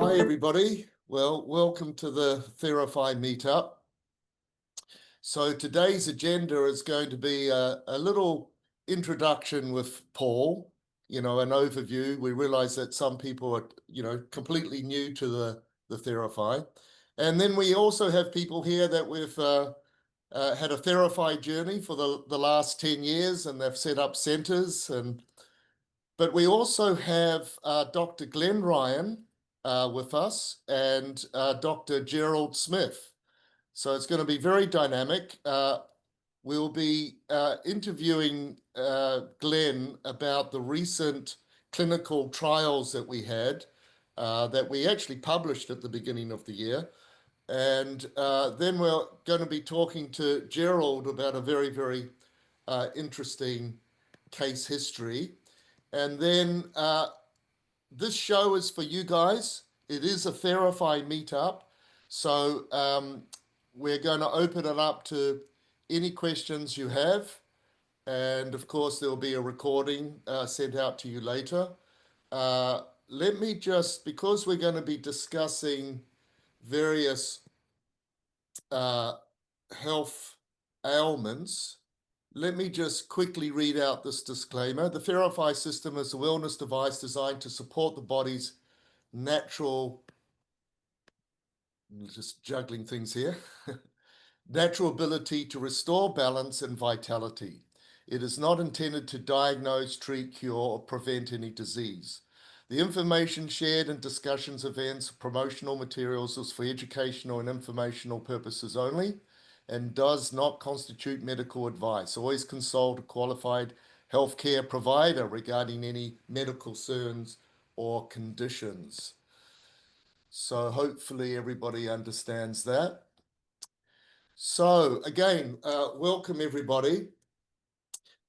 Hi, everybody. Well, welcome to the Theraphi Meetup. So today's agenda is going to be a little introduction with Paul, an overview. We realize that some people are, completely new to the Theraphi. And then we also have people here that we've had a Theraphi journey for the last 10 years, and they've set up centers. But we also have Dr. Glen Rein with us and Dr. Gerald Smith. So it's going to be very dynamic. We'll be interviewing Glen about the recent clinical trials that we had that we actually published at the beginning of the year. And then we're going to be talking to Gerald about a very, very interesting case history. And then this show is for you guys. It is a Theraphi meetup. So we're going to open it up to any questions you have. And of course, there'll be a recording sent out to you later. Let me just, because we're going to be discussing various health ailments, let me just quickly read out this disclaimer. The Theraphi system is a wellness device designed to support the body's natural, just juggling things here, natural ability to restore balance and vitality. It is not intended to diagnose, treat, cure, or prevent any disease. The information shared in discussions, events, promotional materials is for educational and informational purposes only and does not constitute medical advice. Always consult a qualified healthcare provider regarding any medical concerns or conditions. So hopefully everybody understands that. So again, welcome everybody.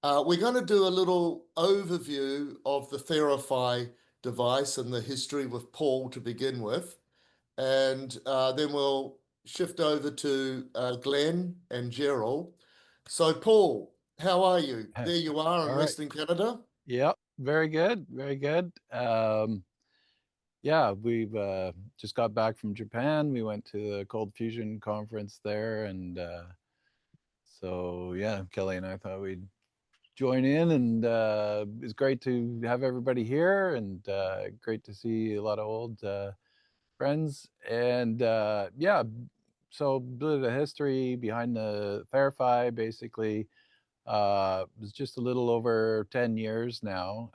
We're going to do a little overview of the Theraphi device and the history with Paul to begin with. And then we'll shift over to Glen and Gerald. So Paul, how are you? There you are in Western Canada. Yep, very good, very good. Yeah, we've just got back from Japan. We went to the Cold Fusion conference there, and so yeah, Kelly and I thought we'd join in, and it's great to have everybody here, and great to see a lot of old friends. And yeah, so a bit of the history behind the Theraphi, basically. It was just a little over 10 years now.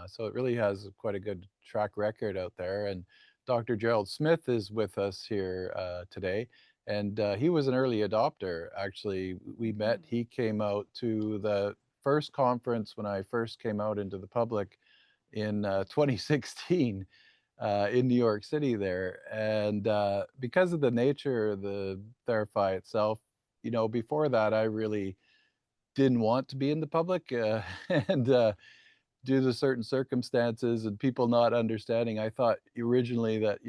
So it really has quite a good track record out there. And Dr. Gerald Smith is with us here today. And he was an early adopter. Actually, we met, he came out to the first conference when I first came out into the public in 2016 in New York City there. And because of the nature of the Theraphi itself, before that, I really didn't want to be in the public and due to certain circumstances and people not understanding, I thought originally that,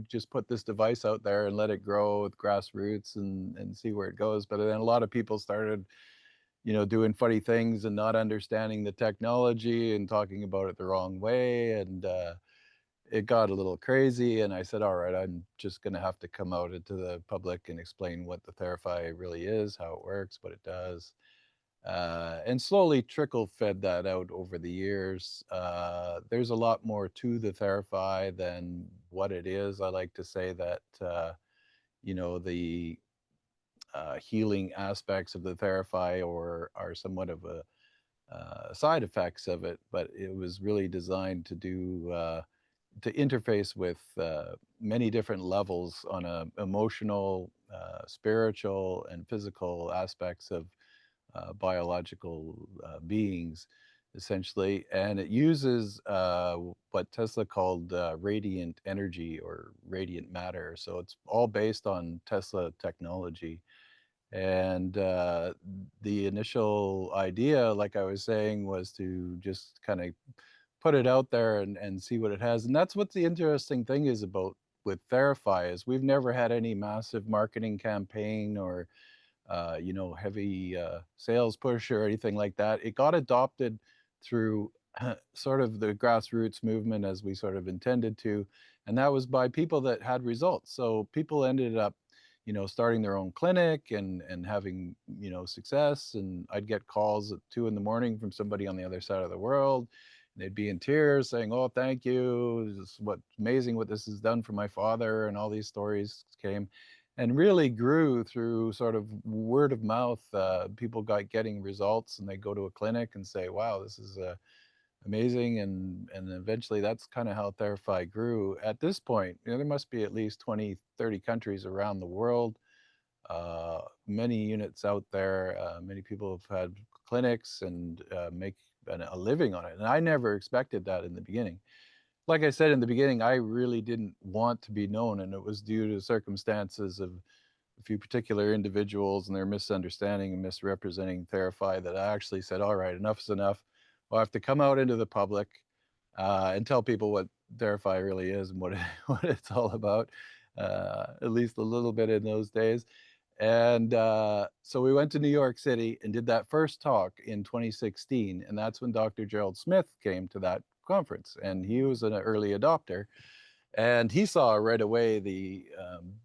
just put this device out there and let it grow with grassroots and see where it goes. But then a lot of people started, doing funny things and not understanding the technology and talking about it the wrong way. And it got a little crazy. And I said, all right, I'm just going to have to come out into the public and explain what the Theraphi really is, how it works, what it does. And slowly trickle fed that out over the years. There's a lot more to the Theraphi than what it is. I like to say that, the healing aspects of the Theraphi are somewhat of a side effects of it, but it was really designed to do to interface with many different levels on a emotional, spiritual, and physical aspects of biological beings, essentially. And it uses what Tesla called radiant energy or radiant matter. So it's all based on Tesla technology. And the initial idea, like I was saying, was to just kind of put it out there and see what it has. And that's what the interesting thing is about with Theraphi is we've never had any massive marketing campaign or heavy sales push or anything like that. It got adopted through sort of the grassroots movement as we sort of intended to, and that was by people that had results. So people ended up, starting their own clinic and having, success. And I'd get calls at 2 in the morning from somebody on the other side of the world. And they'd be in tears saying, "Oh, thank you. This is what amazing what this has done for my father." And all these stories came and really grew through sort of word of mouth. People got getting results, and they go to a clinic and say, "Wow, this is amazing." And eventually that's kind of how Theraphi grew. At this point, there must be at least 20, 30 countries around the world, many units out there. Many people have had clinics and make a living on it. And I never expected that in the beginning. Like I said in the beginning, I really didn't want to be known, and it was due to circumstances of a few particular individuals and their misunderstanding and misrepresenting Theraphi that I actually said, "All right, enough is enough. I'll have to come out into the public and tell people what Theraphi really is and what what it's all about," at least a little bit in those days. And so we went to New York City and did that first talk in 2016. And that's when Dr. Gerald Smith came to that conference. And he was an early adopter. And he saw right away the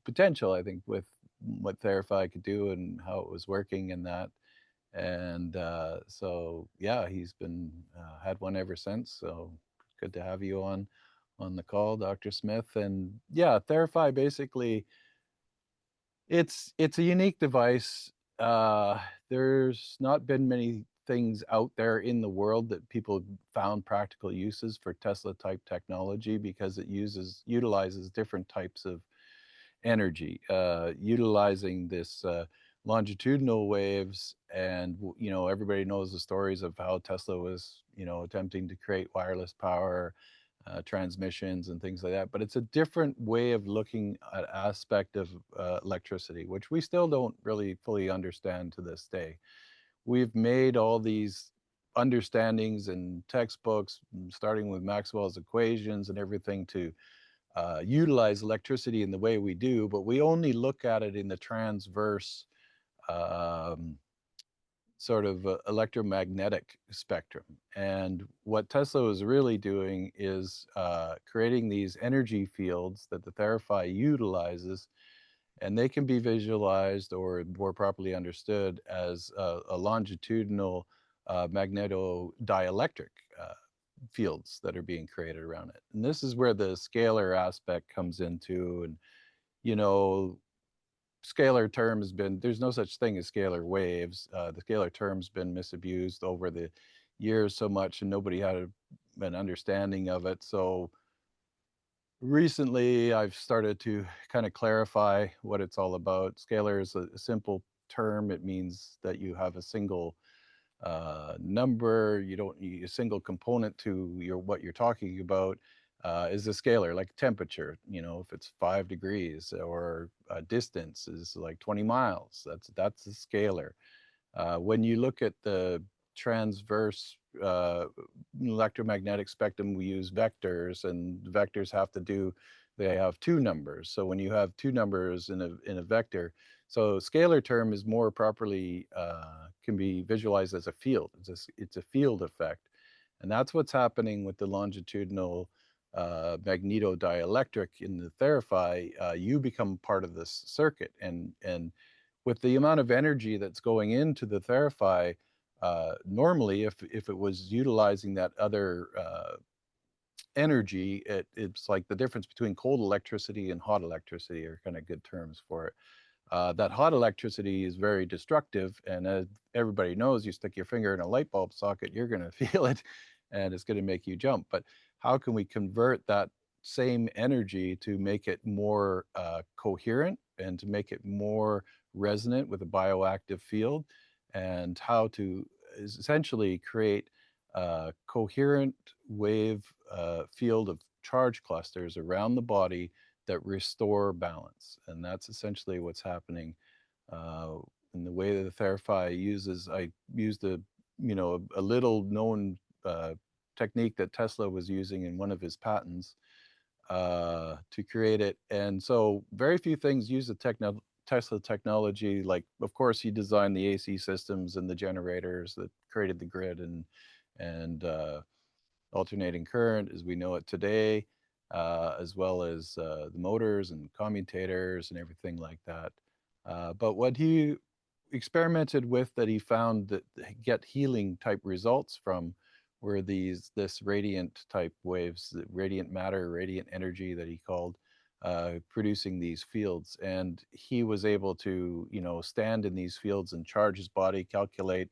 potential, I think, with what Theraphi could do and how it was working and that. And so, yeah, he's been had one ever since. So good to have you on the call, Dr. Smith. And yeah, Theraphi basically, it's a unique device. Uh, there's not been many things out there in the world that people found practical uses for Tesla type technology because it utilizes different types of energy, utilizing this longitudinal waves. And everybody knows the stories of how Tesla was attempting to create wireless power transmissions and things like that. But it's a different way of looking at aspect of electricity, which we still don't really fully understand to this day. We've made all these understandings and textbooks, starting with Maxwell's equations and everything, to utilize electricity in the way we do, but we only look at it in the transverse um, sort of electromagnetic spectrum. And what Tesla was really doing is creating these energy fields that the Theraphi utilizes, and they can be visualized or more properly understood as a longitudinal magnetodielectric fields that are being created around it. And this is where the scalar aspect comes into. And you know scalar term has been, there's no such thing as scalar waves. The scalar term's been misabused over the years so much, and nobody had an understanding of it. So recently I've started to kind of clarify what it's all about. Scalar is a simple term. It means that you have a single number. You don't need a single component to what you're talking about. Is a scalar, like temperature. If it's 5 degrees, or distance is like 20 miles, that's a scalar. When you look at the transverse electromagnetic spectrum, we use vectors, and vectors they have two numbers. So when you have two numbers in a vector, so scalar term is more properly can be visualized as a field. It's a field effect, and that's what's happening with the longitudinal magnetodielectric in the Theraphi. You become part of this circuit, and with the amount of energy that's going into the Theraphi, normally, if it was utilizing that other energy, it's like the difference between cold electricity and hot electricity are kind of good terms for it. That hot electricity is very destructive, and as everybody knows, you stick your finger in a light bulb socket, you're going to feel it, and it's going to make you jump. But how can we convert that same energy to make it more coherent and to make it more resonant with a bioactive field, and how to essentially create a coherent wave field of charge clusters around the body that restore balance. And that's essentially what's happening uh, in the way that the Theraphi uses. I used a little known technique that Tesla was using in one of his patents to create it. And so very few things use the Tesla technology. Like, of course, he designed the AC systems and the generators that created the grid and alternating current as we know it today, as well as the motors and commutators and everything like that. But what he experimented with that he found that get healing type results from were this radiant type waves, the radiant matter, radiant energy that he called, producing these fields. And he was able to, stand in these fields and charge his body, calculate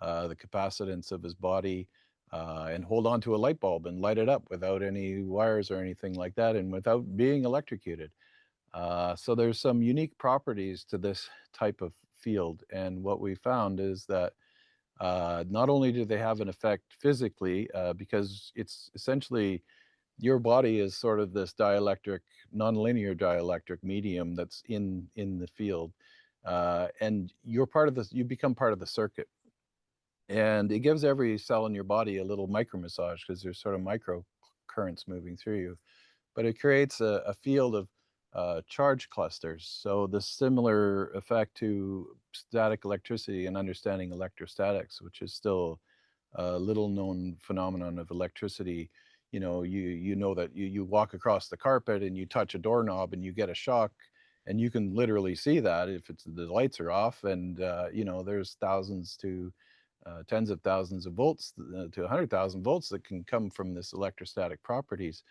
the capacitance of his body, and hold on to a light bulb and light it up without any wires or anything like that, and without being electrocuted. So there's some unique properties to this type of field. And what we found is that not only do they have an effect physically, because it's essentially your body is sort of this dielectric, nonlinear dielectric medium that's in the field, and you're part of this. You become part of the circuit, and it gives every cell in your body a little micro massage because there's sort of micro currents moving through you, but it creates a field of charge clusters. So the similar effect to static electricity and understanding electrostatics, which is still a little known phenomenon of electricity. You know that you walk across the carpet and you touch a doorknob and you get a shock, and you can literally see that if the lights are off, and there's thousands to tens of thousands of volts to 100,000 volts that can come from this electrostatic properties.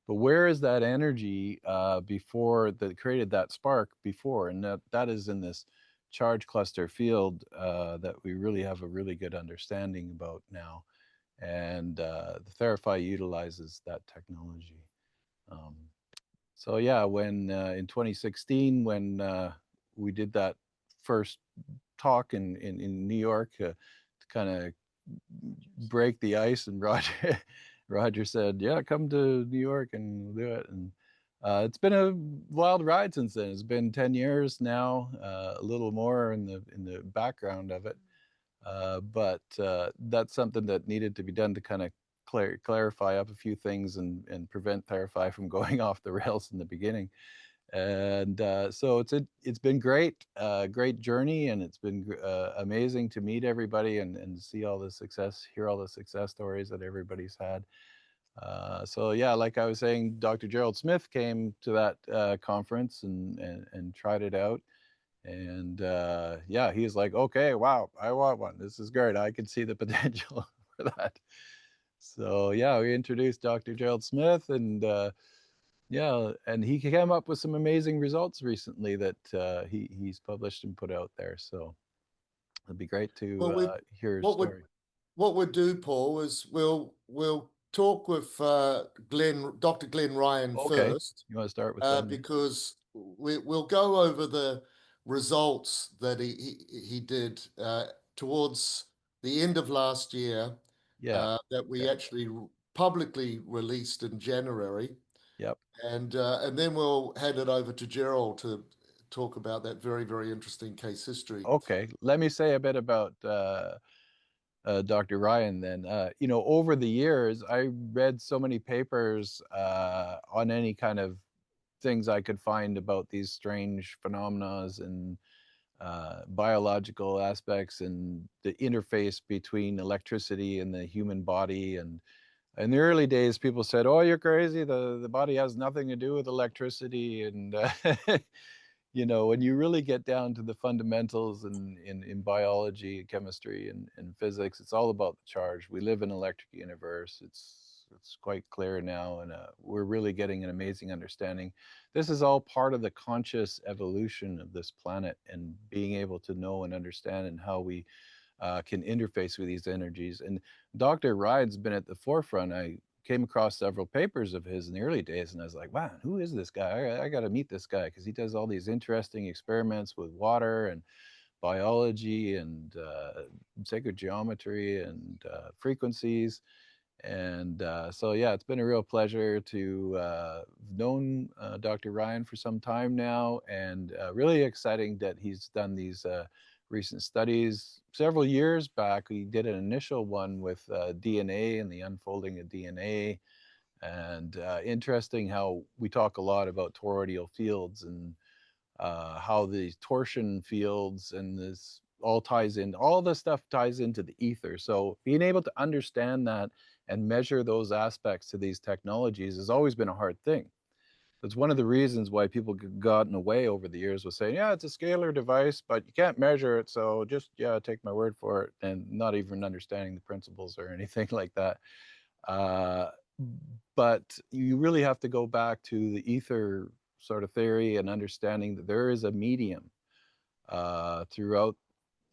But where is that energy before that created that spark before? And that is in this charge cluster field that we really have a really good understanding about now. And the Theraphi utilizes that technology. Um, so yeah, when in 2016, when we did that first talk in New York, to kind of break the ice, and Roger Roger said, "Yeah, come to New York and we'll do it." And it's been a wild ride since then. It's been 10 years now, a little more in the background of it. But that's something that needed to be done to kind of clarify up a few things and prevent Theraphi from going off the rails in the beginning. And so it's been great, great journey, and it's been amazing to meet everybody and see all the success, hear all the success stories that everybody's had. So yeah, like I was saying, Dr. Gerald Smith came to that conference and tried it out. And yeah, he's like, okay, wow, I want one. This is great. I can see the potential for that. So yeah, we introduced Dr. Gerald Smith, and yeah, and he came up with some amazing results recently that he's published and put out there. So it'd be great to Well, we hear his what would story. what we'll do, Paul, is we'll talk with Dr. Glen Rein Okay, first, you want to start with them? because we'll go over the results that he did towards the end of last year, Yeah. that we Okay. actually publicly released in January, Yep. and then we'll hand it over to Gerald to talk about that very, very interesting case history. Okay. Let me say a bit about Dr. Ryan then. Over the years, I read so many papers on any kind of things I could find about these strange phenomena and biological aspects and the interface between electricity and the human body. And in the early days, people said, "Oh, you're crazy. The body has nothing to do with electricity." And when you really get down to the fundamentals in biology, chemistry, and physics, it's all about the charge. We live in an electric universe. It's quite clear now, and we're really getting an amazing understanding. This is all part of the conscious evolution of this planet, and being able to know and understand and how we can interface with these energies. And Dr. Rein's been at the forefront. I came across several papers of his in the early days, and I was like, wow, who is this guy? I got to meet this guy because he does all these interesting experiments with water and biology and sacred geometry and frequencies. And so, yeah, it's been a real pleasure to known Dr. Rein for some time now, and really exciting that he's done these recent studies. Several years back, we did an initial one with DNA and the unfolding of DNA, and interesting how we talk a lot about toroidal fields and how the torsion fields and this all ties in. All the stuff ties into the ether. So being able to understand that and measure those aspects to these technologies has always been a hard thing. It's one of the reasons why people gotten away over the years with saying, yeah, it's a scalar device, but you can't measure it. So just, yeah, take my word for it, and not even understanding the principles or anything like that. But you really have to go back to the ether sort of theory and understanding that there is a medium throughout,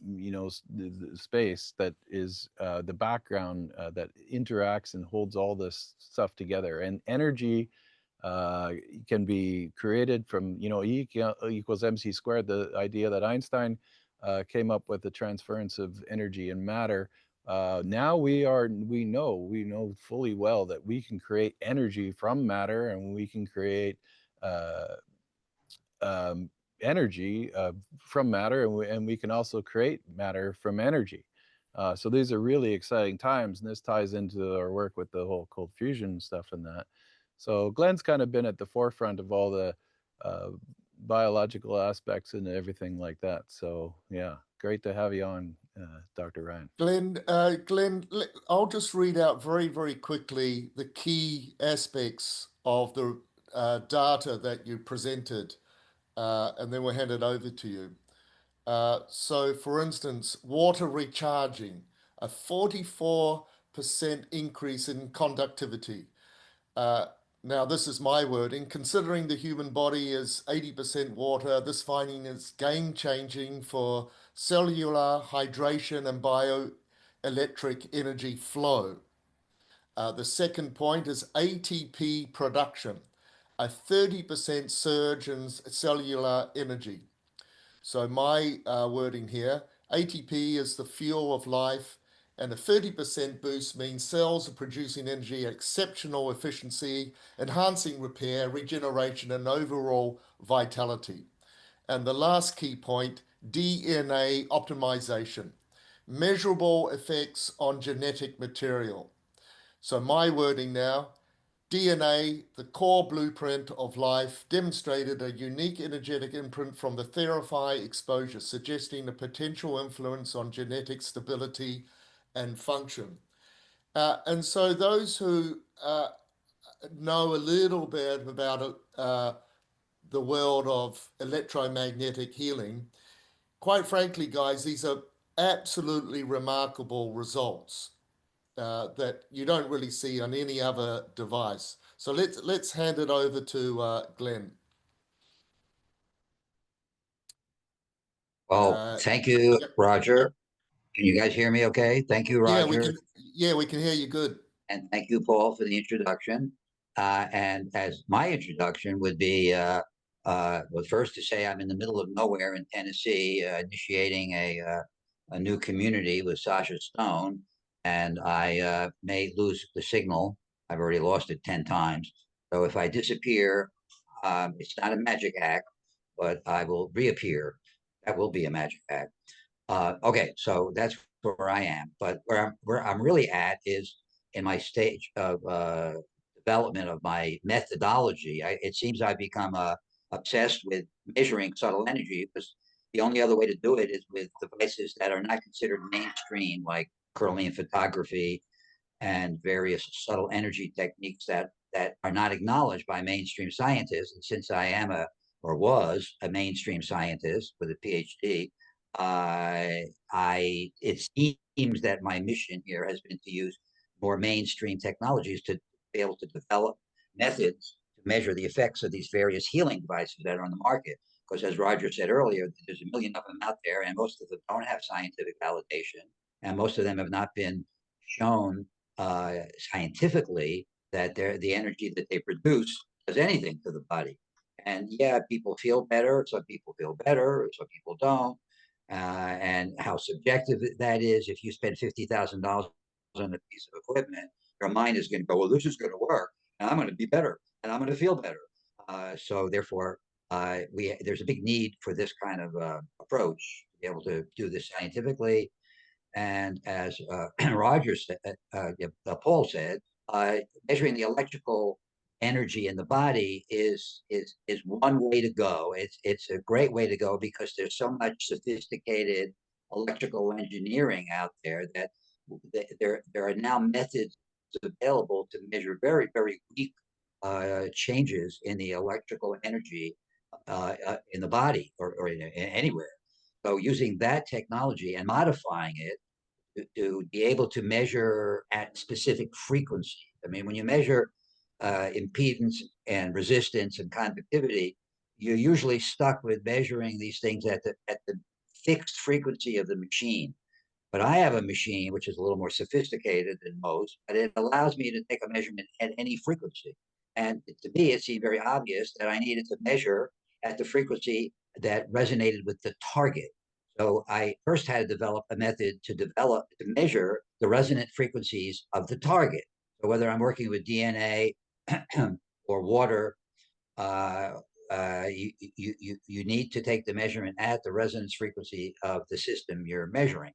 the space that is the background that interacts and holds all this stuff together. And energy can be created from, E equals mc squared, the idea that Einstein came up with, the transference of energy and matter. Now we know fully well that we can create energy from matter, and we can create uh, um, energy from matter, and we can also create matter from energy. So these are really exciting times, and this ties into our work with the whole cold fusion stuff and that. So Glen's kind of been at the forefront of all the uh, biological aspects and everything like that. So yeah, great to have you on, Dr. Rein. Glen, I'll just read out very, very quickly the key aspects of the data that you presented, and then we'll hand it over to you. So, for instance, water recharging, a 44% increase in conductivity. Uh, Now, this is my wording. Considering the human body is 80% water, this finding is game-changing for cellular hydration and bioelectric energy flow. The second point is ATP production, a 30% surge in cellular energy. So my wording here, ATP is the fuel of life, and a 30% boost means cells are producing energy at exceptional efficiency, enhancing repair, regeneration, and overall vitality. And the last key point, DNA optimization, measurable effects on genetic material. So my wording now, DNA, the core blueprint of life, demonstrated a unique energetic imprint from the Theraphi exposure, suggesting a potential influence on genetic stability and function. And so those who know a little bit about the world of electromagnetic healing, quite frankly, guys, these are absolutely remarkable results that you don't really see on any other device. So let's hand it over to Glen. Well, thank you, Yep. Roger. Can you guys hear me okay? Thank you, Yeah, Roger. we can hear you good. And thank you, Paul, for the introduction. And as my introduction would be, well, first to say I'm in the middle of nowhere in Tennessee, initiating a new community with Sasha Stone, and I may lose the signal. I've already lost it 10 times. So if I disappear, it's not a magic act, but I will reappear. That will be a magic act. Okay, so that's where I am. But where I'm really at is in my stage of development of my methodology. It seems I've become obsessed with measuring subtle energy, because the only other way to do it is with devices that are not considered mainstream, like Kirlian photography and various subtle energy techniques that are not acknowledged by mainstream scientists. And since I am or was a mainstream scientist with a PhD, it seems that my mission here has been to use more mainstream technologies to be able to develop methods to measure the effects of these various healing devices that are on the market. Because as Roger said earlier, there's a million of them out there, and most of them don't have scientific validation, and most of them have not been shown scientifically that the energy that they produce does anything to the body. And yeah, people feel better. Some people feel better. Some people don't. And how subjective that is. If you spend $50,000 on a piece of equipment, your mind is going to go, well, this is going to work, and I'm going to be better, and I'm going to feel better. So therefore, there's a big need for this kind of approach to be able to do this scientifically. And as Roger said, Paul said, measuring the electrical energy in the body is one way to go. It's a great way to go because there's so much sophisticated electrical engineering out there that there are now methods available to measure very, very weak changes in the electrical energy in the body or anywhere. So using that technology and modifying it to be able to measure at specific frequency. I mean, when you measure impedance and resistance and conductivity, you're usually stuck with measuring these things at the fixed frequency of the machine. But I have a machine which is a little more sophisticated than most, but it allows me to take a measurement at any frequency. And to me, it seemed very obvious that I needed to measure at the frequency that resonated with the target. So I first had to develop a method to measure the resonant frequencies of the target. So whether I'm working with DNA or water, you need to take the measurement at the resonance frequency of the system you're measuring.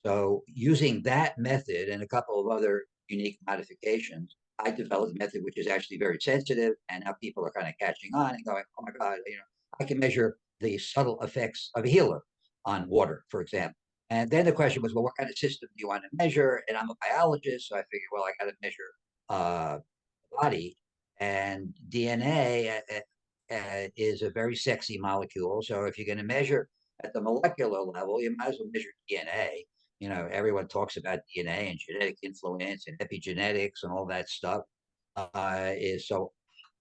So using that method and a couple of other unique modifications, I developed a method which is actually very sensitive, and now people are kind of catching on and going, "Oh my God, I can measure the subtle effects of a healer on water, for example." And then the question was, well, what kind of system do you want to measure? And I'm a biologist, so I figured, well, I got to measure body, and DNA is a very sexy molecule. So if you're going to measure at the molecular level, you might as well measure DNA. Everyone talks about DNA and genetic influence and epigenetics and all that stuff is so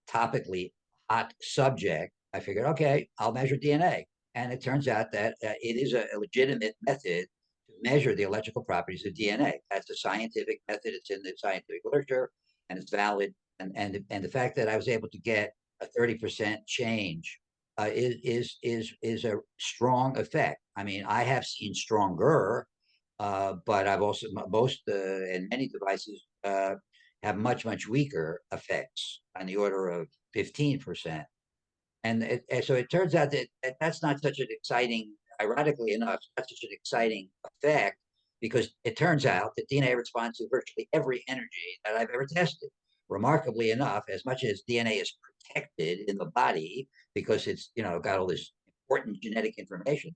topically hot subject. I figured, okay, I'll measure DNA. And it turns out that it is a legitimate method to measure the electrical properties of DNA. That's a scientific method. It's in the scientific literature and it's valid. And the fact that I was able to get a 30% change is a strong effect. I mean, I have seen stronger, but I've also most and many devices have much weaker effects on the order of 15%. And so it turns out that that's not such an exciting, ironically enough, that's such an exciting effect because it turns out that DNA responds to virtually every energy that I've ever tested. Remarkably enough, as much as DNA is protected in the body because it's got all this important genetic information,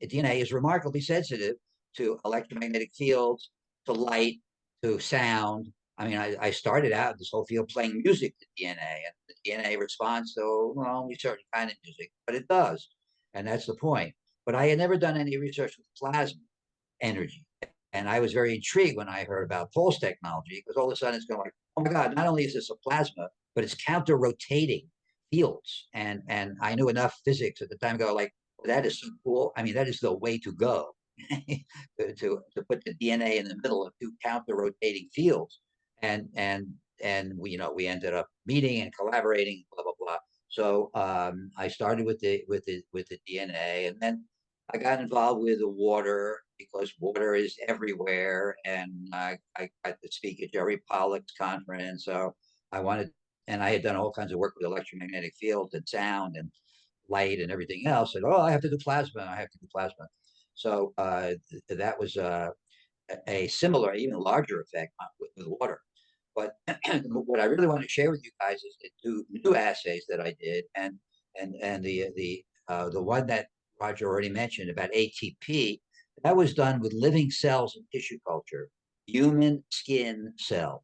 DNA is remarkably sensitive to electromagnetic fields, to light, to sound. I mean, I started out in this whole field playing music to DNA, and the DNA responds to only certain kind of music, but it does, and that's the point. But I had never done any research with plasma energy, and I was very intrigued when I heard about pulse technology because all of a sudden it's going like, oh my God, not only is this a plasma, but it's counter-rotating fields, and I knew enough physics at the time to go like, well, that is so cool. I mean, that is the way to go. to put the DNA in the middle of two counter-rotating fields, and we ended up meeting and collaborating, blah blah blah. So I started with the DNA, and then I got involved with the water because water is everywhere, and I got to speak at Jerry Pollack's conference. So I wanted, and I had done all kinds of work with electromagnetic fields and sound and light and everything else. And I have to do plasma. I have to do plasma. So that was a similar, even larger effect with water. But what I really want to share with you guys is the two new assays that I did, and the one that Roger already mentioned about ATP. That was done with living cells in tissue culture. Human skin cells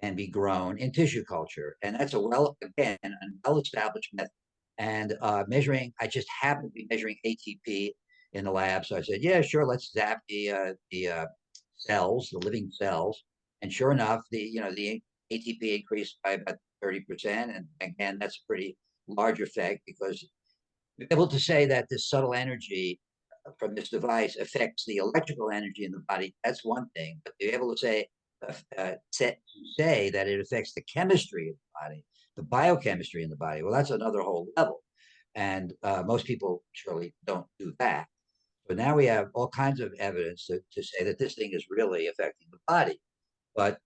can be grown in tissue culture, and that's a well-established method. And measuring, I just happened to be measuring ATP in the lab, so I said, yeah, sure, let's zap the cells, the living cells, and sure enough, the ATP increased by about 30%, and again, that's a pretty large effect because be able to say that this subtle energy from this device affects the electrical energy in the body, that's one thing, but to be able to say that it affects the chemistry of the body, the biochemistry in the body, well, that's another whole level. And most people surely don't do that. But now we have all kinds of evidence to say that this thing is really affecting the body. But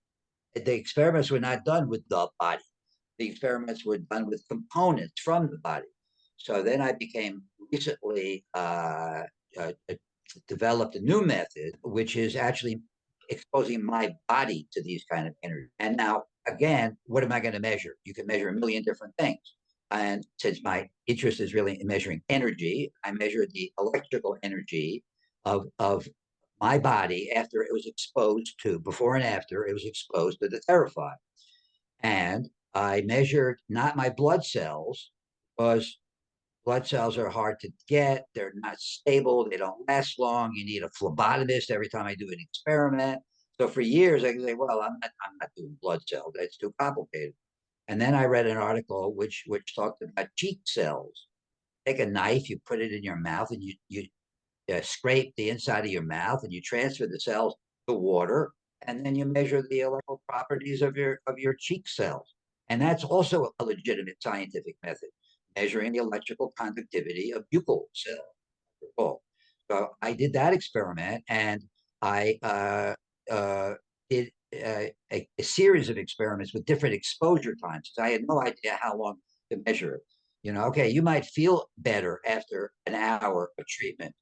the experiments were not done with the body. The experiments were done with components from the body. So then I became recently developed a new method, which is actually exposing my body to these kind of energy. And now, again, what am I going to measure? You can measure a million different things. And since my interest is really in measuring energy, I measure the electrical energy of my body after it was exposed to, before and after it was exposed to the Theraphi. And I measured not my blood cells, because blood cells are hard to get. They're not stable. They don't last long. You need a phlebotomist every time I do an experiment. So for years, I can say, well, I'm not doing blood cells. That's too complicated. And then I read an article which talked about cheek cells. Take a knife, you put it in your mouth, and you scrape the inside of your mouth, and you transfer the cells to water, and then you measure the electrical properties of your cheek cells. And that's also a legitimate scientific method, measuring the electrical conductivity of buccal cells. So I did that experiment, and I did a series of experiments with different exposure times. I had no idea how long to measure it. Okay, you might feel better after an hour of treatment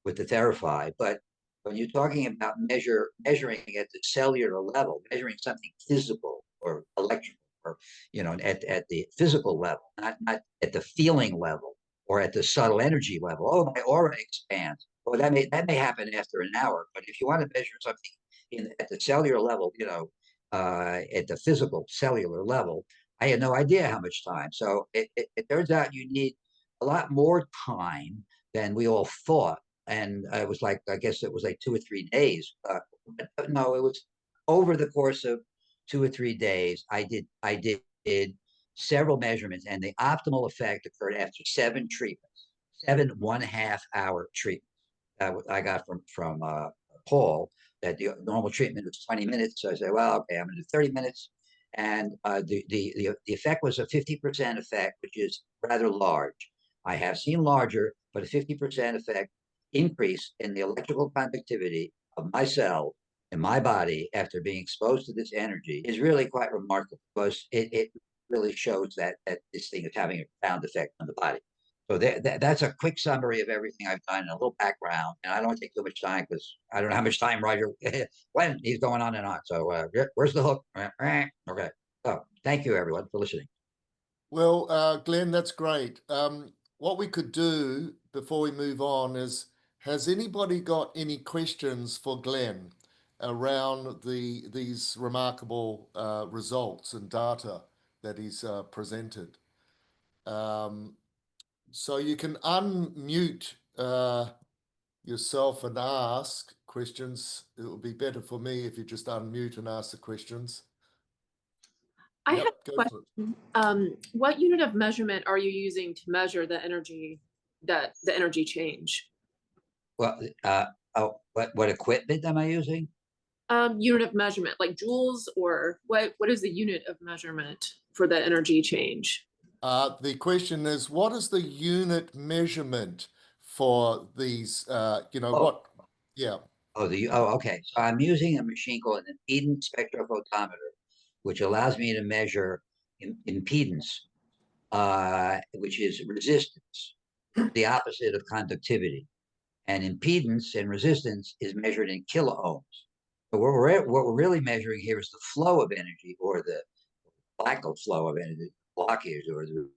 with the Theraphi, but when you're talking about measuring at the cellular level, measuring something physical or electrical, or at the physical level, not at the feeling level or at the subtle energy level. Oh, my aura expands. Well, that may happen after an hour, but if you want to measure something at the cellular level, at the physical cellular level, I had no idea how much time. So it turns out you need a lot more time than we all thought. And I guess it was like 2 or 3 days. But no, it was over the course of 2 or 3 days. I did several measurements, and the optimal effect occurred after 7 treatments, 7 1/2-hour treatments. I got from Paul, that the normal treatment was 20 minutes. So I said, well, okay, I'm going to do 30 minutes. And the effect was a 50% effect, which is rather large. I have seen larger, but a 50% effect increase in the electrical conductivity of my cell in my body after being exposed to this energy is really quite remarkable, because it really shows that this thing is having a profound effect on the body. So that's a quick summary of everything I've done, and a little background. And I don't want to take too much time, because I don't know how much time Roger when he's going on and on. So where's the hook? Okay. So thank you, everyone, for listening. Well, Glenn, that's great. What we could do before we move on is, has anybody got any questions for Glenn around these remarkable results and data that he's presented? So you can unmute yourself and ask questions. It would be better for me if you just unmute and ask the questions. I Yep, have go a for it. question. What unit of measurement are you using to measure the energy change? Well, what equipment am I using? Unit of measurement, like joules, or what is the unit of measurement for the energy change? The question is, what is the unit measurement for these, what? Yeah. Okay. So I'm using a machine called an impedance spectrophotometer, which allows me to measure impedance, which is resistance, the opposite of conductivity. And impedance and resistance is measured in kiloohms. But what we're really measuring here is the flow of energy, or the lack of flow of energy, blockage, or the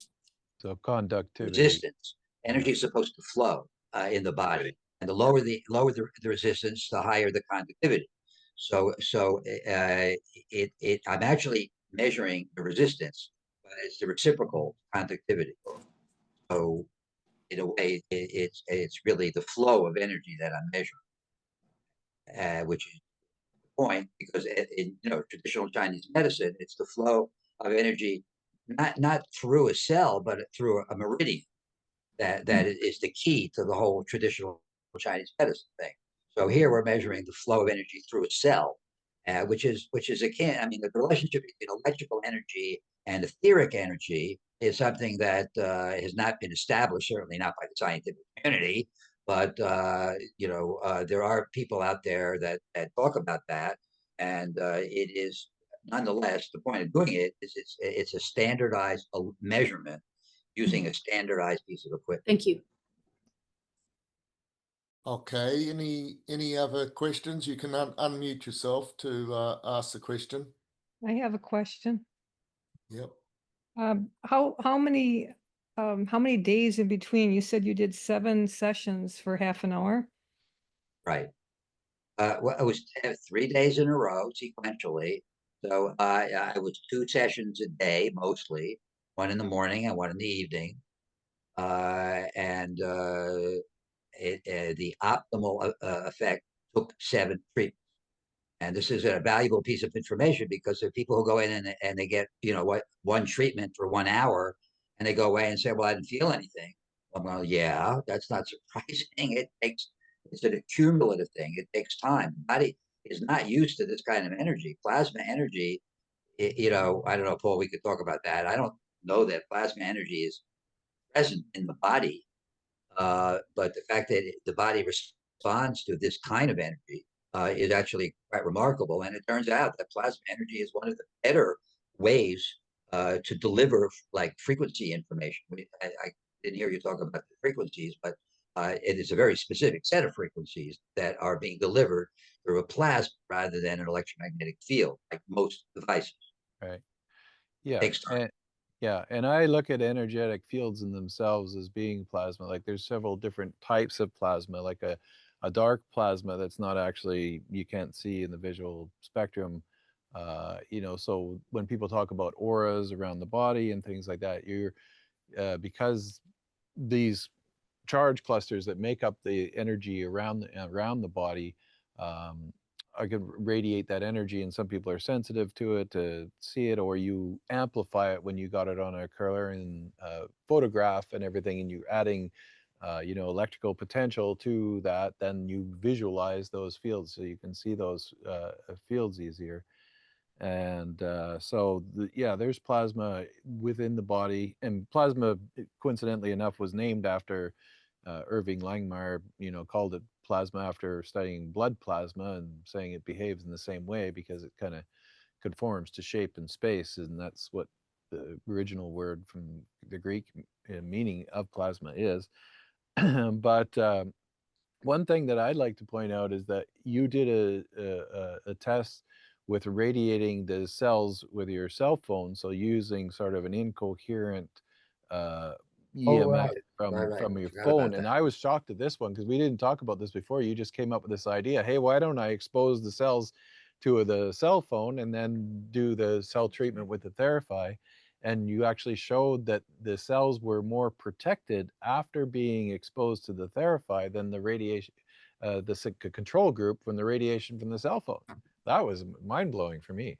So conductivity. resistance. Energy is supposed to flow in the body, and the lower the resistance, the higher the conductivity. So I'm actually measuring the resistance, but it's the reciprocal conductivity. So in a way, it's really the flow of energy that I'm measuring, which is the point, because in traditional Chinese medicine, it's the flow of energy, not through a cell, but through a meridian. That is the key to the whole traditional Chinese medicine thing. So here we're measuring the flow of energy through a cell, which is akin. I mean, the relationship between electrical energy and etheric energy is something that has not been established, certainly not by the scientific community. But there are people out there that talk about that, and it is nonetheless, the point of doing it is it's a standardized measurement using a standardized piece of equipment. Thank you. Okay, any other questions? You can unmute yourself to ask the question. I have a question. Yep. How many days in between? You said you did 7 sessions for half an hour. Right. Well, it was 3 days in a row sequentially. So I was 2 sessions a day mostly, one in the morning and one in the evening. And the optimal effect took 7 treatments. And this is a valuable piece of information because there are people who go in and they get, one treatment for 1 hour and they go away and say, well, I didn't feel anything. Well, yeah, that's not surprising. It's an accumulative thing. It takes time. The body is not used to this kind of energy. Plasma energy, I don't know, Paul, we could talk about that. I don't know that plasma energy is present in the body. But the fact that the body responds to this kind of energy is actually quite remarkable. And it turns out that plasma energy is one of the better ways to deliver like frequency information. I didn't hear you talk about the frequencies, but it is a very specific set of frequencies that are being delivered through a plasma rather than an electromagnetic field, like most devices. Right. Yeah. Takes time. And I look at energetic fields in themselves as being plasma. Like there's several different types of plasma, like a dark plasma that's not actually, you can't see in the visual spectrum. So when people talk about auras around the body and things like that, because these charge clusters that make up the energy around the body, I can radiate that energy, and some people are sensitive to it to see it, or you amplify it when you got it on a Kerlerian photograph and everything, and you're adding, electrical potential to that. Then you visualize those fields, so you can see those fields easier. And there's plasma within the body, and plasma, coincidentally enough, was named after Irving Langmuir, called it plasma after studying blood plasma and saying it behaves in the same way because it kind of conforms to shape and space, and that's what the original word from the Greek meaning of plasma is. But one thing that I'd like to point out is that you did a test with radiating the cells with your cell phone, so using sort of an incoherent EMF from your phone. And I was shocked at this one because we didn't talk about this before. You just came up with this idea, hey, why don't I expose the cells to the cell phone and then do the cell treatment with the Theraphi? And you actually showed that the cells were more protected after being exposed to the Theraphi than the radiation, the control group from the radiation from the cell phone. That was mind-blowing for me.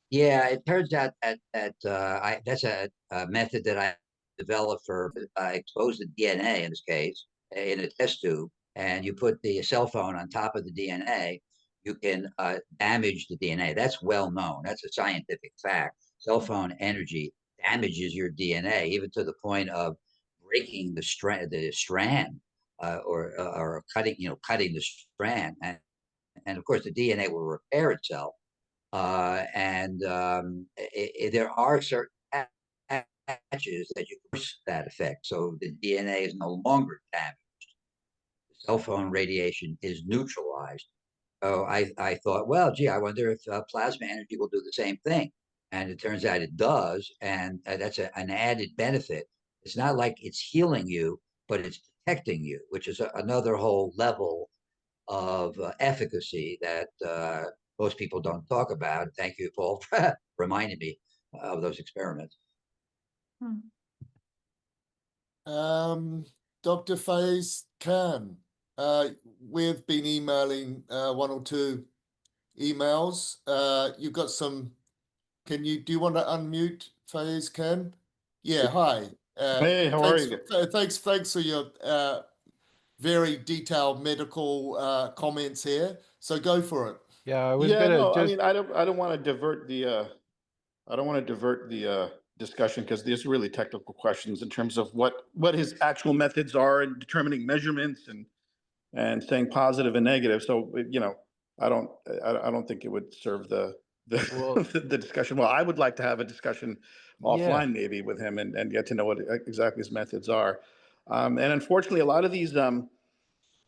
Yeah, it turns out that that's a method that I developed for exposed DNA in this case in a test tube, and you put the cell phone on top of the DNA, you can damage the DNA. That's well known. That's a scientific fact. Cell phone energy damages your DNA even to the point of breaking the strand or cutting the strand, and of course the DNA will repair itself. There are certain patches that you reverse that effect, so the DNA is no longer damaged. The cell phone radiation is neutralized. So I thought, well, gee, I wonder if plasma energy will do the same thing. And it turns out it does, and that's an added benefit. It's not like it's healing you, but it's protecting you, which is another whole level of efficacy that most people don't talk about. Thank you, Paul, for reminding me of those experiments. Dr. Faiz Khan, we've been emailing one or two emails. You've got some. Do you want to unmute Faiz Khan? Yeah, hi. Hey, how are you? Thanks for your very detailed medical comments here. So go for it. Yeah, I was gonna no, just. I mean, I don't want to divert the discussion because these are really technical questions in terms of what his actual methods are in determining measurements and saying positive and negative. So I don't think it would serve the Well, the discussion. Well, I would like to have a discussion offline maybe with him and get to know what exactly his methods are. And unfortunately, a lot of these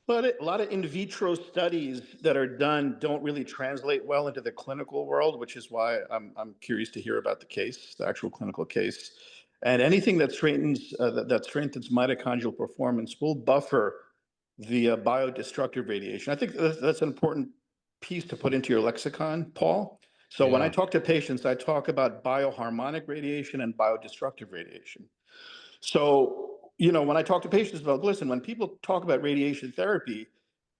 but a lot of in vitro studies that are done don't really translate well into the clinical world, which is why I'm curious to hear about the actual clinical case. And anything that strengthens mitochondrial performance will buffer the biodestructive radiation. I think that's an important piece to put into your lexicon, Paul. So when I Yeah. talk to patients, I talk about bioharmonic radiation and biodestructive radiation. So, you know, when I talk to patients about, listen, when people talk about radiation therapy,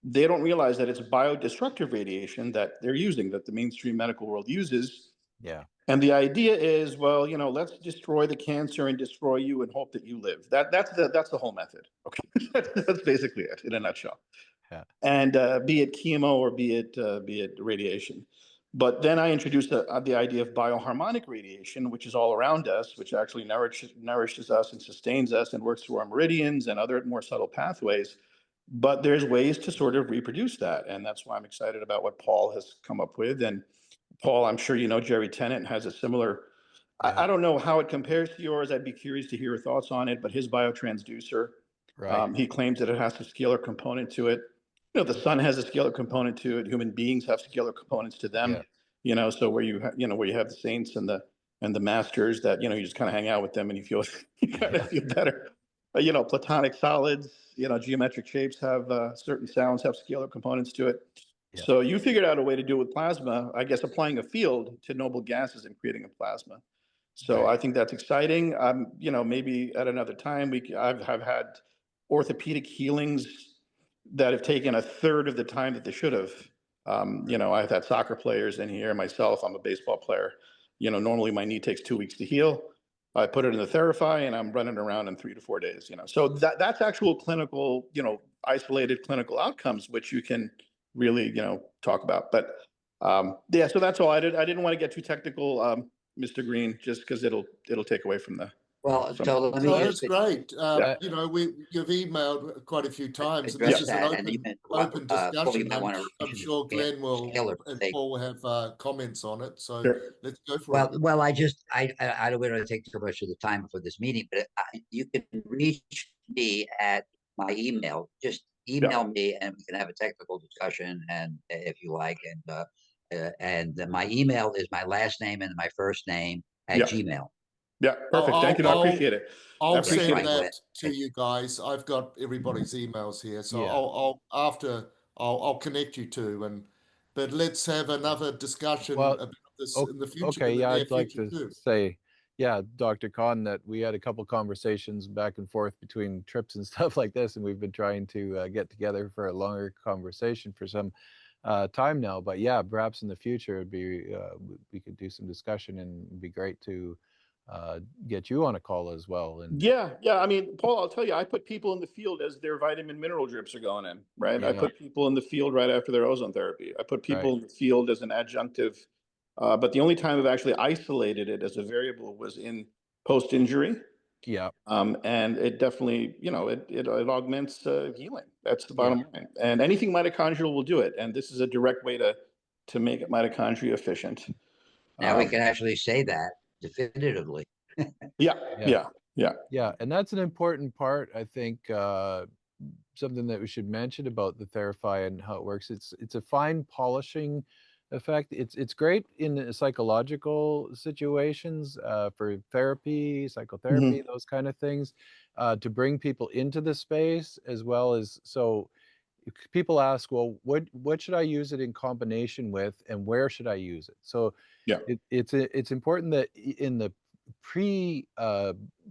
they don't realize that it's biodestructive radiation that they're using, that the mainstream medical world uses. Yeah. And the idea is, well, you know, let's destroy the cancer and destroy you and hope that you live. That's the whole method. Okay, that's basically it in a nutshell. Yeah. And be it chemo or be it radiation. But then I introduced the idea of bioharmonic radiation, which is all around us, which actually nourishes us and sustains us and works through our meridians and other more subtle pathways. But there's ways to sort of reproduce that, and that's why I'm excited about what Paul has come up with. And Paul, I'm sure you know Jerry Tennant has a similar. Yeah. I don't know how it compares to yours. I'd be curious to hear your thoughts on it. But his biotransducer, Right. he claims that it has a scalar component to it. You know, the sun has a scalar component to it. Human beings have scalar components to them. Yeah. You know, so where where you have the saints and the masters that you just kind of hang out with them and you feel you kind of feel better. You know, platonic solids, geometric shapes have certain sounds have scalar components to it. Yeah. So you figured out a way to do it with plasma, I guess, applying a field to noble gases and creating a plasma. So Right. I think that's exciting. Maybe at another time I've had orthopedic healings that have taken a third of the time that they should have. I've had soccer players in here. Myself, I'm a baseball player. Normally my knee takes 2 weeks to heal. I put it in the Theraphi and I'm running around in 3 to 4 days. So that's actual clinical, isolated clinical outcomes, which you can really, talk about. But yeah, so that's all. I didn't want to get too technical, Mr. Green, just because it'll take away from the. Well, From- so let me No, just that's great. Yeah. You've emailed quite a few times, and address this is an that. And even open Paul, you discussion. might want to I'm sure Glenn scalar and thing. Paul will have comments on it. So Sure. let's go for it. Well, I don't want to take too much of the time for this meeting, but you can reach me at my email. Just email me, and we can have a technical discussion, and if you like. And my email is my last name and my first name at Yeah. Gmail. Yeah, perfect. Thank you. I appreciate it. I'll appreciate send it. that to you guys. I've got everybody's emails here, so Yeah. I'll connect you two. But let's have another discussion Well, about this in the future, okay. in the Yeah, near I'd like future to too. say, yeah, Dr. Khan, that we had a couple conversations back and forth between trips and stuff like this, and we've been trying to get together for a longer conversation for some time now. But yeah, perhaps in the future, it'd be we could do some discussion, and it'd be great to get you on a call as well. And Yeah. I mean, Paul, I'll tell you, I put people in the field as their vitamin mineral drips are going in, right? I Yeah. put people in the field right after their ozone therapy. I put people Right. in the field as an adjunctive, but the only time I've actually isolated it as a variable was in post-injury. Yeah. And it definitely, it augments healing. That's the Yeah. bottom line. And anything mitochondrial will do it. And this is a direct way to make mitochondria efficient. Now we can actually say that definitively. Yeah. Yeah, and that's an important part, I think, something that we should mention about the Theraphi and how it works. It's a fine polishing effect. It's great in psychological situations for therapy, psychotherapy, those kind of things, to bring people into the space, as well as, so people ask, well, what should I use it in combination with, and where should I use it? So Yeah. it's important that in the pre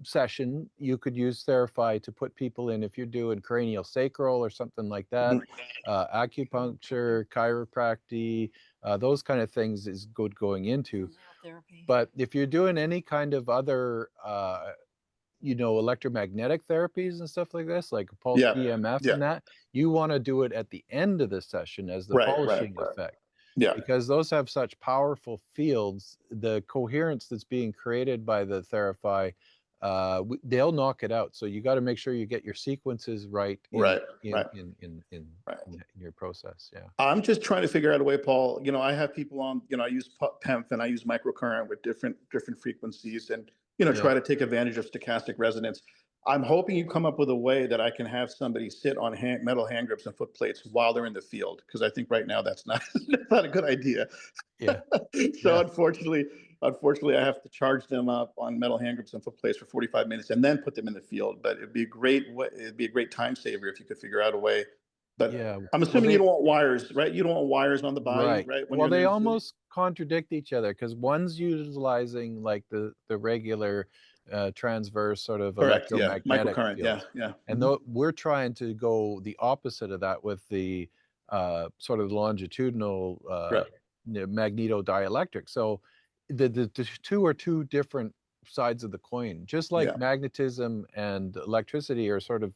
session, you could use Theraphi to put people in, if you're doing cranial sacral or something like that, acupuncture, chiropractic, those kind of things is good going into. But if you're doing any kind of other electromagnetic therapies and stuff like this, like pulse EMF and that, you want to do it at the end of the session as the polishing effect. Yeah. Because those have such powerful fields, the coherence that's being created by the Theraphi, they'll knock it out. So you got to make sure you get your sequences right in your process. Yeah. I'm just trying to figure out a way, Paul. I have people on, I use PEMF and I use microcurrent with different frequencies and, try to take advantage of stochastic resonance. I'm hoping you come up with a way that I can have somebody sit on metal hand grips and foot plates while they're in the field, because I think right now that's not a good idea. Yeah. So unfortunately, I have to charge them up on metal hand grips and foot plates for 45 minutes and then put them in the field. But it'd be a great time saver if you could figure out a way But yeah. I'm Well, assuming you don't want wires, right? You don't want wires on the body, right. right? When Well, you're they in the Zoom. almost contradict each other because one's utilizing like the regular transverse sort of Correct. Yeah. electromagnetic Microcurrent. Yeah. fields. Yeah. And we're trying to go the opposite of that with the sort of longitudinal Right. magnetodielectric. So the two are two different sides of the coin, just like Yeah. magnetism and electricity are sort of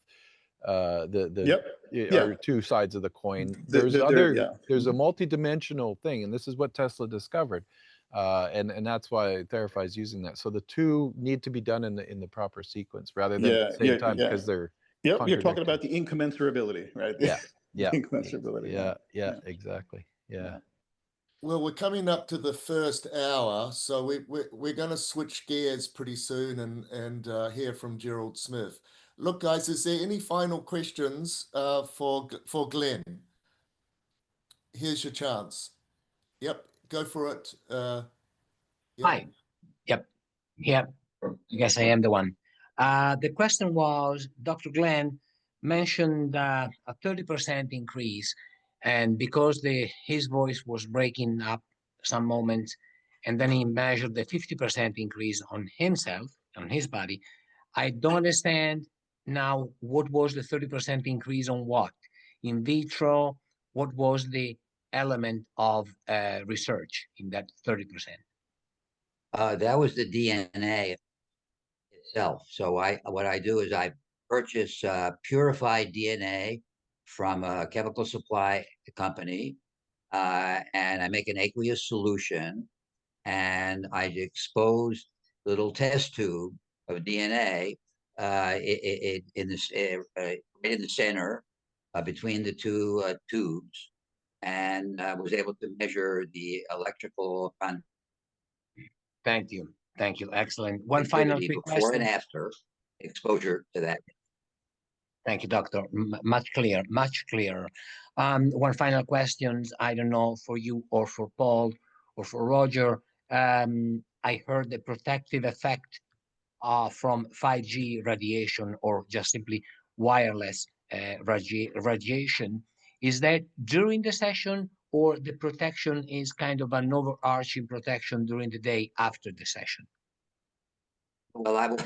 Yep. Yeah. are two sides of the coin. Yeah. There's a multi-dimensional thing, and this is what Tesla discovered. And that's why Theraphi is using that. So the two need to be done in the proper sequence rather than at the same time because they're Yep. You're talking contradicting. about the incommensurability, right? Yeah. Yeah. Incommensurability. Yeah. Exactly. Yeah. Well, we're coming up to the first hour, so we're going to switch gears pretty soon and hear from Gerald Smith. Look, guys, is there any final questions for Glen? Here's your chance. Yep, go for it. Yep. Hi. Yep. Yep. I guess I am the one. The question was, Dr. Glen mentioned a 30% increase, and because his voice was breaking up some moments, and then he measured the 50% increase on himself, on his body. I don't understand now what was the 30% increase on what? In vitro, what was the element of research in that 30%? That was the DNA itself. So what I do is I purchase purified DNA from a chemical supply company, and I make an aqueous solution, and I expose a little test tube of DNA in this right in the center between the two tubes, and was able to measure the electrical Thank you. Thank you. Excellent. One final quick before and question. after exposure to that. Thank you, doctor. Much clearer, much clearer. One final question. I don't know for you or for Paul or for Roger. I heard the protective effect from 5G radiation or just simply wireless radiation. Is that during the session or the protection is kind of an overarching protection during the day after the session? Well, I will.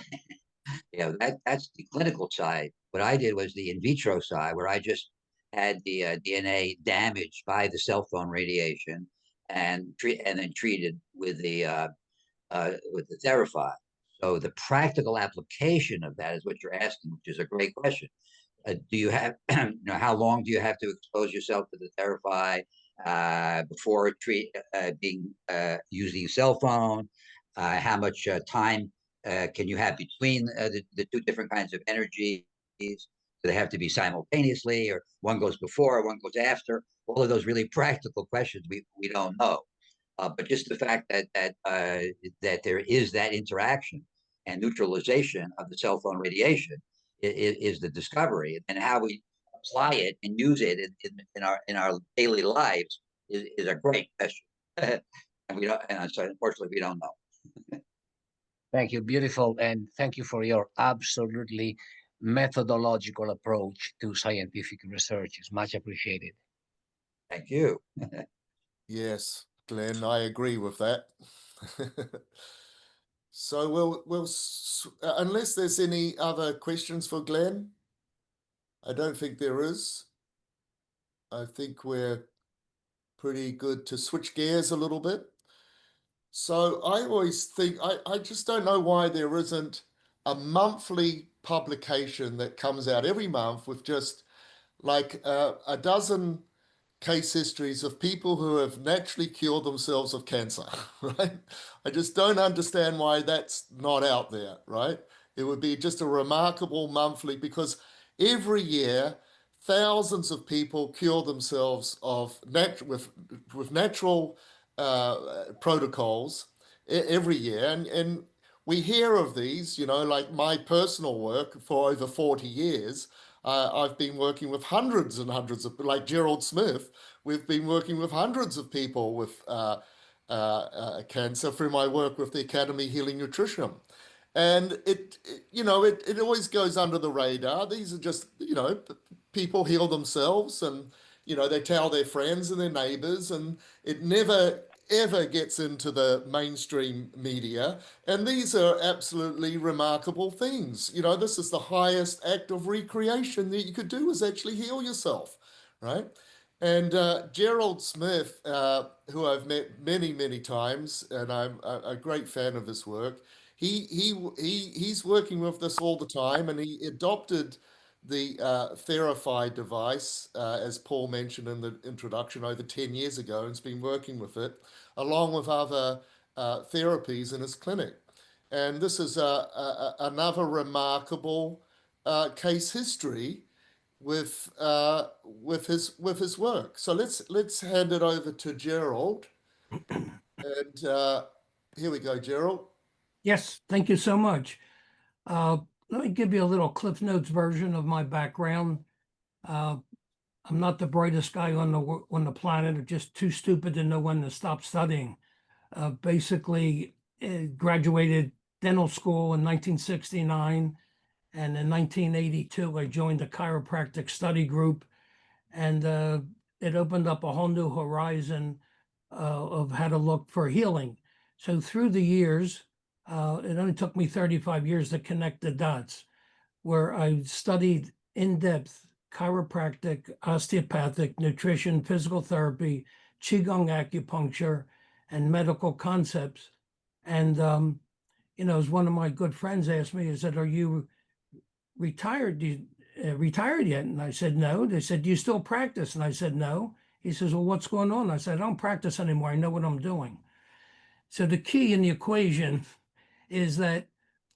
Yeah, that's the clinical side. What I did was the in vitro side, where I just had the DNA damaged by the cell phone radiation, and then treated with the Theraphi. So the practical application of that is what you're asking, which is a great question. Do you have, how long do you have to expose yourself to the Theraphi before using a cell phone? How much time can you have between the two different kinds of energies? Do they have to be simultaneously, or one goes before, or one goes after? All of those really practical questions we don't know. But just the fact that there is that interaction and neutralization of the cell phone radiation is the discovery, and how we apply it and use it in our daily lives is a great question. And we don't, and so unfortunately we don't know. Thank you, beautiful, and thank you for your absolutely methodological approach to scientific research. It's much appreciated. Thank you. Yes, Glen, I agree with that. So unless there's any other questions for Glen, I don't think there is. I think we're pretty good to switch gears a little bit. So I always think, I just don't know why there isn't a monthly publication that comes out every month with just like a dozen case histories of people who have naturally cured themselves of cancer, right? I just don't understand why that's not out there, right? It would be just a remarkable monthly, because every year thousands of people cure themselves with natural protocols every year, and we hear of these, like my personal work for over 40 years. I've been working with hundreds and hundreds of, like Gerald Smith, we've been working with hundreds of people with cancer through my work with the Academy Healing Nutrition. And it always goes under the radar. These are just, people heal themselves, and they tell their friends and their neighbors, and it never ever gets into the mainstream media. And these are absolutely remarkable things. This is the highest act of recreation that you could do, is actually heal yourself, right? And Gerald Smith, who I've met many, many times, and I'm a great fan of his work, he's working with this all the time, and he adopted the Theraphi device, as Paul mentioned in the introduction, over 10 years ago, and has been working with it along with other therapies in his clinic. And this is another remarkable case history with his work. So let's hand it over to Gerald. And here we go, Gerald. Yes, thank you so much. Let me give you a little Cliff Notes version of my background. I'm not the brightest guy on the planet, or just too stupid to know when to stop studying. Basically, graduated dental school in 1969, and in 1982, I joined a chiropractic study group, and it opened up a whole new horizon of how to look for healing. So through the years, it only took me 35 years to connect the dots, where I studied in depth chiropractic, osteopathic, nutrition, physical therapy, qigong acupuncture, and medical concepts. And as one of my good friends asked me, he said, "Are you retired? Retired yet?" And I said, "No." They said, "Do you still practice?" And I said, "No." He says, "Well, what's going on?" I said, "I don't practice anymore. I know what I'm doing." So the key in the equation is that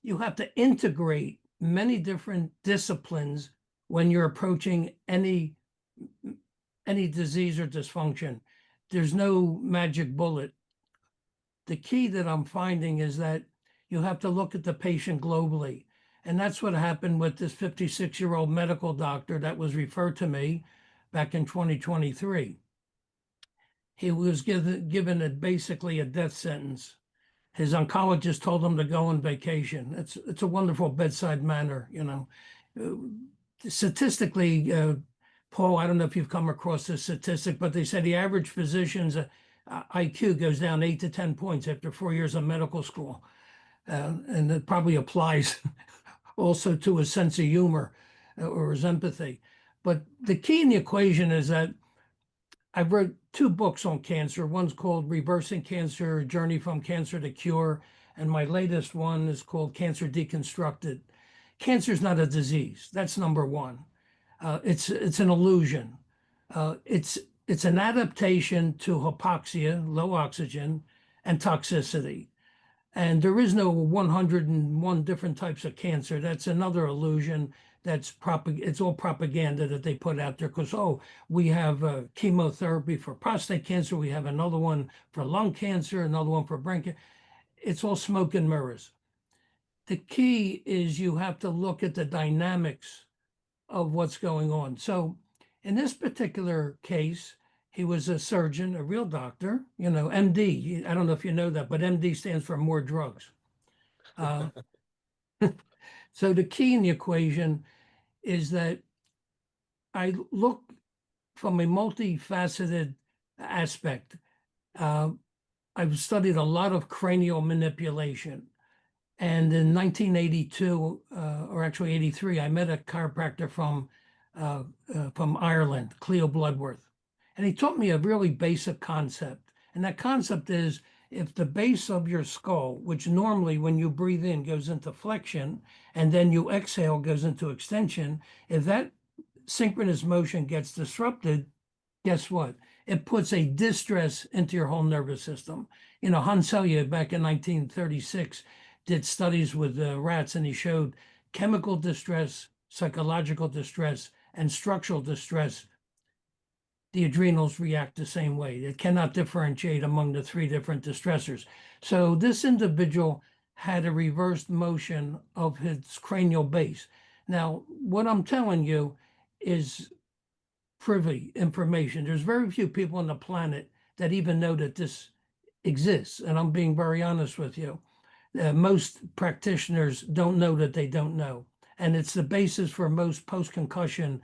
you have to integrate many different disciplines when you're approaching any disease or dysfunction. There's no magic bullet. The key that I'm finding is that you have to look at the patient globally. And that's what happened with this 56-year-old medical doctor that was referred to me back in 2023. He was given basically a death sentence. His oncologist told him to go on vacation. It's a wonderful bedside manner, Statistically, Paul, I don't know if you've come across this statistic, but they said the average physician's IQ goes down 8 to 10 points after 4 years of medical school. And it probably applies also to his sense of humor or his empathy. But the key in the equation is that I wrote 2 books on cancer. One's called Reversing Cancer, A Journey from Cancer to Cure. And my latest one is called Cancer Deconstructed. Cancer is not a disease. That's number one. It's an illusion. It's an adaptation to hypoxia, low oxygen, and toxicity. And there is no 101 different types of cancer. That's another illusion. It's all propaganda that they put out there, because, we have chemotherapy for prostate cancer. We have another one for lung cancer, another one for brain cancer. It's all smoke and mirrors. The key is you have to look at the dynamics of what's going on. So in this particular case, he was a surgeon, a real doctor, MD. I don't know if you know that, but MD stands for more drugs. So the key in the equation is that I look from a multifaceted aspect. I've studied a lot of cranial manipulation. And in 1982, or actually 83, I met a chiropractor from Ireland, Cleo Bloodworth. And he taught me a really basic concept. And that concept is, if the base of your skull, which normally when you breathe in goes into flexion, and then you exhale goes into extension, if that synchronous motion gets disrupted, guess what? It puts a distress into your whole nervous system. Hans Selye back in 1936 did studies with rats, and he showed chemical distress, psychological distress, and structural distress. The adrenals react the same way. It cannot differentiate among the 3 different distressors. So this individual had a reversed motion of his cranial base. Now, what I'm telling you is privy information. There's very few people on the planet that even know that this exists. And I'm being very honest with you. Most practitioners don't know that they don't know. And it's the basis for most post-concussion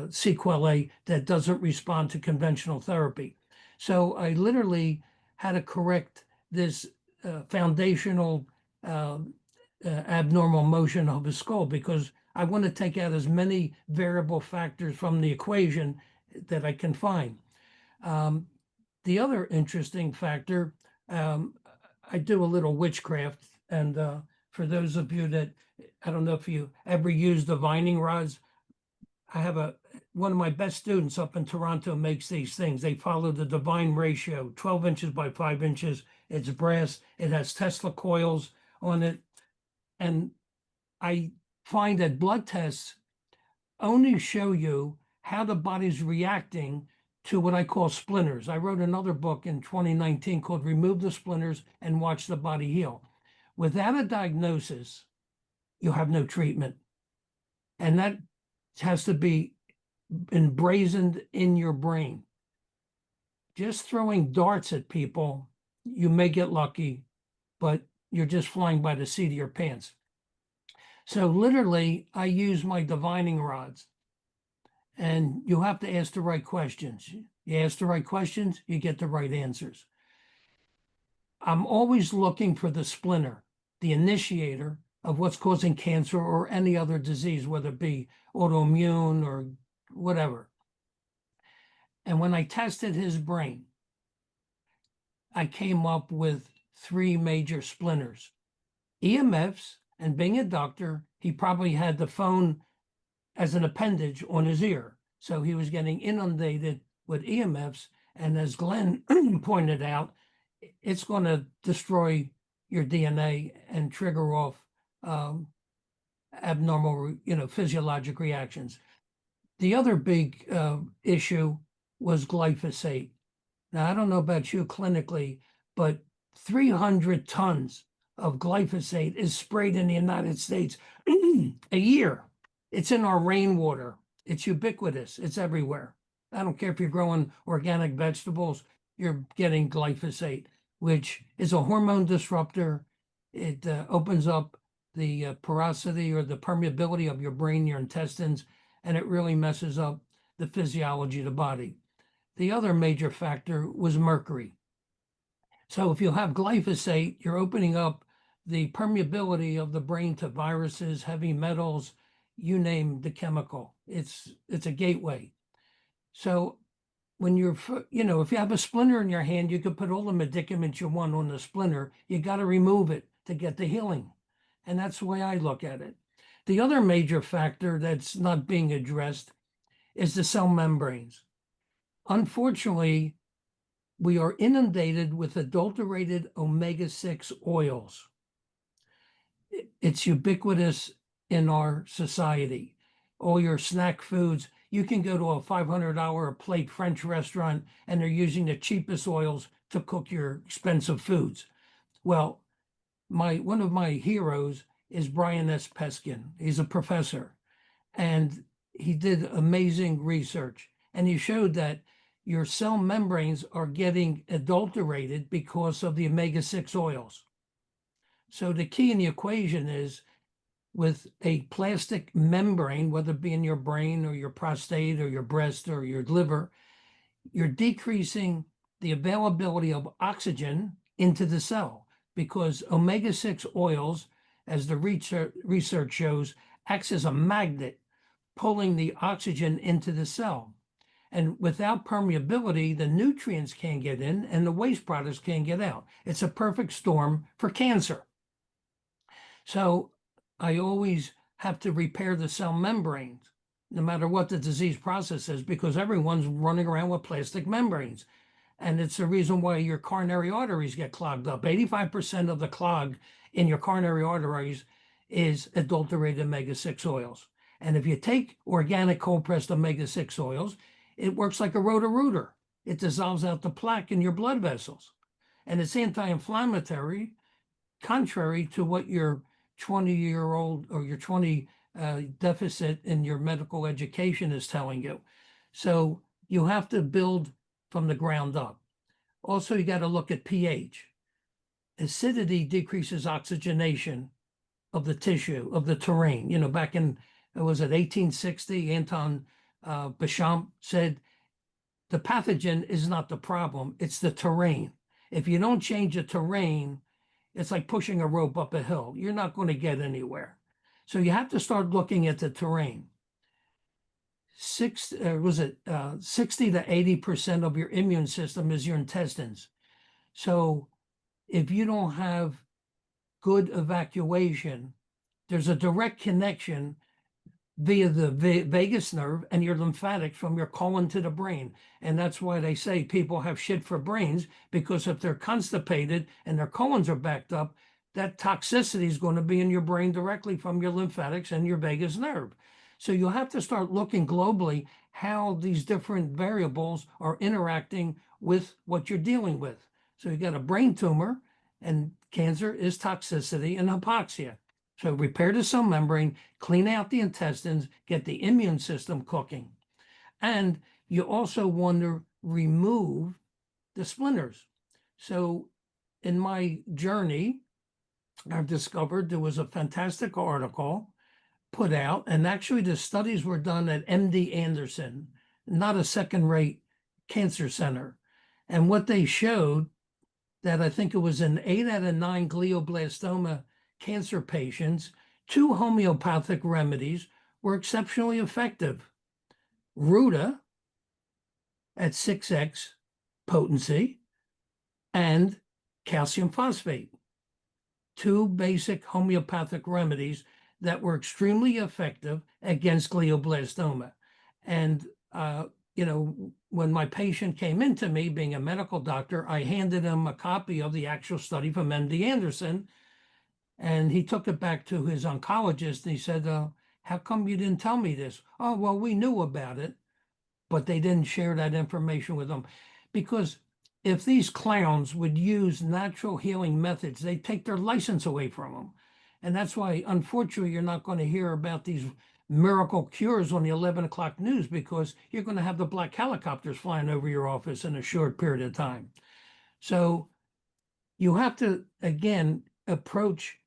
sequelae that doesn't respond to conventional therapy. So I literally had to correct this foundational abnormal motion of his skull because I want to take out as many variable factors from the equation that I can find. The other interesting factor, I do a little witchcraft, and for those of you that, I don't know if you ever use divining rods, I have one of my best students up in Toronto makes these things. They follow the divine ratio, 12 inches by 5 inches. It's brass. It has Tesla coils on it. And I find that blood tests only show you how the body's reacting to what I call splinters. I wrote another book in 2019 called Remove the Splinters and Watch the Body Heal. Without a diagnosis, you have no treatment. And that has to be emblazoned in your brain. Just throwing darts at people, you may get lucky, but you're just flying by the seat of your pants. So literally, I use my divining rods, and you have to ask the right questions. You ask the right questions, you get the right answers. I'm always looking for the splinter, the initiator of what's causing cancer or any other disease, whether it be autoimmune or whatever. And when I tested his brain, I came up with 3 major splinters. EMFs, and being a doctor, he probably had the phone as an appendage on his ear. So he was getting inundated with EMFs. And as Glenn pointed out, it's going to destroy your DNA and trigger off abnormal, physiologic reactions. The other big issue was glyphosate. Now, I don't know about you clinically, but 300 tons of glyphosate is sprayed in the United States a year. It's in our rainwater. It's ubiquitous. It's everywhere. I don't care if you're growing organic vegetables, you're getting glyphosate, which is a hormone disruptor. It opens up the porosity or the permeability of your brain, your intestines, and it really messes up the physiology of the body. The other major factor was mercury. So if you have glyphosate, you're opening up the permeability of the brain to viruses, heavy metals, you name the chemical. It's a gateway. So when you're, if you have a splinter in your hand, you could put all the medicaments you want on the splinter. You got to remove it to get the healing. And that's the way I look at it. The other major factor that's not being addressed is the cell membranes. Unfortunately, we are inundated with adulterated omega-6 oils. It's ubiquitous in our society. All your snack foods, you can go to a $500 a plate French restaurant and they're using the cheapest oils to cook your expensive foods. Well, one of my heroes is Brian S. Peskin. He's a professor, and he did amazing research. And he showed that your cell membranes are getting adulterated because of the omega-6 oils. So the key in the equation is with a plastic membrane, whether it be in your brain or your prostate or your breast or your liver, you're decreasing the availability of oxygen into the cell because omega-6 oils, as the research shows, acts as a magnet, pulling the oxygen into the cell. And without permeability, the nutrients can't get in and the waste products can't get out. It's a perfect storm for cancer. So I always have to repair the cell membranes, no matter what the disease process is, because everyone's running around with plastic membranes. And it's the reason why your coronary arteries get clogged up. 85% of the clog in your coronary arteries is adulterated omega-6 oils. And if you take organic cold-pressed omega-6 oils, it works like a Roto-Rooter. It dissolves out the plaque in your blood vessels. And it's anti-inflammatory, contrary to what your 20-year-old or your 20 deficit in your medical education is telling you. So you have to build from the ground up. Also, you got to look at pH. Acidity decreases oxygenation of the tissue, of the terrain. Back in, was it 1860, Anton Béchamp said, the pathogen is not the problem, it's the terrain. If you don't change the terrain, it's like pushing a rope up a hill. You're not going to get anywhere. So you have to start looking at the terrain. 60 to 80% of your immune system is your intestines. So if you don't have good evacuation, there's a direct connection via the vagus nerve and your lymphatics from your colon to the brain. And that's why they say people have shit for brains, because if they're constipated and their colons are backed up, that toxicity is going to be in your brain directly from your lymphatics and your vagus nerve. So you have to start looking globally how these different variables are interacting with what you're dealing with. So you got a brain tumor, and cancer is toxicity and hypoxia. So repair the cell membrane, clean out the intestines, get the immune system cooking. And you also want to remove the splinters. So in my journey, I've discovered there was a fantastic article put out, and actually the studies were done at MD Anderson, not a second-rate cancer center. And what they showed, that I think it was in 8 out of 9 glioblastoma cancer patients, 2 homeopathic remedies were exceptionally effective. Ruta at 6x potency and calcium phosphate, 2 basic homeopathic remedies that were extremely effective against glioblastoma. And, when my patient came into me, being a medical doctor, I handed him a copy of the actual study from MD Anderson, and he took it back to his oncologist, and he said, how come you didn't tell me this? Oh, well, we knew about it, but they didn't share that information with them. Because if these clowns would use natural healing methods, they'd take their license away from them. And that's why, unfortunately, you're not going to hear about these miracle cures on the 11 o'clock news, because you're going to have the black helicopters flying over your office in a short period of time. So you have to, again, approach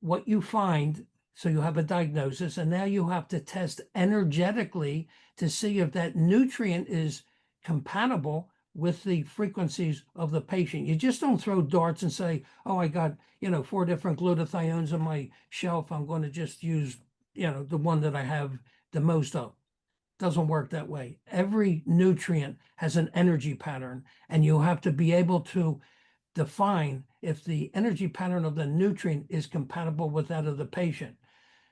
what you find. So you have a diagnosis, and now you have to test energetically to see if that nutrient is compatible with the frequencies of the patient. You just don't throw darts and say, oh, I got, 4 different glutathiones on my shelf, I'm going to just use, the one that I have the most of. Doesn't work that way. Every nutrient has an energy pattern, and you have to be able to define if the energy pattern of the nutrient is compatible with that of the patient.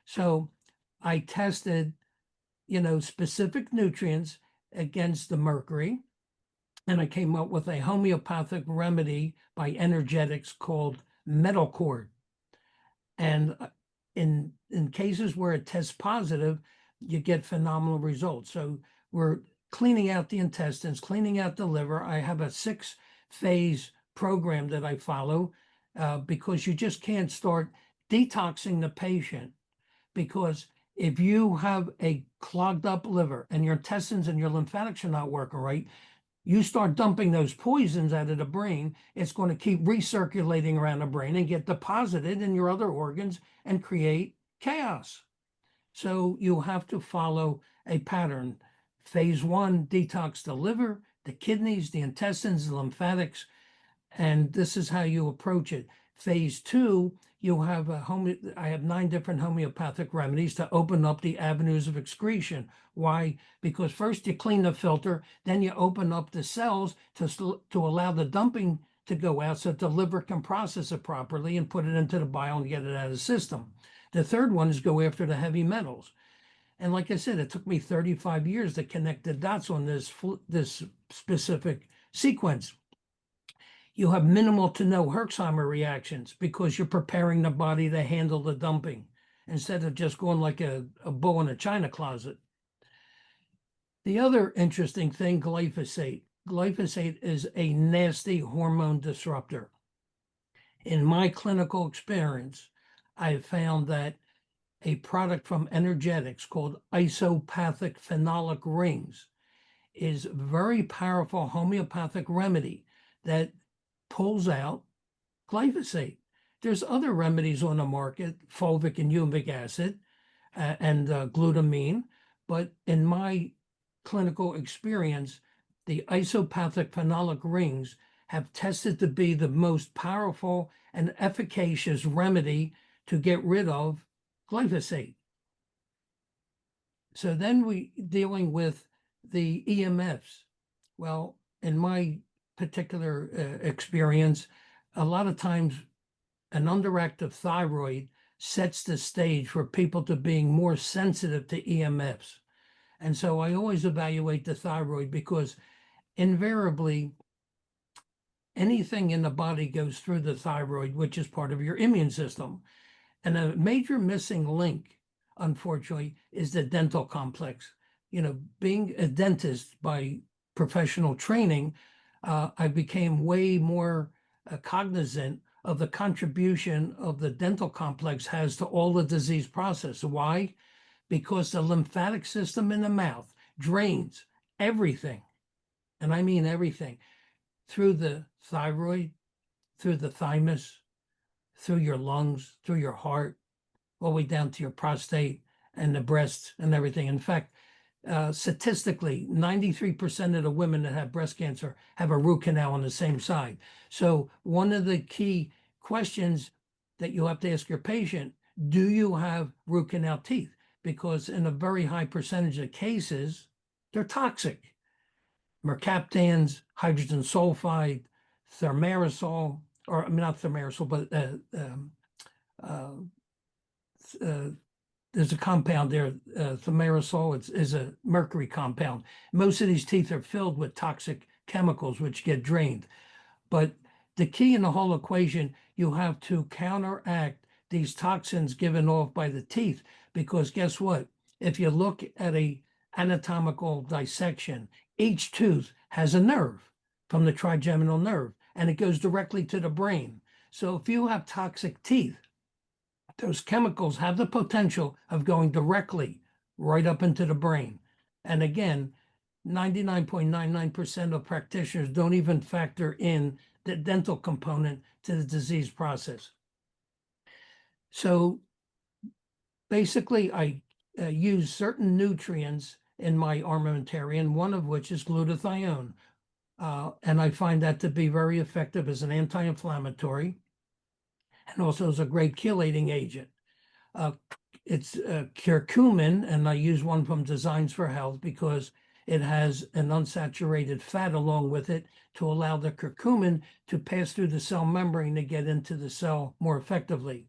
So I tested, specific nutrients against the mercury, and I came up with a homeopathic remedy by energetics called metal cord. And in cases where it tests positive, you get phenomenal results. So we're cleaning out the intestines, cleaning out the liver. I have a 6-phase program that I follow, because you just can't start detoxing the patient. Because if you have a clogged up liver and your intestines and your lymphatics are not working right, you start dumping those poisons out of the brain, it's going to keep recirculating around the brain and get deposited in your other organs and create chaos. So you have to follow a pattern. Phase 1, detox the liver, the kidneys, the intestines, the lymphatics, and this is how you approach it. Phase 2, you have I have 9 different homeopathic remedies to open up the avenues of excretion. Why? Because first you clean the filter, then you open up the cells to allow the dumping to go out so that the liver can process it properly and put it into the bile and get it out of the system. The third one is go after the heavy metals. And like I said, it took me 35 years to connect the dots on this specific sequence. You have minimal to no Herxheimer reactions because you're preparing the body to handle the dumping instead of just going like a bull in a china closet. The other interesting thing, glyphosate. Glyphosate is a nasty hormone disruptor. In my clinical experience, I found that a product from energetics called isopathic phenolic rings is a very powerful homeopathic remedy that pulls out glyphosate. There's other remedies on the market, fulvic and humic acid and glutamine, but in my clinical experience, the isopathic phenolic rings have tested to be the most powerful and efficacious remedy to get rid of glyphosate. So then we dealing with the EMFs. Well, in my particular experience, a lot of times an underactive thyroid sets the stage for people to being more sensitive to EMFs. And so I always evaluate the thyroid because invariably anything in the body goes through the thyroid, which is part of your immune system. And a major missing link, unfortunately, is the dental complex. You know, being a dentist by professional training, I became way more cognizant of the contribution of the dental complex has to all the disease process. Why? Because the lymphatic system in the mouth drains everything, and I mean everything, through the thyroid, through the thymus, through your lungs, through your heart, all the way down to your prostate and the breasts and everything. In fact, statistically, 93% of the women that have breast cancer have a root canal on the same side. So one of the key questions that you have to ask your patient, do you have root canal teeth? Because in a very high percentage of cases, they're toxic. Mercaptans, hydrogen sulfide, thimerosal, or I mean, not thimerosal, but there's a compound there, thimerosal is a mercury compound. Most of these teeth are filled with toxic chemicals which get drained. But the key in the whole equation, you have to counteract these toxins given off by the teeth, because guess what? If you look at a anatomical dissection, each tooth has a nerve from the trigeminal nerve, and it goes directly to the brain. So if you have toxic teeth, those chemicals have the potential of going directly right up into the brain. And again, 99.99% of practitioners don't even factor in the dental component to the disease process. So basically, I use certain nutrients in my armamentarium, one of which is glutathione. And I find that to be very effective as an anti-inflammatory and also as a great chelating agent. It's curcumin, and I use one from Designs for Health because it has an unsaturated fat along with it to allow the curcumin to pass through the cell membrane to get into the cell more effectively.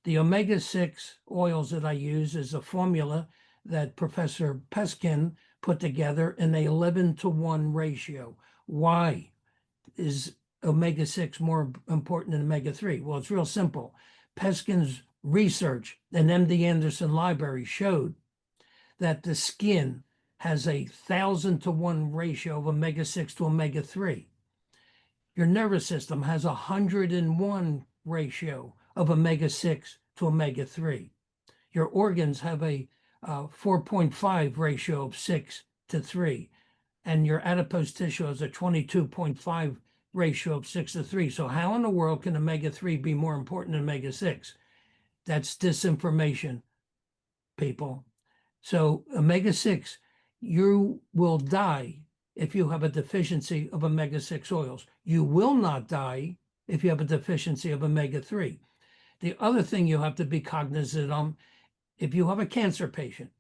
The omega-6 oils that I use is a formula that Professor Peskin put together in a 11-to-1 ratio. Why is omega-6 more important than omega-3? Well, it's real simple. Peskin's research and MD Anderson library showed that the skin has a 1,000-to-1 ratio of omega-6 to omega-3. Your nervous system has a 101 ratio of omega-6 to omega-3. Your organs have a 4.5 ratio of 6 to 3. And your adipose tissue has a 22.5 ratio of 6 to 3. So how in the world can omega-3 be more important than omega-6? That's disinformation, people. So omega-6, you will die if you have a deficiency of omega-6 oils. You will not die if you have a deficiency of omega-3. The other thing you have to be cognizant of, if you have a cancer patient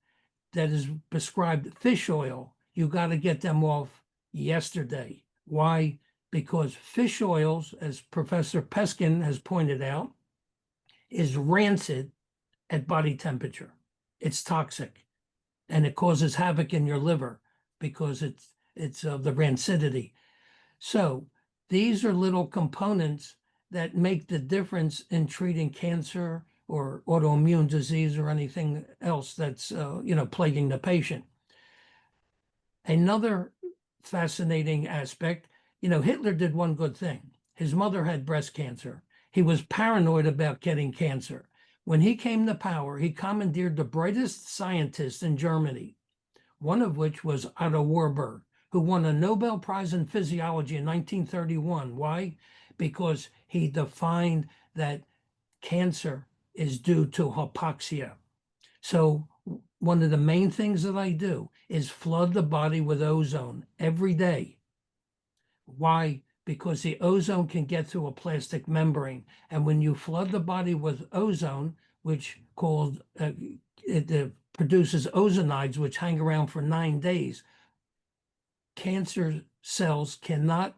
that is prescribed fish oil, you got to get them off yesterday. Why? Because fish oils, as Professor Peskin has pointed out, is rancid at body temperature. It's toxic, and it causes havoc in your liver because it's the rancidity. So these are little components that make the difference in treating cancer or autoimmune disease or anything else that's plaguing the patient. Another fascinating aspect, Hitler did one good thing. His mother had breast cancer. He was paranoid about getting cancer. When he came to power, he commandeered the brightest scientists in Germany, one of which was Otto Warburg, who won a Nobel Prize in Physiology in 1931. Why? Because he defined that cancer is due to hypoxia. So one of the main things that I do is flood the body with ozone every day. Why? Because the ozone can get through a plastic membrane. And when you flood the body with ozone, which called, it produces ozonides, which hang around for 9 days, cancer cells cannot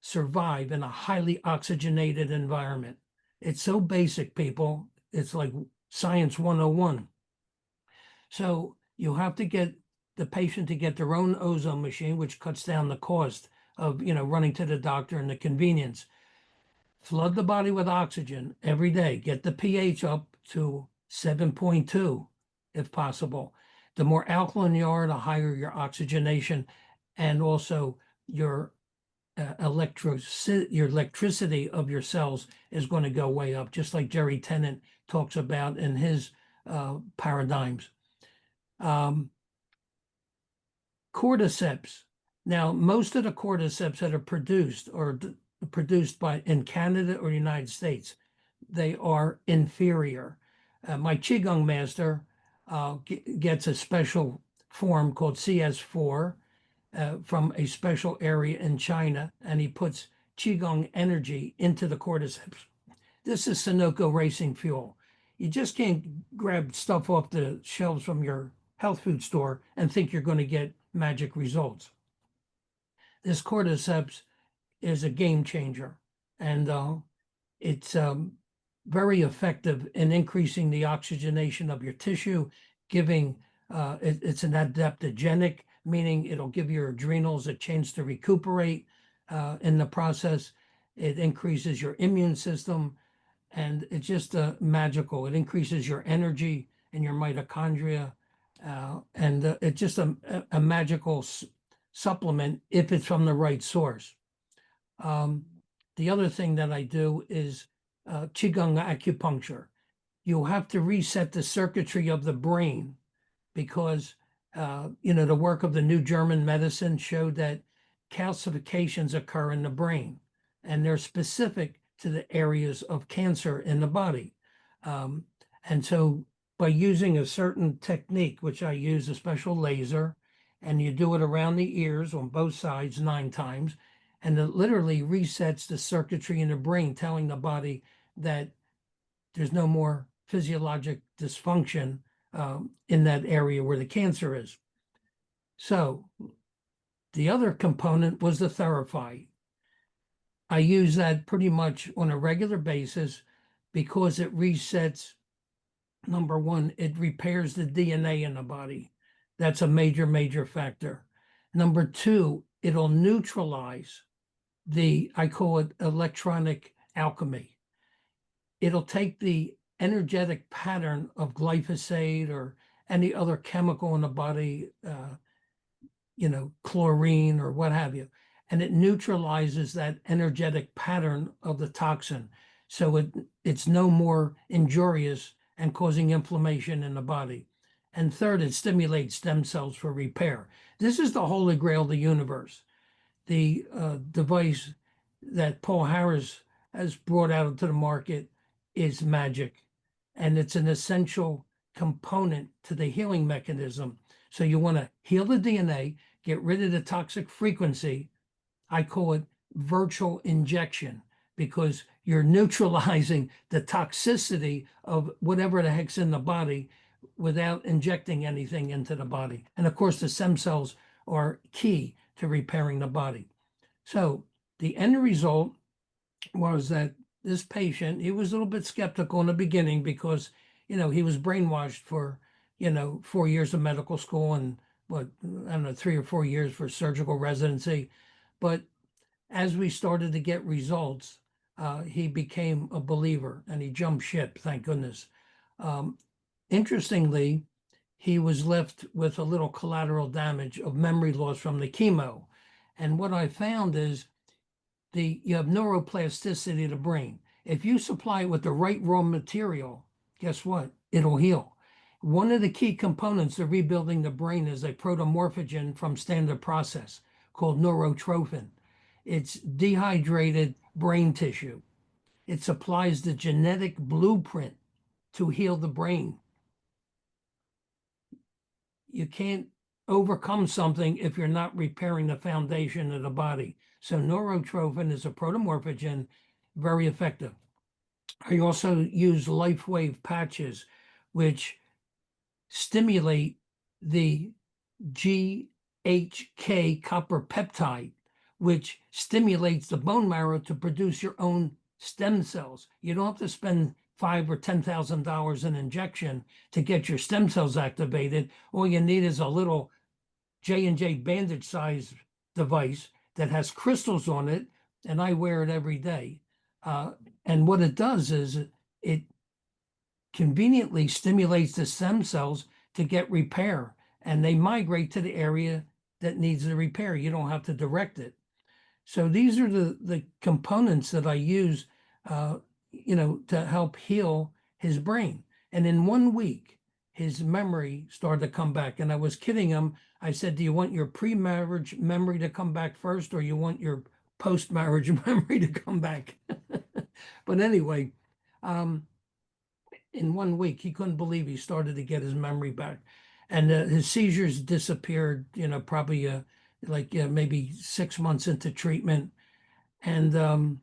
survive in a highly oxygenated environment. It's so basic, people. It's like science 101. So you have to get the patient to get their own ozone machine, which cuts down the cost of, running to the doctor and the convenience. Flood the body with oxygen every day. Get the pH up to 7.2 if possible. The more alkaline you are, the higher your oxygenation, and also your electricity of your cells is going to go way up, just like Jerry Tennant talks about in his paradigms. Cordyceps. Now, most of the cordyceps that are produced in Canada or the United States, they are inferior. My Qigong master gets a special form called CS4 from a special area in China, and he puts Qigong energy into the cordyceps. This is Sunoco racing fuel. You just can't grab stuff off the shelves from your health food store and think you're going to get magic results. This cordyceps is a game changer, and it's very effective in increasing the oxygenation of your tissue, giving it's an adaptogenic, meaning it'll give your adrenals a chance to recuperate in the process. It increases your immune system, and it's just magical. It increases your energy and your mitochondria, and it's just a magical supplement if it's from the right source. The other thing that I do is Qigong acupuncture. You have to reset the circuitry of the brain because, the work of the new German medicine showed that calcifications occur in the brain, and they're specific to the areas of cancer in the body. And so by using a certain technique, which I use a special laser, and you do it around the ears on both sides 9 times, and it literally resets the circuitry in the brain, telling the body that there's no more physiologic dysfunction in that area where the cancer is. So the other component was the Theraphi. I use that pretty much on a regular basis because it resets, number one, it repairs the DNA in the body. That's a major, major factor. Number two, it'll neutralize I call it electronic alchemy. It'll take the energetic pattern of glyphosate or any other chemical in the body, chlorine or what have you, and it neutralizes that energetic pattern of the toxin. So it's no more injurious and causing inflammation in the body. And third, it stimulates stem cells for repair. This is the holy grail of the universe. The device that Paul Harris has brought out into the market is magic, and it's an essential component to the healing mechanism. So you want to heal the DNA, get rid of the toxic frequency. I call it virtual injection because you're neutralizing the toxicity of whatever the heck's in the body without injecting anything into the body. And of course, the stem cells are key to repairing the body. So the end result was that this patient, he was a little bit skeptical in the beginning because, he was brainwashed for, 4 years of medical school and 3 or 4 years for surgical residency. But as we started to get results, he became a believer and he jumped ship, thank goodness. Interestingly, he was left with a little collateral damage of memory loss from the chemo. And what I found is you have neuroplasticity of the brain. If you supply it with the right raw material, guess what? It'll heal. One of the key components of rebuilding the brain is a protomorphogen from standard process called neurotrophin. It's dehydrated brain tissue. It supplies the genetic blueprint to heal the brain. you can't overcome something if you're not repairing the foundation of the body. So neurotrophin is a protomorphogen, very effective. I also use LifeWave patches, which stimulate the GHK copper peptide, which stimulates the bone marrow to produce your own stem cells. You don't have to spend $5,000 or $10,000 an injection to get your stem cells activated. All you need is a little J&J bandage size device that has crystals on it, and I wear it every day. And what it does is it conveniently stimulates the stem cells to get repair, and they migrate to the area that needs the repair. You don't have to direct it. So these are the components that I use, to help heal his brain. And in 1 week, his memory started to come back. And I was kidding him. I said, do you want your pre-marriage memory to come back first, or you want your post-marriage memory to come back? But anyway, in 1 week, he couldn't believe he started to get his memory back. And his seizures disappeared, probably maybe 6 months into treatment. And,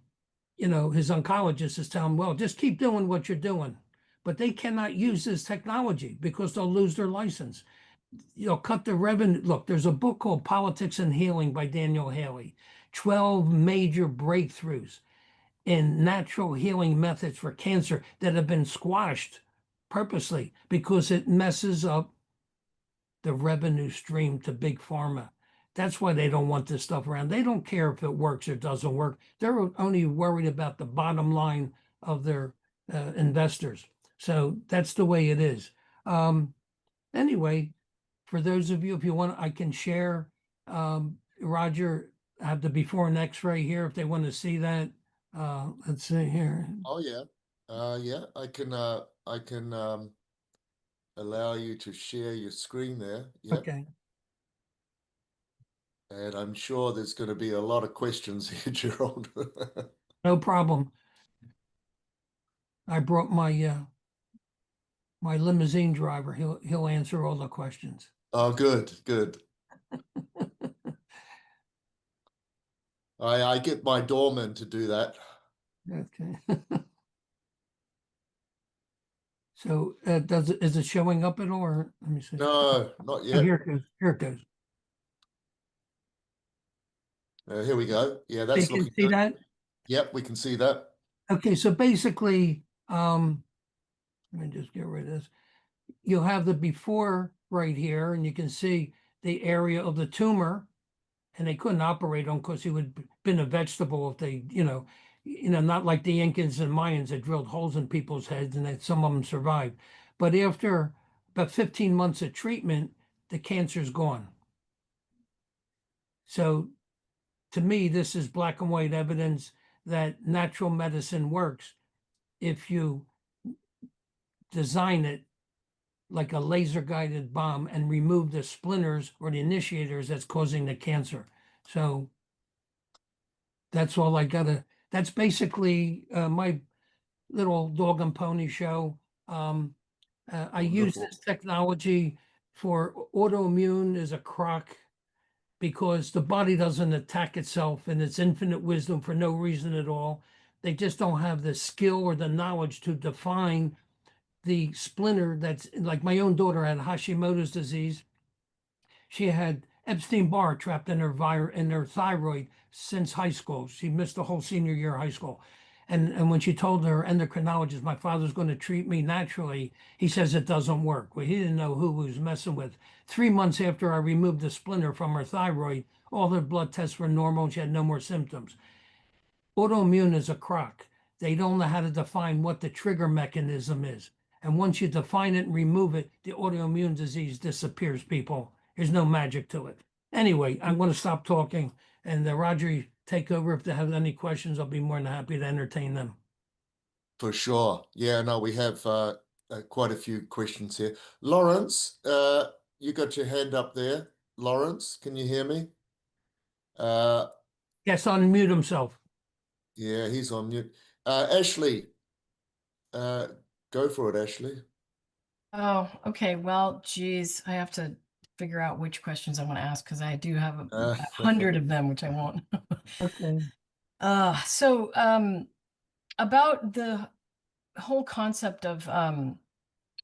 his oncologist is telling him, well, just keep doing what you're doing. But they cannot use this technology because they'll lose their license. You'll cut the revenue. Look, there's a book called Politics and Healing by Daniel Haley, 12 major breakthroughs in natural healing methods for cancer that have been squashed purposely because it messes up the revenue stream to big pharma. That's why they don't want this stuff around. They don't care if it works or doesn't work. They're only worried about the bottom line of their investors. So that's the way it is. Anyway, for those of you, if you want, I can share. Roger, I have the before and X-ray here if they want to see that. Let's see here. Oh yeah. Yeah, I can allow you to share your screen there. Yeah. Okay. And I'm sure there's going to be a lot of questions here, Gerald. No problem. I brought my my limousine driver. He'll answer all the questions. Oh, good, good. I get my doorman to do that. Okay. So is it showing up at all? Or, let me see. No, not Oh, yet. here it goes. Here it goes. Here we go. Yeah, So that's you can looking see good. that? Yep, we can see that. Okay, so basically, let me just get rid of this. You'll have the before right here, and you can see the area of the tumor, and they couldn't operate on because he would have been a vegetable if they, not like the Incans and Mayans that drilled holes in people's heads and that some of them survived. But after about 15 months of treatment, the cancer's gone. So to me, this is black and white evidence that natural medicine works if you design it like a laser guided bomb and remove the splinters or the initiators that's causing the cancer. So that's all I gotta, that's basically my little dog and pony show. I use Wonderful. this technology for autoimmune as a crock because the body doesn't attack itself in its infinite wisdom for no reason at all. They just don't have the skill or the knowledge to define the splinter that's like my own daughter had Hashimoto's disease. She had Epstein-Barr trapped in her thyroid since high school. She missed the whole senior year of high school. And when she told her endocrinologist, my father's going to treat me naturally, he says it doesn't work. Well, he didn't know who he was messing with. 3 months after I removed the splinter from her thyroid, all her blood tests were normal and she had no more symptoms. Autoimmune is a crock. They don't know how to define what the trigger mechanism is. And once you define it and remove it, the autoimmune disease disappears, people. There's no magic to it. Anyway, I'm going to stop talking. And Roger, take over. If they have any questions, I'll be more than happy to entertain them. For sure. Yeah, no, we have quite a few questions here. Lawrence, you got your hand up there. Lawrence, can you hear me? Yes, unmute himself. Yeah, he's on mute. Ashley, go for it, Ashley. Oh, okay. Well, geez, I have to figure out which questions I want to ask because I do have a Uh, 100 of them, which I won't. Okay. So about the whole concept of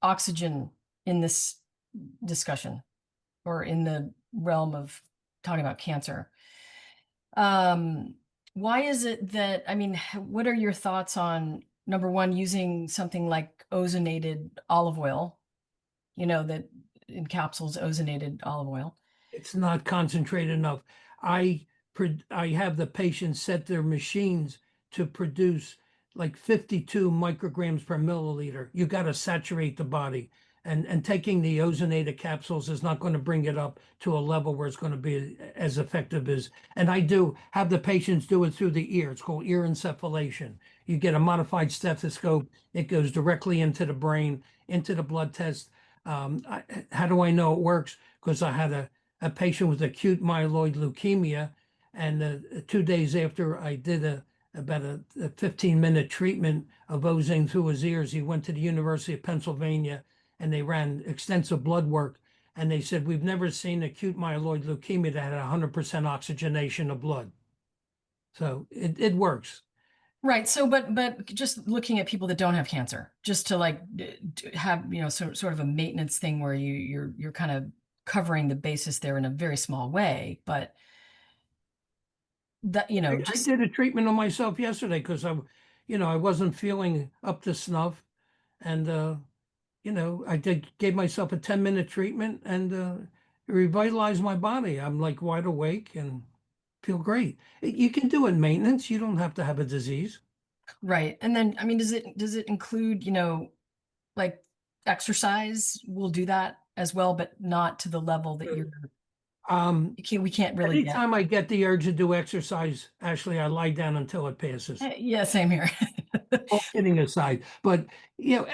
oxygen in this discussion or in the realm of talking about cancer. Why is it that, I mean, what are your thoughts on, number one, using something like ozonated olive oil, you know, that encapsulates ozonated olive oil? It's not concentrated enough. I have the patients set their machines to produce like 52 micrograms per milliliter. You got to saturate the body. And taking the ozonated capsules is not going to bring it up to a level where it's going to be as effective as. And I do have the patients do it through the ear. It's called ear encephalation. You get a modified stethoscope. It goes directly into the brain, into the blood test. How do I know it works? Because I had a patient with acute myeloid leukemia, and 2 days after I did about a 15-minute treatment of ozone through his ears, he went to the University of Pennsylvania, and they ran extensive blood work, and they said, we've never seen acute myeloid leukemia that had 100% oxygenation of blood. So it works. Right. So, but just looking at people that don't have cancer, just to like have, you know, sort of a maintenance thing where you're kind of covering the basis there in a very small way, but that, you know, I did a treatment on myself yesterday because I wasn't feeling up to snuff, and I gave myself a 10-minute treatment, and it revitalized my body. I'm like wide awake and feel great. You can do it maintenance. You don't have to have a disease. Right. And then, I mean, does it include, like exercise will do that as well, but not to the level that we can't really get. Anytime I get the urge to do exercise, Ashley, I lie down until it passes. Yeah, same here. All kidding aside, but you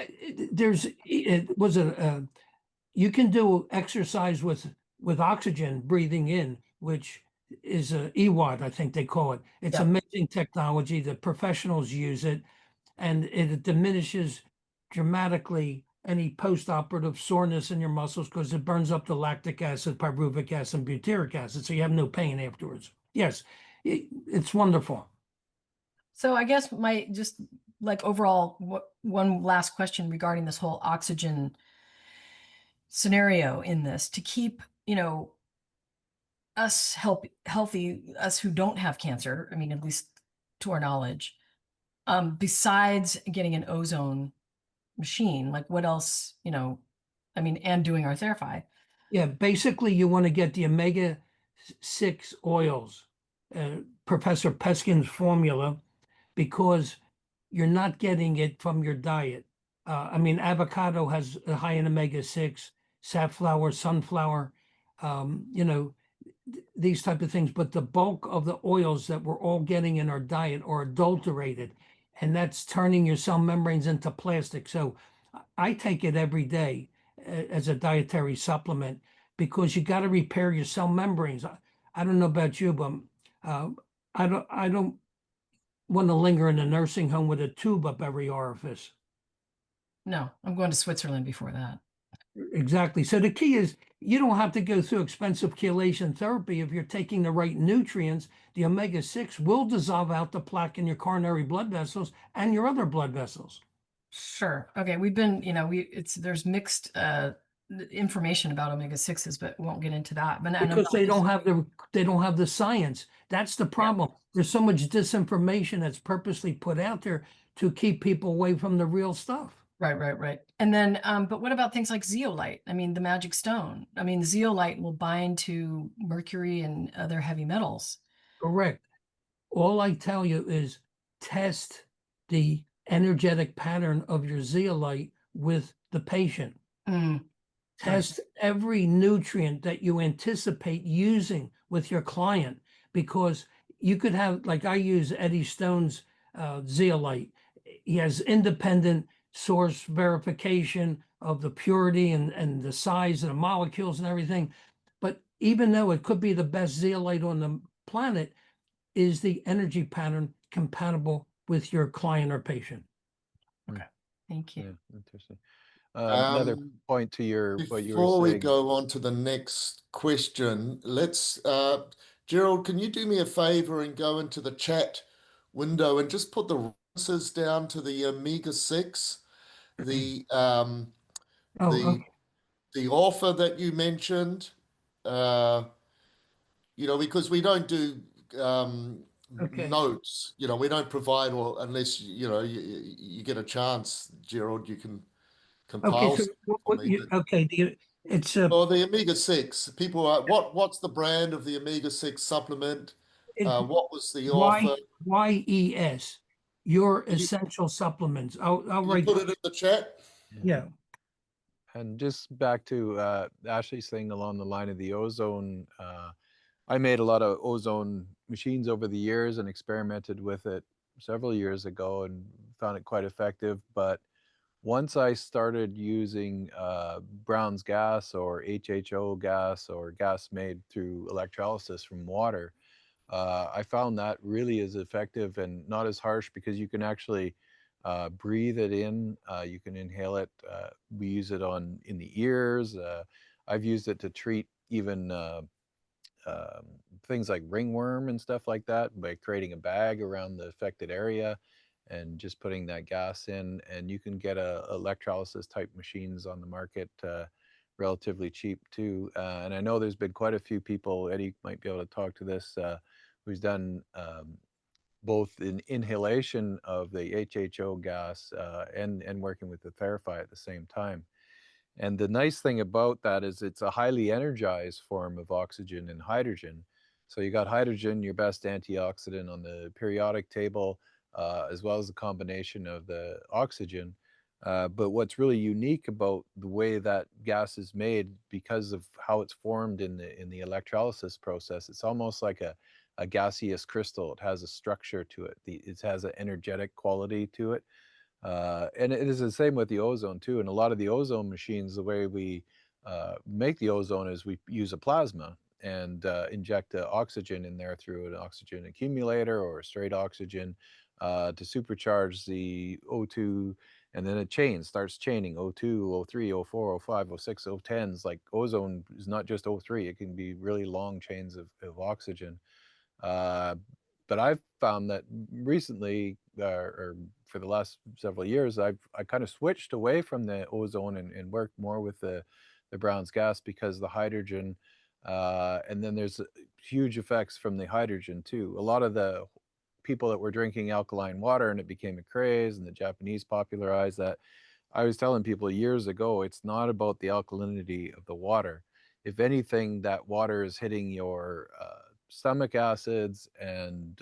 can do exercise with oxygen breathing in, which is a EWAD, I think they call it. It's Yeah. amazing technology. The professionals use it, and it diminishes dramatically any post-operative soreness in your muscles because it burns up the lactic acid, pyruvic acid, and butyric acid, so you have no pain afterwards. Yes, it's wonderful. So I guess my just like overall one last question regarding this whole oxygen scenario in this to keep, us healthy, us who don't have cancer, I mean, at least to our knowledge, besides getting an ozone machine, like what else, and doing our Theraphi. Yeah, basically you want to get the omega-6 oils, Professor Peskin's formula, because you're not getting it from your diet. Avocado has a high in omega-6, safflower, sunflower, these type of things. But the bulk of the oils that we're all getting in our diet are adulterated, and that's turning your cell membranes into plastic. So I take it every day as a dietary supplement because you got to repair your cell membranes. I don't know about you, but I don't want to linger in a nursing home with a tube up every orifice. No, I'm going to Switzerland before that. Exactly. So the key is you don't have to go through expensive chelation therapy. If you're taking the right nutrients, the omega-6 will dissolve out the plaque in your coronary blood vessels and your other blood vessels. Sure. Okay. We've been, there's mixed information about omega-6s, but we won't get into that. But because they don't have the science. That's the problem. Yeah. There's so much disinformation that's purposely put out there to keep people away from the real stuff. Right. And then, but what about things like zeolite? I mean, the magic stone. I mean, the zeolite will bind to mercury and other heavy metals. Correct. All I tell you is test the energetic pattern of your zeolite with the patient. Test every nutrient that you anticipate using with your client, because you could have, like I use Eddie Stone's zeolite. He has independent source verification of the purity and the size of the molecules and everything. But even though it could be the best zeolite on the planet, is the energy pattern compatible with your client or patient? Okay. Thank you. Yeah, interesting. Another Um, point to your what you were Before we saying. go on to the next question, let's, Gerald, can you do me a favor and go into the chat window and just put the references down to the omega-6, the Oh, the okay. the author that you mentioned, because we don't do Okay. notes, we don't provide, or unless, you get a chance, Gerald, you can Okay. compile So something for what me. you, okay. It's Well, the omega-6, people are, what's the brand of the omega-6 supplement? it's What was the Y offer? YES, your Can you, essential supplements. I'll can you write. put it in the chat? Yeah. And just back to Ashley's thing along the line of the ozone, I made a lot of ozone machines over the years and experimented with it several years ago and found it quite effective. But once I started using Brown's gas or HHO gas or gas made through electrolysis from water, I found that really is effective and not as harsh because you can actually breathe it in. You can inhale it. We use it in the ears. I've used it to treat even things like ringworm and stuff like that by creating a bag around the affected area and just putting that gas in. And you can get electrolysis type machines on the market relatively cheap too. And I know there's been quite a few people, Eddie might be able to talk to this, who's done both in inhalation of the HHO gas and working with the Theraphi at the same time. And the nice thing about that is it's a highly energized form of oxygen and hydrogen. So you got hydrogen, your best antioxidant on the periodic table, as well as a combination of the oxygen. But what's really unique about the way that gas is made, because of how it's formed in the electrolysis process, it's almost like a gaseous crystal. It has a structure to it. It has an energetic quality to it. And it is the same with the ozone too. And a lot of the ozone machines, the way we make the ozone is we use a plasma and inject oxygen in there through an oxygen accumulator or straight oxygen to supercharge the O2. And then it starts chaining O2, O3, O4, O5, O6, O10s. Like ozone is not just O3, it can be really long chains of oxygen. But I've found that recently, or for the last several years, I kind of switched away from the ozone and worked more with the Brown's gas because the hydrogen, and then there's huge effects from the hydrogen too. A lot of the people that were drinking alkaline water and it became a craze, and the Japanese popularized that. I was telling people years ago, it's not about the alkalinity of the water. If anything, that water is hitting your stomach acids and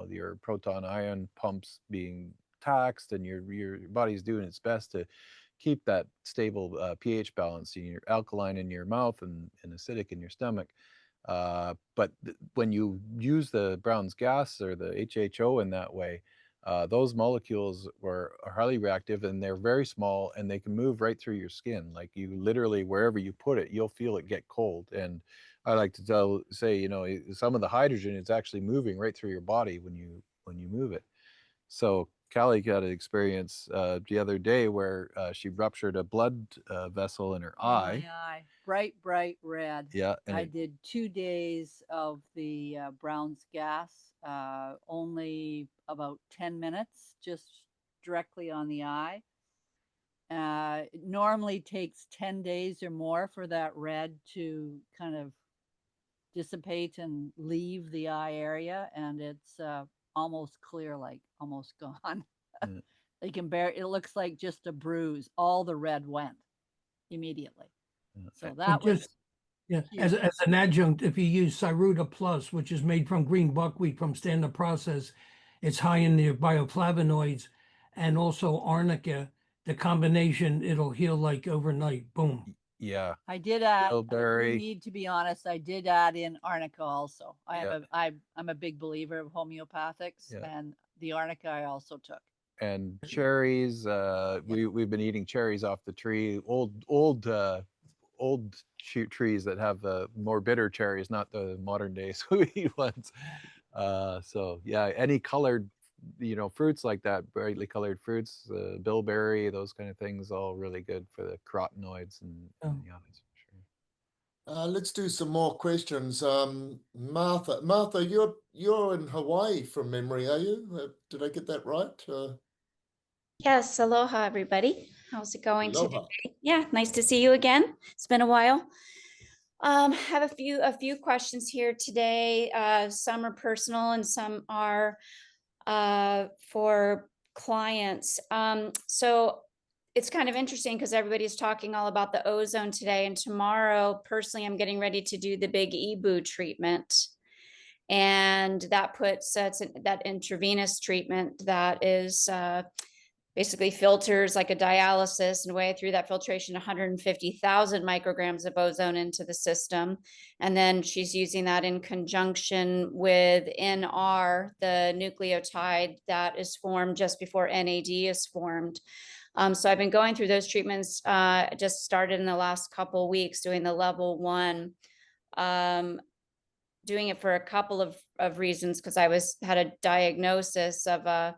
your proton ion pumps being taxed, and your body's doing its best to keep that stable pH balance in your alkaline in your mouth and acidic in your stomach. But when you use the Brown's gas or the HHO in that way, those molecules are highly reactive and they're very small and they can move right through your skin. Like you literally, wherever you put it, you'll feel it get cold. And I like to say, some of the hydrogen is actually moving right through your body when you move it. So Callie got an experience the other day where she ruptured a blood vessel in her eye. My eye, bright red. Yeah, and I did 2 days of the Brown's gas, only about 10 minutes, just directly on the eye. It normally takes 10 days or more for that red to kind of dissipate and leave the eye area, and it's almost clear, like almost gone. Yeah. They can bear it. Looks like just a bruise. All the red went immediately. So that was Just yeah, huge. as an adjunct, if you use Cyruta Plus, which is made from green buckwheat from standard process, it's high in the bioflavonoids, and also arnica. The combination, it'll heal like overnight. Boom. Yeah. I did add. I Bilberry. need to be honest. I did add in arnica also. Yeah. I'm a big believer of homeopathics, Yeah. and the arnica I also took. And cherries. We've been eating cherries off the tree. Old trees that have the more bitter cherries, not the modern day sweet ones. So yeah, any colored fruits like that, brightly colored fruits, bilberry, those kind of things, all really good for the carotenoids and the eyes. Let's do some more questions. Martha, you're in Hawaii from memory, are you? Did I get that right? Yes, aloha everybody. How's it going Aloha. today? Yeah, nice to see you again. It's been a while. Have a few questions here today. Some are personal and some are for clients. So it's kind of interesting because everybody's talking all about the ozone today, and tomorrow, personally, I'm getting ready to do the big EBU treatment. And that puts that intravenous treatment that is basically filters like a dialysis, and way through that filtration 150,000 micrograms of ozone into the system. And then she's using that in conjunction with NR, the nucleotide that is formed just before NAD is formed. So I've been going through those treatments, just started in the last couple weeks doing the level 1, doing it for a couple of reasons, because I had a diagnosis of a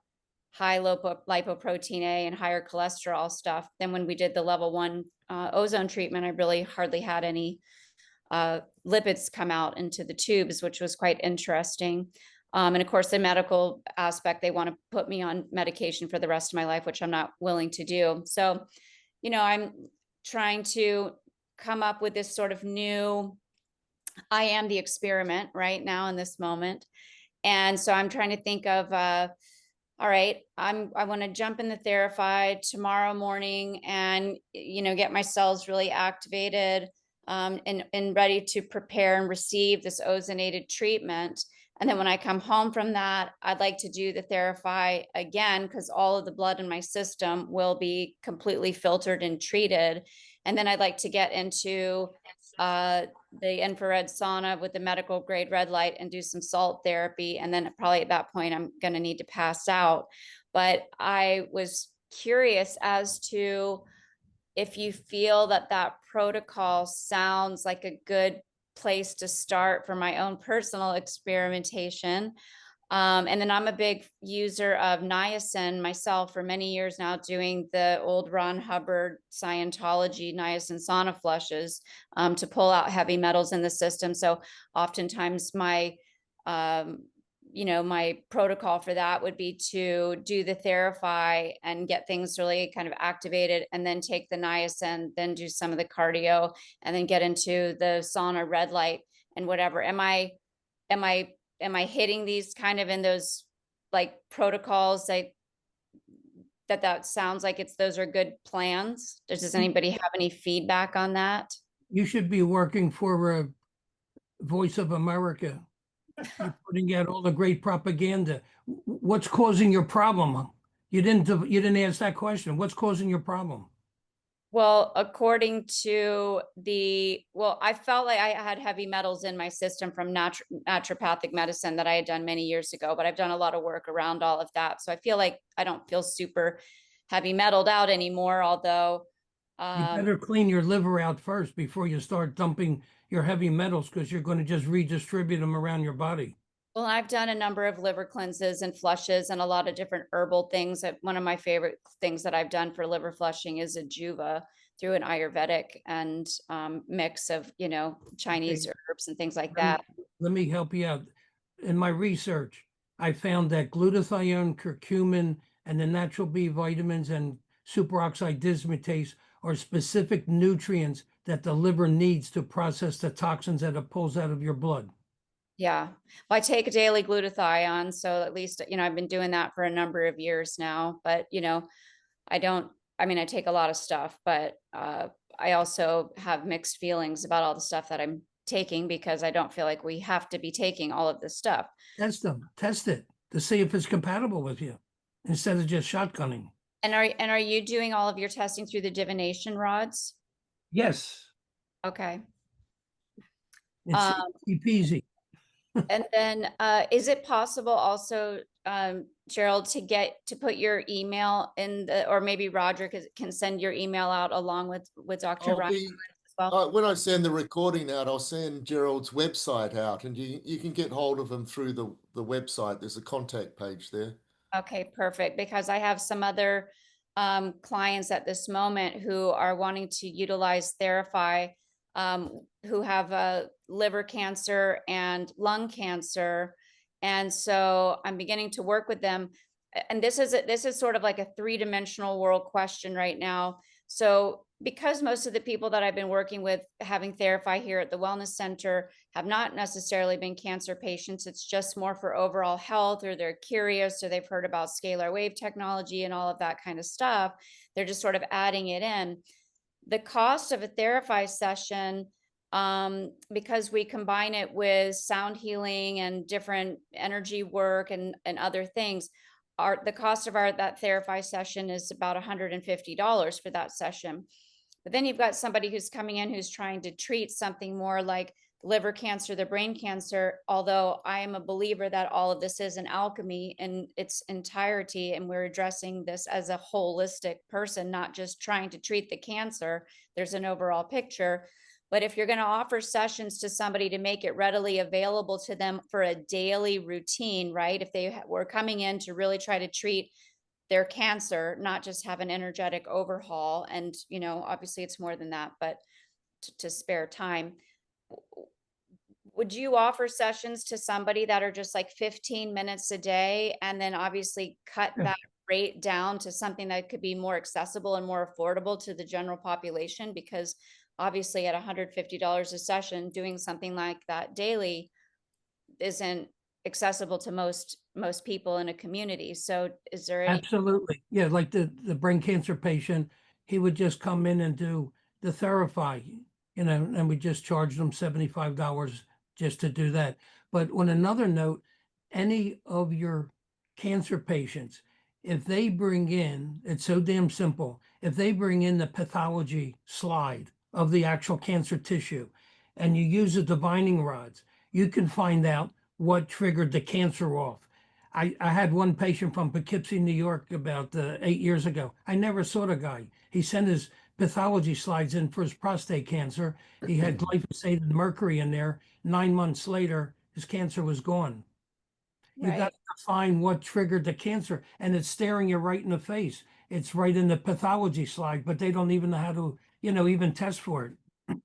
high lipoprotein A and higher cholesterol stuff. Then when we did the level 1 ozone treatment, I really hardly had any lipids come out into the tubes, which was quite interesting. And of course, the medical aspect, they want to put me on medication for the rest of my life, which I'm not willing to do. So, I'm trying to come up with this sort of new, I am the experiment right now in this moment. And so I'm trying to think of, all right, I want to jump in the Theraphi tomorrow morning and, get my cells really activated and ready to prepare and receive this ozonated treatment. And then when I come home from that, I'd like to do the Theraphi again, because all of the blood in my system will be completely filtered and treated. And then I'd like to get into the infrared sauna with the medical grade red light and do some salt therapy. And then probably at that point, I'm going to need to pass out. But I was curious as to if you feel that protocol sounds like a good place to start for my own personal experimentation. And then I'm a big user of niacin myself for many years now, doing the old Ron Hubbard Scientology niacin sauna flushes to pull out heavy metals in the system. So oftentimes my my protocol for that would be to do the Theraphi and get things really kind of activated, and then take the niacin, then do some of the cardio, and then get into the sauna red light and whatever. Am I hitting these kind of in those like protocols that sounds like those are good plans? Does anybody have any feedback on that? You should be working for Voice of America. You're putting out all the great propaganda. What's causing your problem? You didn't ask that question. What's causing your problem? Well, according to I felt like I had heavy metals in my system from naturopathic medicine that I had done many years ago, but I've done a lot of work around all of that. So I feel like I don't feel super heavy metalled out anymore, although you better clean your liver out first before you start dumping your heavy metals, because you're going to just redistribute them around your body. Well, I've done a number of liver cleanses and flushes and a lot of different herbal things. One of my favorite things that I've done for liver flushing is a Juva through an Ayurvedic and mix of, Chinese herbs and things like that. Let me help you out. In my research, I found that glutathione, curcumin, and the natural B vitamins and superoxide dismutase are specific nutrients that the liver needs to process the toxins that it pulls out of your blood. Yeah. Well, I take a daily glutathione. So at least, I've been doing that for a number of years now, but, I take a lot of stuff, but I also have mixed feelings about all the stuff that I'm taking, because I don't feel like we have to be taking all of this stuff. Test it to see if it's compatible with you instead of just shotgunning. And are you doing all of your testing through the divination rods? Yes. Okay. It's easy peasy. And then is it possible also, Gerald, to put your email in or maybe Roger can send your email out along with Dr. Rein as well? When I send the recording out, I'll send Gerald's website out, and you can get hold of him through the website. There's a contact page there. Okay, perfect. Because I have some other clients at this moment who are wanting to utilize Theraphi, who have liver cancer and lung cancer. And so I'm beginning to work with them. And this is sort of like a three-dimensional world question right now. So because most of the people that I've been working with having Theraphi here at the Wellness Center have not necessarily been cancer patients, it's just more for overall health, or they're curious, or they've heard about scalar wave technology and all of that kind of stuff. They're just sort of adding it in. The cost of a Theraphi session, because we combine it with sound healing and different energy work and other things, the cost of that Theraphi session is about $150 for that session. But then you've got somebody who's coming in who's trying to treat something more like liver cancer, the brain cancer, although I am a believer that all of this is an alchemy in its entirety, and we're addressing this as a holistic person, not just trying to treat the cancer. There's an overall picture. But if you're going to offer sessions to somebody to make it readily available to them for a daily routine, right? If they were coming in to really try to treat their cancer, not just have an energetic overhaul. And, you know, obviously it's more than that, but to spare time. Would you offer sessions to somebody that are just like 15 minutes a day, and then obviously cut that rate down to something that could be more accessible and more affordable to the general population? Because obviously at $150 a session, doing something like that daily isn't accessible to most people in a community. So is there any? Absolutely. Yeah, like the brain cancer patient, he would just come in and do the Theraphi, you know, and we just charged him $75 just to do that. But on another note, any of your cancer patients, if they bring in, it's so damn simple, if they bring in the pathology slide of the actual cancer tissue and you use the divining rods, you can find out what triggered the cancer off. I had one patient from Poughkeepsie, New York, about 8 years ago. I never saw the guy. He sent his pathology slides in for his prostate cancer. He had glyphosate and mercury in there. 9 months later, his cancer was gone. You got to find what triggered the cancer, and it's staring you right in the face. It's right in the pathology slide, but they don't even know how to, you know, even test for it.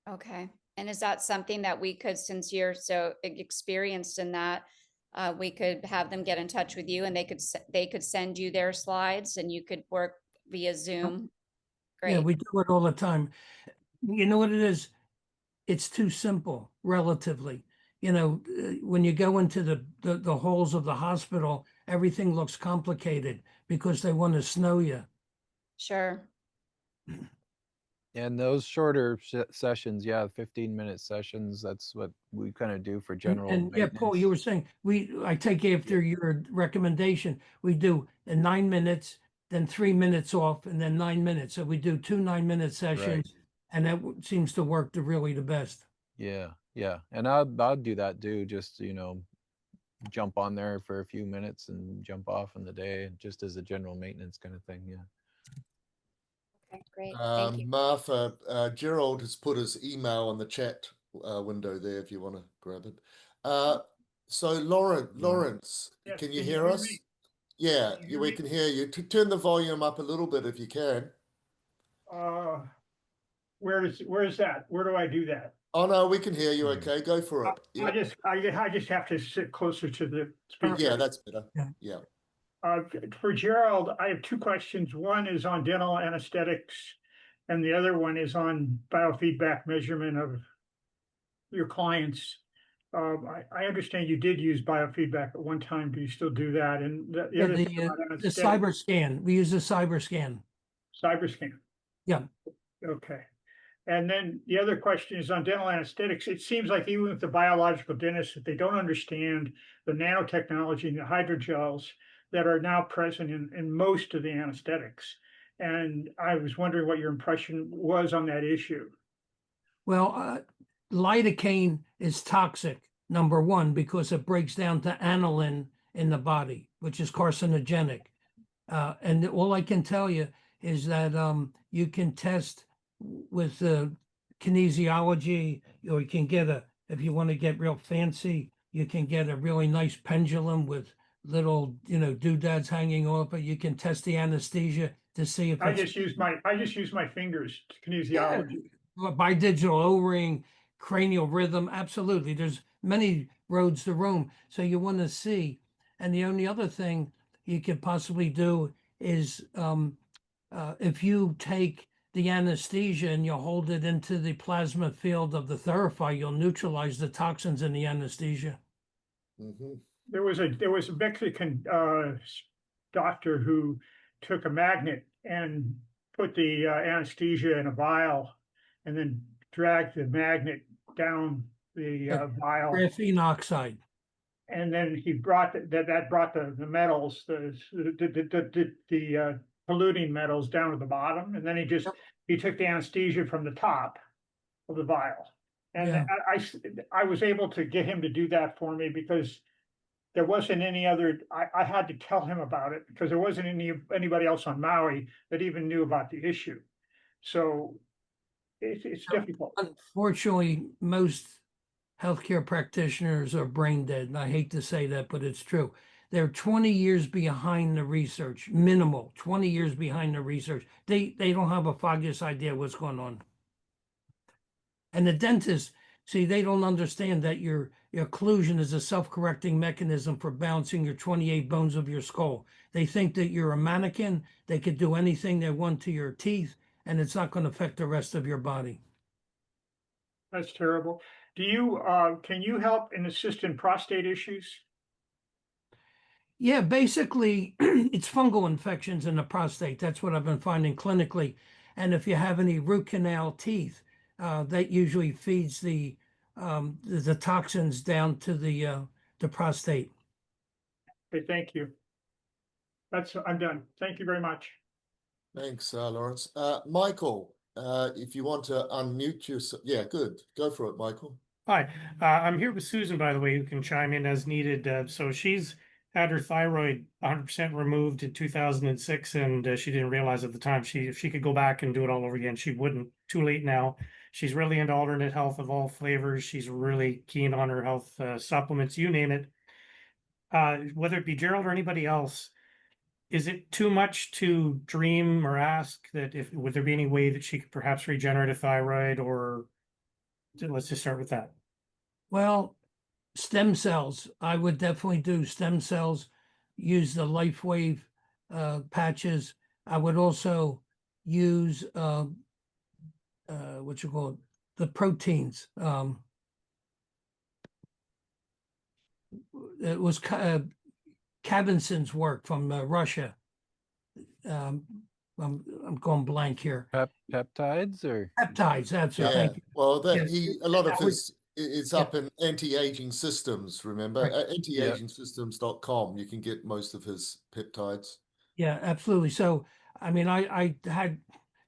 Okay. And is that something that we could, since you're so experienced in that, we could have them get in touch with you, and they could send you their slides and you could work via Zoom? Great. Yeah, we do it all the time. You know what it is? It's too simple, relatively. You know, when you go into the halls of the hospital, everything looks complicated because they want to snow you. Sure. And those shorter sessions, yeah, 15-minute sessions, that's what we kind of do for general And yeah, Paul, you were saying, I take after your recommendation, we do 9 minutes, then 3 minutes off, and then 9 minutes. So we do 2 9-minute sessions, and that seems to work really the best. Yeah, yeah. And I'll do that too, just, you know, jump on there for a few minutes and jump off in the day, just as a general maintenance kind of thing. Yeah. Okay, great. Thank you. Martha, Gerald has put his email on the chat window there if you want to grab it. So Lawrence, Yes, can you hear us? me? Yeah, Can you hear we me? can hear you. Turn the volume up a little bit if you can. Where is that? Where do I do that? Oh no, we can hear you. Okay, go for it. I just have to sit closer to the speaker. Yeah, that's better. Yeah. Yeah. For Gerald, I have 2 questions. One is on dental anesthetics, and the other one is on biofeedback measurement of your clients. I understand you did use biofeedback at one time. Do you still do that? And the Yeah, other thing about the anesthetics, cyber scan. We use the cyber scan. CyberScan. Yeah. Okay. And then the other question is on dental anesthetics. It seems like even with the biological dentists, that they don't understand the nanotechnology and the hydrogels that are now present in most of the anesthetics. And I was wondering what your impression was on that issue. Well, lidocaine is toxic, number one, because it breaks down to aniline in the body, which is carcinogenic. And all I can tell you is that you can test with kinesiology, or you can get if you want to get real fancy, you can get a really nice pendulum with little, doodads hanging off, but you can test the anesthesia to see if I it's just use my fingers, kinesiology. bidigital O-ring, cranial rhythm. Absolutely. There's many roads to Rome. So you want to see. And the only other thing you could possibly do is if you take the anesthesia and you hold it into the plasma field of the Theraphi, you'll neutralize the toxins in the anesthesia. Mhm. There was a Mexican doctor who took a magnet and put the anesthesia in a vial, and then dragged the magnet down the vial, Graphene oxide. and then he brought that brought the metals, the polluting metals down to the bottom, and then he took the anesthesia from the top of the vial, and Yeah. I was able to get him to do that for me because there wasn't any other. I had to tell him about it because there wasn't anybody else on Maui that even knew about the issue. So it's difficult. Unfortunately, most healthcare practitioners are brain dead. And I hate to say that, but it's true. They're 20 years behind the research, minimal, 20 years behind the research. They don't have a foggiest idea what's going on. And the dentists, see, they don't understand that your occlusion is a self-correcting mechanism for balancing your 28 bones of your skull. They think that you're a mannequin. They could do anything they want to your teeth, and it's not going to affect the rest of your body. That's terrible. Can you help and assist in prostate issues? Yeah, basically, it's fungal infections in the prostate. That's what I've been finding clinically. And if you have any root canal teeth, that usually feeds the toxins down to the prostate. Okay, thank you. I'm done. Thank you very much. Thanks, Lawrence. Michael, if you want to unmute yourself. Yeah, good. Go for it, Michael. Hi, I'm here with Susan, by the way, who can chime in as needed. So she's had her thyroid 100% removed in 2006, and she didn't realize at the time if she could go back and do it all over again, she wouldn't. Too late now. She's really into alternate health of all flavors. She's really keen on her health supplements, you name it. Whether it be Gerald or anybody else, is it too much to dream or ask that would there be any way that she could perhaps regenerate a thyroid, or let's just start with that. Well, stem cells, I would definitely do stem cells, use the LifeWave patches. I would also use what you call it, the proteins. It was Kabinson's work from Russia. I'm going blank here. Peptides or peptides. That's it. Yeah. Thank you. Well, Yes. a lot of That his it's yeah. up in anti-aging systems. Remember, Right. antiagingsystems.com. You can get most of his peptides. Yeah, absolutely. So, I mean, I had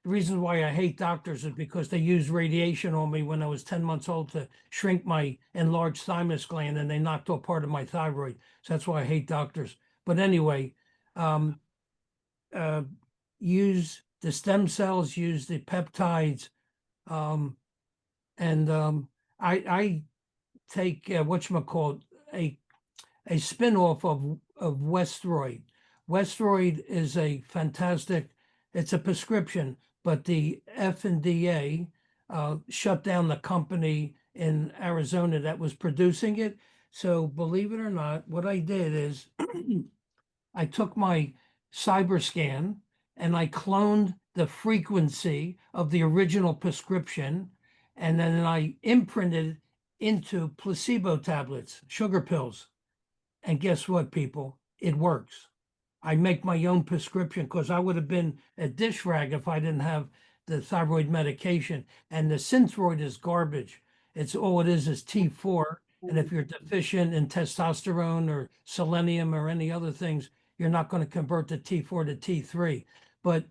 the reason why I hate doctors is because they used radiation on me when I was 10 months old to shrink my enlarged thymus gland, and they knocked off part of my thyroid. So that's why I hate doctors. But anyway, use the stem cells, use the peptides, and I take whatchamacallit, a spin-off of Westroid. Westroid is a fantastic, it's a prescription, but the FDA shut down the company in Arizona that was producing it. So believe it or not, what I did is I took my cyber scan and I cloned the frequency of the original prescription, and then I imprinted into placebo tablets, sugar pills. And guess what, people? It works. I make my own prescription because I would have been a dish rag if I didn't have the thyroid medication. And the Synthroid is garbage. It's all it is T4. And if you're deficient in testosterone or selenium or any other things, you're not going to convert the T4 to T3. But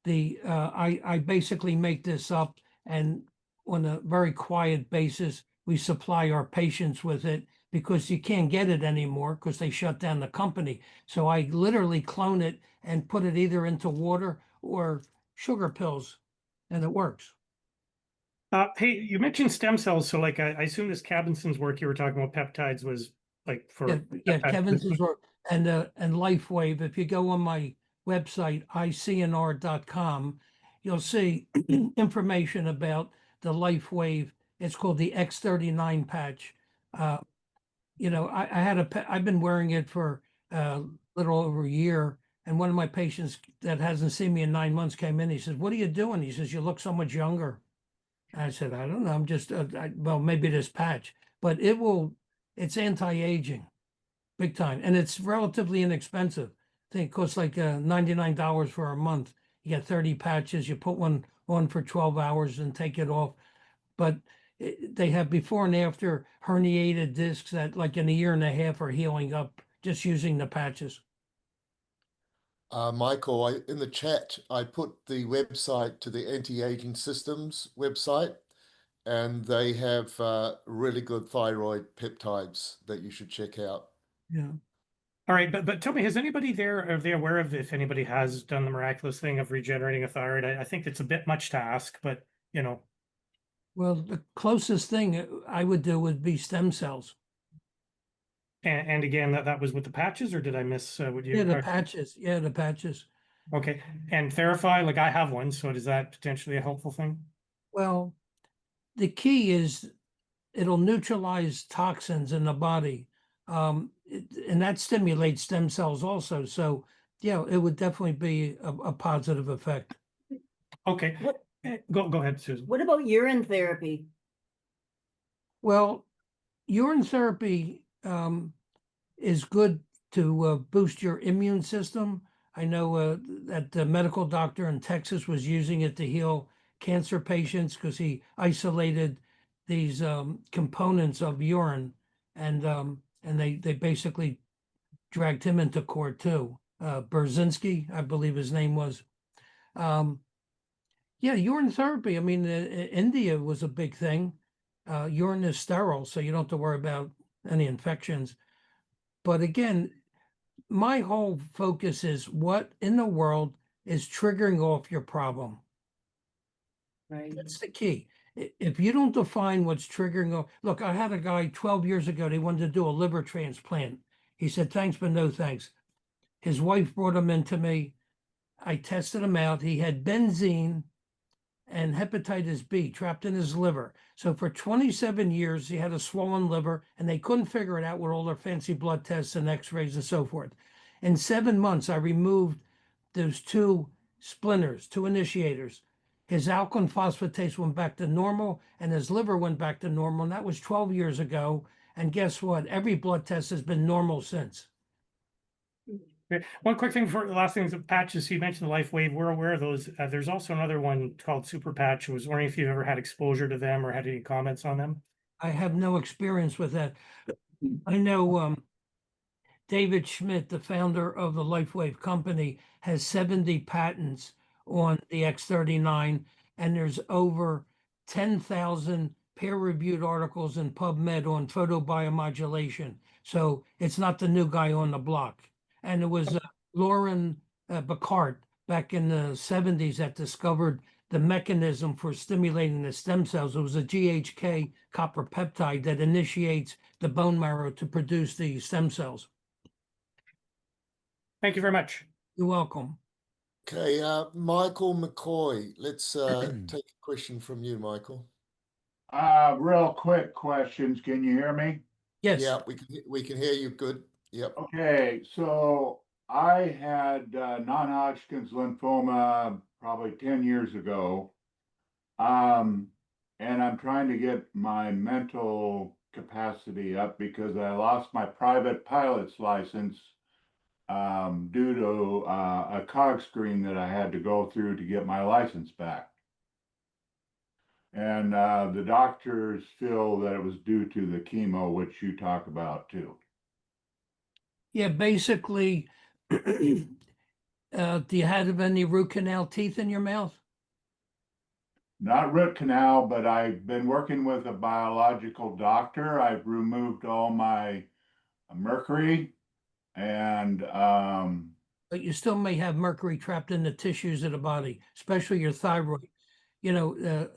I basically make this up, and on a very quiet basis, we supply our patients with it because you can't get it anymore because they shut down the company. So I literally clone it and put it either into water or sugar pills, and it works. Hey, you mentioned stem cells, so like I assume this Kabinson's work you were talking about peptides was like for Yeah, Kevin's work. and LifeWave. If you go on my website, icnr.com, you'll see information about the LifeWave. It's called the X39 patch. You know, I've been wearing it for a little over a year. And one of my patients that hasn't seen me in 9 months came in. He says, "What are you doing?" He says, "You look so much younger." I said, "I don't know. I'm just, well, maybe this patch, but it's anti-aging big time. And it's relatively inexpensive. I think it costs like $99 for a month. You get 30 patches. You put one on for 12 hours and take it off. But they have before and after herniated discs that like in a year and a half are healing up just using the patches. Michael, in the chat, I put the website to the Anti-Aging Systems website, and they have really good thyroid peptides that you should check out. Yeah. All right, but tell me, has anybody there, are they aware of if anybody has done the miraculous thing of regenerating a thyroid? I think it's a bit much to ask, but you know. Well, the closest thing I would do would be stem cells. And again, that was with the patches, or did I miss what you? Yeah, the patches. Yeah, the patches. Okay, and Theraphi, like I have one, so is that potentially a helpful thing? Well, the key is it'll neutralize toxins in the body, and that stimulates stem cells also. So, yeah, it would definitely be a positive effect. Okay, go ahead, Susan. What about urine therapy? Well, urine therapy is good to boost your immune system. I know that the medical doctor in Texas was using it to heal cancer patients because he isolated these components of urine, and they basically dragged him into court too. Brzezinski, I believe his name was. Yeah, urine therapy. I mean, India was a big thing. Urine is sterile, so you don't have to worry about any infections. But again, my whole focus is what in the world is triggering off your problem. Right. That's the key. If you don't define what's triggering off, look, I had a guy 12 years ago, they wanted to do a liver transplant. He said, "Thanks, but no thanks." His wife brought him into me. I tested him out. He had benzene and hepatitis B trapped in his liver. So for 27 years, he had a swollen liver, and they couldn't figure it out with all their fancy blood tests and x-rays and so forth. In 7 months, I removed those 2 splinters, 2 initiators. His alkaline phosphatase went back to normal, and his liver went back to normal. And that was 12 years ago. And guess what? Every blood test has been normal since. Okay. One quick thing for the last thing is the patches. You mentioned the LifeWave. We're aware of those. There's also another one called Super Patch. I was wondering if you've ever had exposure to them or had any comments on them. I have no experience with that. I know David Schmidt, the founder of the LifeWave company, has 70 patents on the X39, and there's over 10,000 peer-reviewed articles in PubMed on photobiomodulation. So it's not the new guy on the block. And it was Lauren Bacart back in the 70s that discovered the mechanism for stimulating the stem cells. It was a GHK copper peptide that initiates the bone marrow to produce the stem cells. Thank you very much. You're welcome. Okay, Michael McCoy, let's take a question from you, Michael. Real quick questions. Can you hear me? Yes. Yeah, we can hear you good. Yep. Okay, so I had non-Hodgkin's lymphoma probably 10 years ago. And I'm trying to get my mental capacity up because I lost my private pilot's license due to a cog screen that I had to go through to get my license back. And the doctors feel that it was due to the chemo, which you talk about too. Yeah, basically, do you have any root canal teeth in your mouth? Not root canal, but I've been working with a biological doctor. I've removed all my mercury and but you still may have mercury trapped in the tissues of the body, especially your thyroid. You know,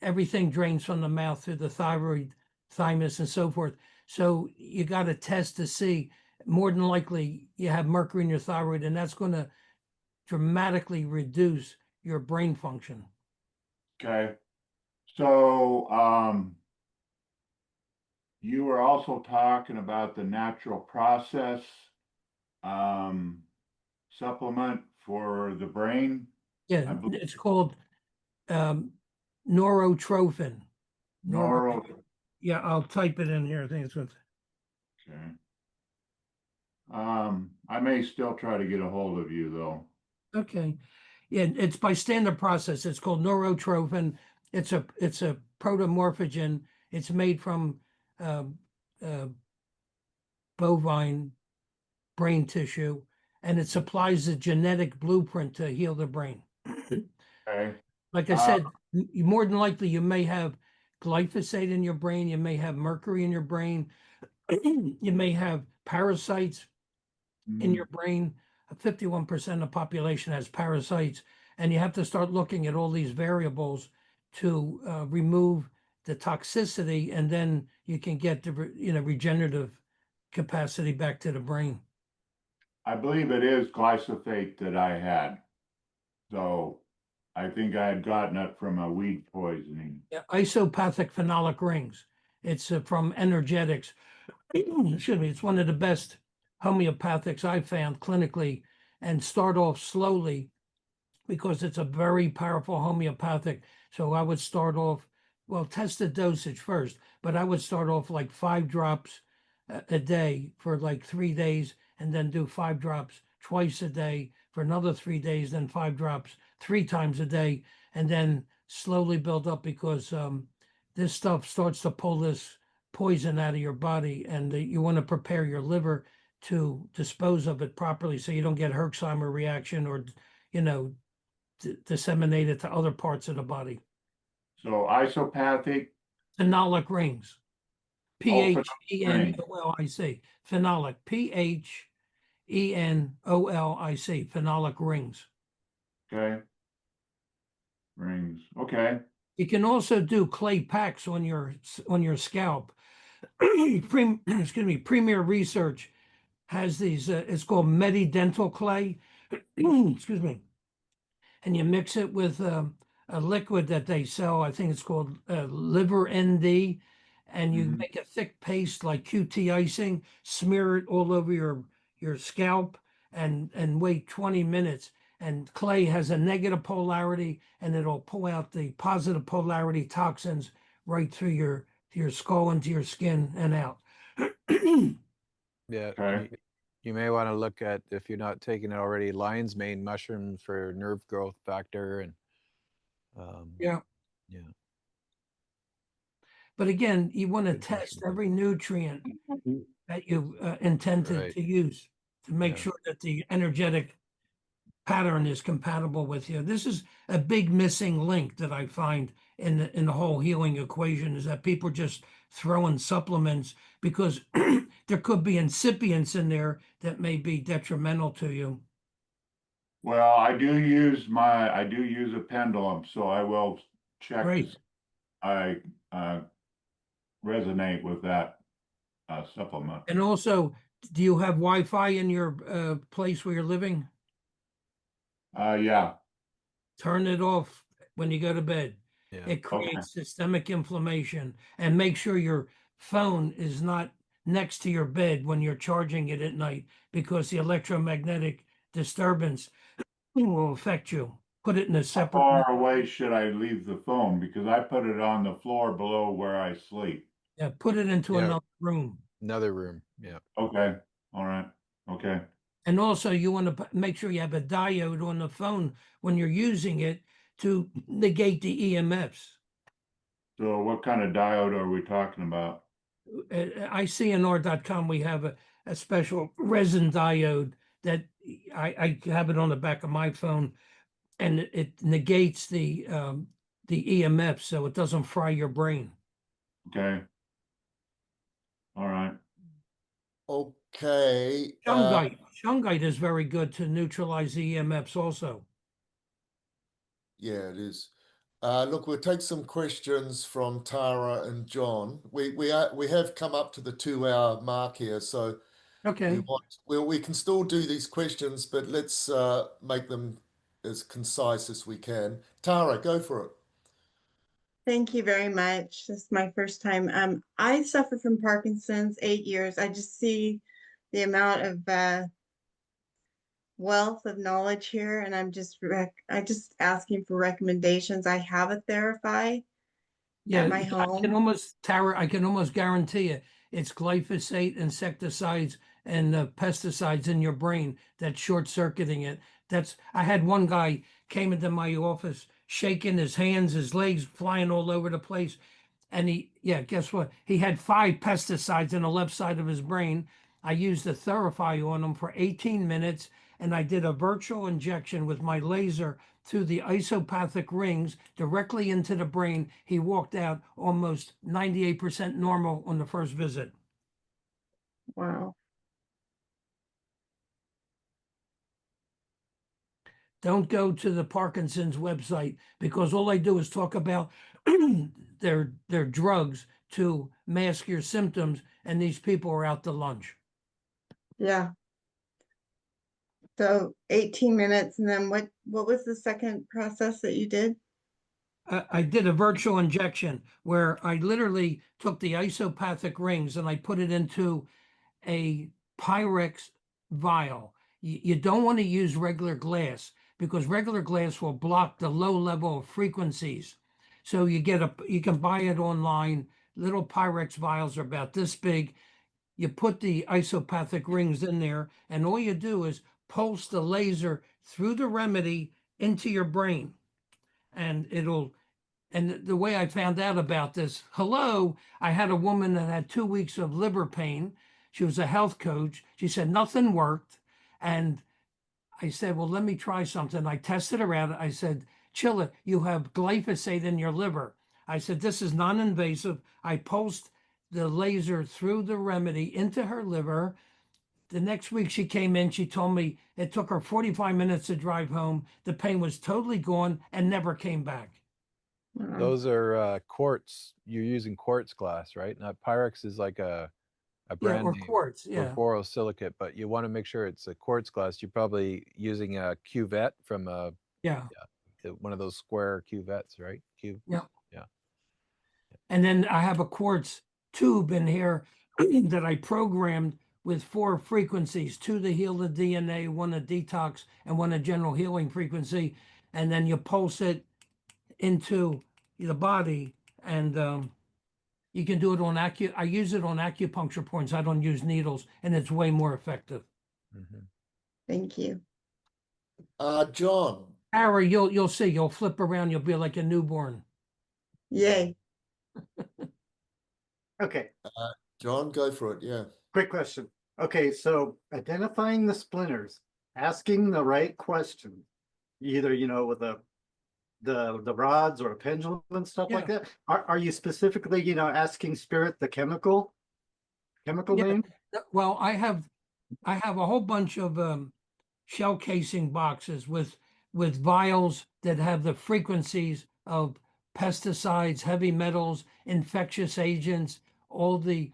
everything drains from the mouth through the thyroid, thymus, and so forth. So you got to test to see more than likely you have mercury in your thyroid, and that's going to dramatically reduce your brain function. Okay. So, you were also talking about the natural process supplement for the brain. Yeah, it's called neurotrophin. Yeah, I'll type it in here. I think it's what. Okay. I may still try to get a hold of you though. Okay. Yeah, it's by standard process. It's called neurotrophin. It's a protomorphogen. It's made from bovine brain tissue, and it supplies the genetic blueprint to heal the brain. Okay. Like I said, more than likely you may have glyphosate in your brain, you may have mercury in your brain, you may have parasites in your brain. 51% of the population has parasites, and you have to start looking at all these variables to remove the toxicity, and then you can get the regenerative capacity back to the brain. I believe it is glyphosate that I had. So I think I had gotten it from a weed poisoning. Yeah, isopathic phenolic rings. It's from Energetics. Excuse me. It's one of the best homeopathics I've found clinically, and start off slowly because it's a very powerful homeopathic. So I would start off, well, test the dosage first, but I would start off like 5 drops a day for like 3 days, and then do 5 drops twice a day for another 3 days, then 5 drops 3 times a day, and then slowly build up, because this stuff starts to pull this poison out of your body, and you want to prepare your liver to dispose of it properly so you don't get Herxheimer reaction or, disseminate it to other parts of the body. So isopathic Phenolic rings. Phenolic. Phenolic. Phenolic. Phenolic rings. Okay. Rings. Okay. You can also do clay packs on your scalp. Excuse me. Premier Research has these. It's called Medidental clay. Excuse me. And you mix it with a liquid that they sell. I think it's called Liver ND, and you make a thick paste like QT icing. Smear it all over your scalp, and wait 20 minutes. And clay has a negative polarity, and it'll pull out the positive polarity toxins right through your skull, into your skin, and out. Yeah. Okay. You may want to look at, if you're not taking it already, lion's mane mushroom for nerve growth factor, and yeah. But again, you want to test every nutrient that you intend to use to make sure that the energetic pattern is compatible with you. This is a big missing link that I find in the whole healing equation, is that people just throwing supplements because there could be incipients in there that may be detrimental to you. Well, I do use a pendulum, so I will check. Great. I resonate with that supplement. And also, do you have Wi-Fi in your place where you're living? Yeah. Turn it off when you go to bed. Yeah. It creates systemic inflammation. And make sure your phone is not next to your bed when you're charging it at night, because the electromagnetic disturbance will affect you. Put it in a separate. How far away should I leave the phone? Because I put it on the floor below where I sleep. Yeah, put it into another room. Another room. Yeah. Okay. All right. Okay. And also, you want to make sure you have a diode on the phone when you're using it to negate the EMFs. So what kind of diode are we talking about? ICNR.com, we have a special resin diode that I have it on the back of my phone, and it negates the EMF, so it doesn't fry your brain. Okay. All right. Okay. Shungite is very good to neutralize the EMFs also. Yeah, it is. Look, we'll take some questions from Tara and John. We have come up to the 2-hour mark here, so Okay. We can still do these questions, but let's make them as concise as we can. Tara, go for it. Thank you very much. This is my first time. I suffer from Parkinson's, 8 years. I just see the amount of wealth of knowledge here, and I'm just asking for recommendations. I have a Theraphi at my home. Tara, I can almost guarantee you it's glyphosate, insecticides, and pesticides in your brain that's short-circuiting it. I had one guy came into my office shaking his hands, his legs flying all over the place. And guess what? He had 5 pesticides in the left side of his brain. I used the Theraphi on him for 18 minutes, and I did a virtual injection with my laser through the isopathic rings directly into the brain. He walked out almost 98% normal on the first visit. Wow. Don't go to the Parkinson's website, because all they do is talk about their drugs to mask your symptoms, and these people are out to lunch. Yeah. So 18 minutes, and then what was the second process that you did? I did a virtual injection where I literally took the isopathic rings and I put it into a Pyrex vial. You don't want to use regular glass, because regular glass will block the low level of frequencies. So you can buy it online. Little Pyrex vials are about this big. You put the isopathic rings in there, and all you do is pulse the laser through the remedy into your brain. And the way I found out about this, I had a woman that had 2 weeks of liver pain. She was a health coach. She said nothing worked. And I said, well, let me try something. I tested her out. I said, Chilla, you have glyphosate in your liver. I said, this is non-invasive. I pulsed the laser through the remedy into her liver. The next week she came in, she told me it took her 45 minutes to drive home. The pain was totally gone and never came back. Those are quartz. You're using quartz glass, right? Not Pyrex is like a brand or name quartz, yeah. for borosilicate, but you want to make sure it's a quartz glass. You're probably using a cuvette from one of those square cuvettes, right? Yeah. Yeah. And then I have a quartz tube in here that I programmed with 4 frequencies, 2 to heal the DNA, 1 to detox, and 1 a general healing frequency. And then you pulse it into the body, and you can do it on I use it on acupuncture points. I don't use needles, and it's way more effective. Mm-hmm. Thank you. John. Harry, you'll see. You'll flip around. You'll be like a newborn. Yay. Okay. John, go for it. Yeah. Quick question. Okay, so identifying the splinters, asking the right question, either with the rods or a pendulum and stuff like that. Are you specifically, asking spirit the chemical name? Well, I have a whole bunch of shell casing boxes with vials that have the frequencies of pesticides, heavy metals, infectious agents, all the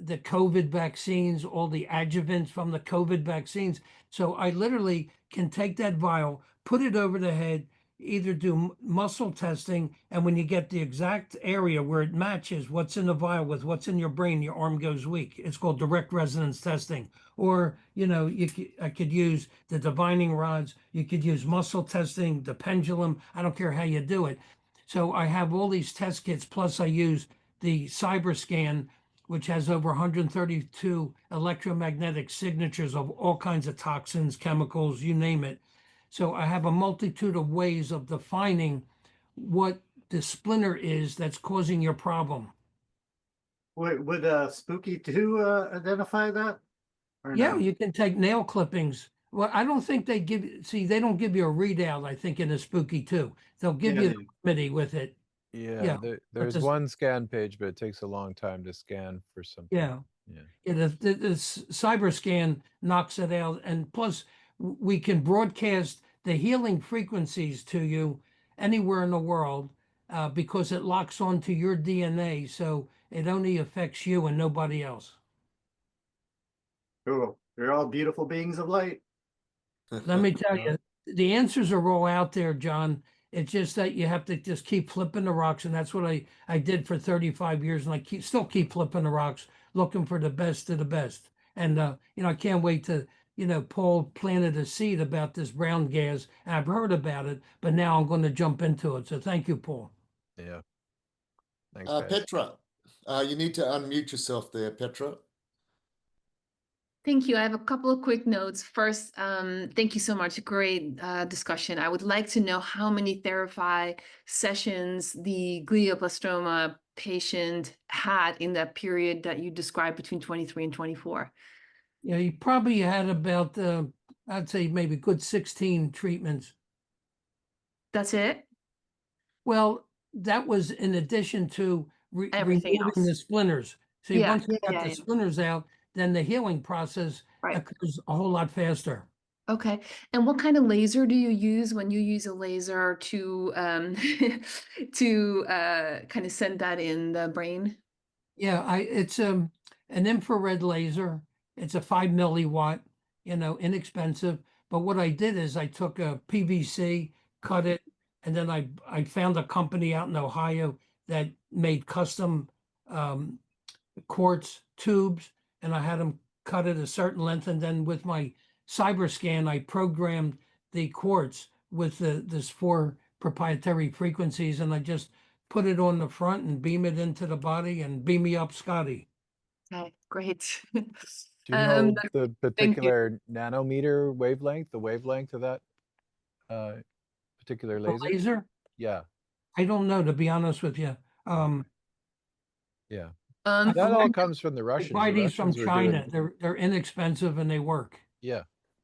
COVID vaccines, all the adjuvants from the COVID vaccines. So I literally can take that vial, put it over the head, either do muscle testing, and when you get the exact area where it matches what's in the vial with what's in your brain, your arm goes weak. It's called direct resonance testing. Or, I could use the divining rods, you could use muscle testing, the pendulum, I don't care how you do it. So I have all these test kits, plus I use the cyber scan, which has over 132 electromagnetic signatures of all kinds of toxins, chemicals, you name it. So I have a multitude of ways of defining what the splinter is that's causing your problem. Would Spooky 2 identify that? Yeah, No? you can take nail clippings. Well, I don't think they don't give you a readout, I think, in a Spooky 2. They'll give you the remedy with it. Yeah, there's one scan page, but it takes a long time to scan for something. Yeah. The cyber scan knocks it out. And plus, we can broadcast the healing frequencies to you anywhere in the world because it locks onto your DNA. So it only affects you and nobody else. Cool. You're all beautiful beings of light. Let me tell you, the answers are all out there, John. It's just that you have to just keep flipping the rocks, and that's what I did for 35 years, and I still keep flipping the rocks, looking for the best of the best. And I can't wait to, Paul planted a seed about this brown gas, and I've heard about it, but now I'm going to jump into it. So thank you, Paul. Yeah. Thanks, guys. Petra, you need to unmute yourself there, Petra. Thank you. I have a couple of quick notes. First, thank you so much. Great discussion. I would like to know how many Theraphi sessions the glioblastoma patient had in that period that you described between 23 and 24. Yeah, you probably had about, I'd say maybe good 16 treatments. That's it? Well, that was in addition to Everything removing else. the splinters. See, Yeah, once you got yeah, the yeah. splinters out, then the healing process occurs a whole lot faster. Okay. And what kind of laser do you use when you use a laser to to kind of send that in the brain? Yeah, it's an infrared laser. It's a 5 milliwatt, inexpensive. But what I did is I took a PVC, cut it, and then I found a company out in Ohio that made custom quartz tubes, and I had them cut it a certain length. And then with my cyber scan, I programmed the quartz with this 4 proprietary frequencies, and I just put it on the front and beam it into the body and beam me up, Scotty. Okay, great. Do you know the thank you. particular nanometer wavelength, the wavelength of that particular The laser? laser? Yeah. I don't know, to be honest with you. Yeah. I That all like comes from the Russians. buy The these from Russians were China. doing, They're inexpensive and they work. yeah.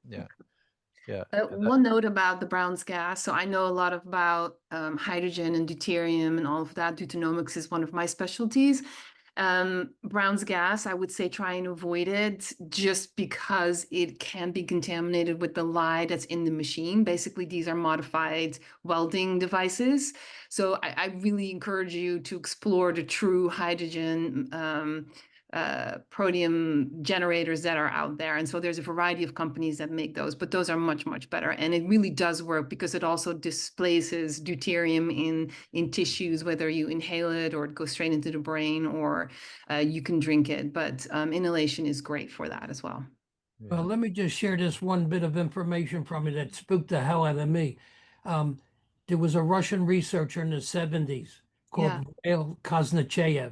Yeah. Yeah. One note about the Brown's gas. So I know a lot about hydrogen and deuterium and all of that. Deuteronomics is one of my specialties. Brown's gas, I would say try and avoid it just because it can be contaminated with the lye that's in the machine. Basically, these are modified welding devices. So I really encourage you to explore the true hydrogen protium generators that are out there. And so there's a variety of companies that make those, but those are much, much better. And it really does work because it also displaces deuterium in tissues, whether you inhale it or it goes straight into the brain or you can drink it. But inhalation is great for that as well. Well, let me just share this one bit of information from it that spooked the hell out of me. There was a Russian researcher in the 70s called Mikhail Kosnechev,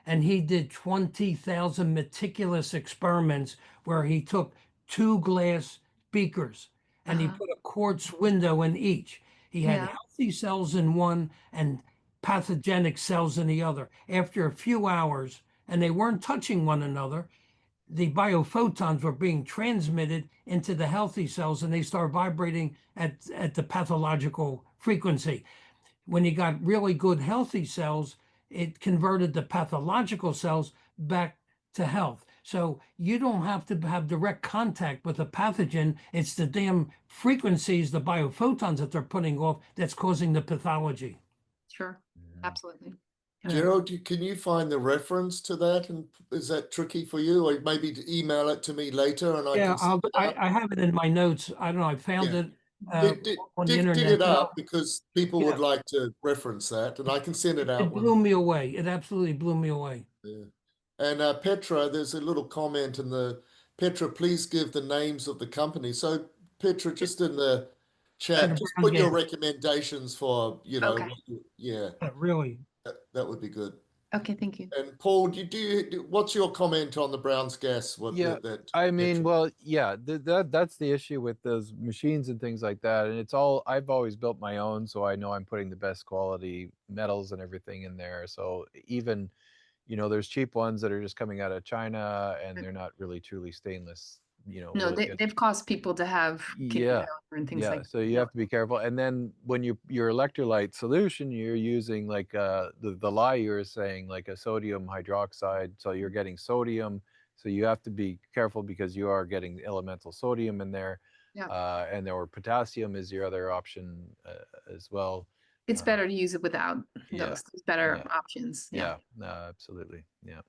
and he did 20,000 meticulous experiments where he took 2 glass beakers and he put a quartz window in each. He had healthy cells in one and pathogenic cells in the other. After a few hours, and they weren't touching one another, the biophotons were being transmitted into the healthy cells and they start vibrating at the pathological frequency. When you got really good healthy cells, it converted the pathological cells back to health. So you don't have to have direct contact with a pathogen. It's the damn frequencies, the biophotons that they're putting off that's causing the pathology. Sure, absolutely. Gerald, can you find the reference to that? And is that tricky for you? Or maybe to email it to me later and I can I have it in my notes. I don't know. I found it on the dig internet. it up because people would like to reference that and I can send it out. It blew me away. It absolutely blew me away. Yeah. And Petra, there's a little comment in the, Petra, please give the names of the company. So Petra, just in the chat, just put your recommendations for, Really. That would be good. Okay, thank you. And Paul, what's your comment on the Brown's gas? I mean, well, yeah, that's the issue with those machines and things like that. And it's all, I've always built my own, so I know I'm putting the best quality metals and everything in there. So even, there's cheap ones that are just coming out of China and they're not really truly stainless. No, really they've caused people to have kidney failure and things like that. So you have to be careful. And then when your electrolyte solution, you're using like the lye you were saying, like a sodium hydroxide. So you're getting sodium. So you have to be careful because you are getting elemental sodium in there. And or potassium is your other option as well. It's better to use it without those. There's better options. No, absolutely. Yeah.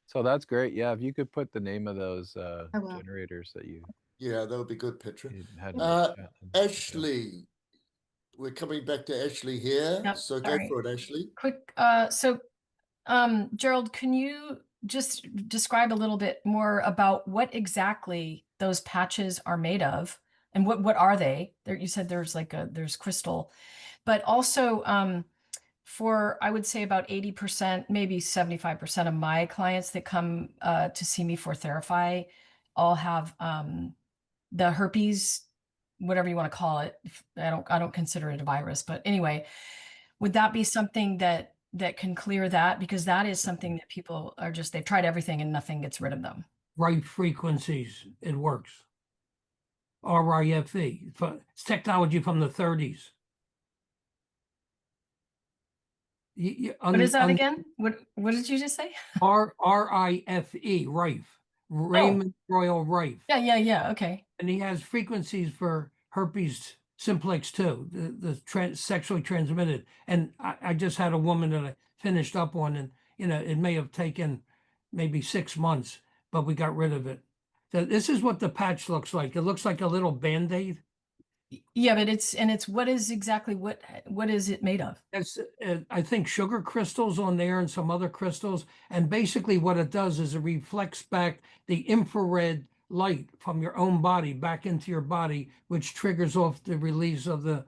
So that's great. Yeah, if you could put the name of those I will. generators that you Yeah, that would be good, Petra. had in the chat. Ashley, we're coming back to Ashley here. Yep, So go sorry. for it, Ashley. Quick, Gerald, can you just describe a little bit more about what exactly those patches are made of, and what are they? There, you said there's there's crystal, but also for, I would say about 80%, maybe 75% of my clients that come to see me for Theraphi all have the herpes, whatever you want to call it. I don't consider it a virus, but anyway, would that be something that can clear that? Because that is something that people are just, they've tried everything and nothing gets rid of them. Right frequencies, it works. RIFE, it's technology from the 30s. What is that again? What did you just say? RIFE, Rife, Raymond Royal Rife. Yeah. Okay. And he has frequencies for herpes simplex too, the sexually transmitted. And I just had a woman that I finished up on, and it may have taken maybe 6 months, but we got rid of it. So this is what the patch looks like. It looks like a little Band-Aid. Yeah, but it's what is exactly what is it made of? It's I think sugar crystals on there and some other crystals. And basically what it does is it reflects back the infrared light from your own body back into your body, which triggers off the release of the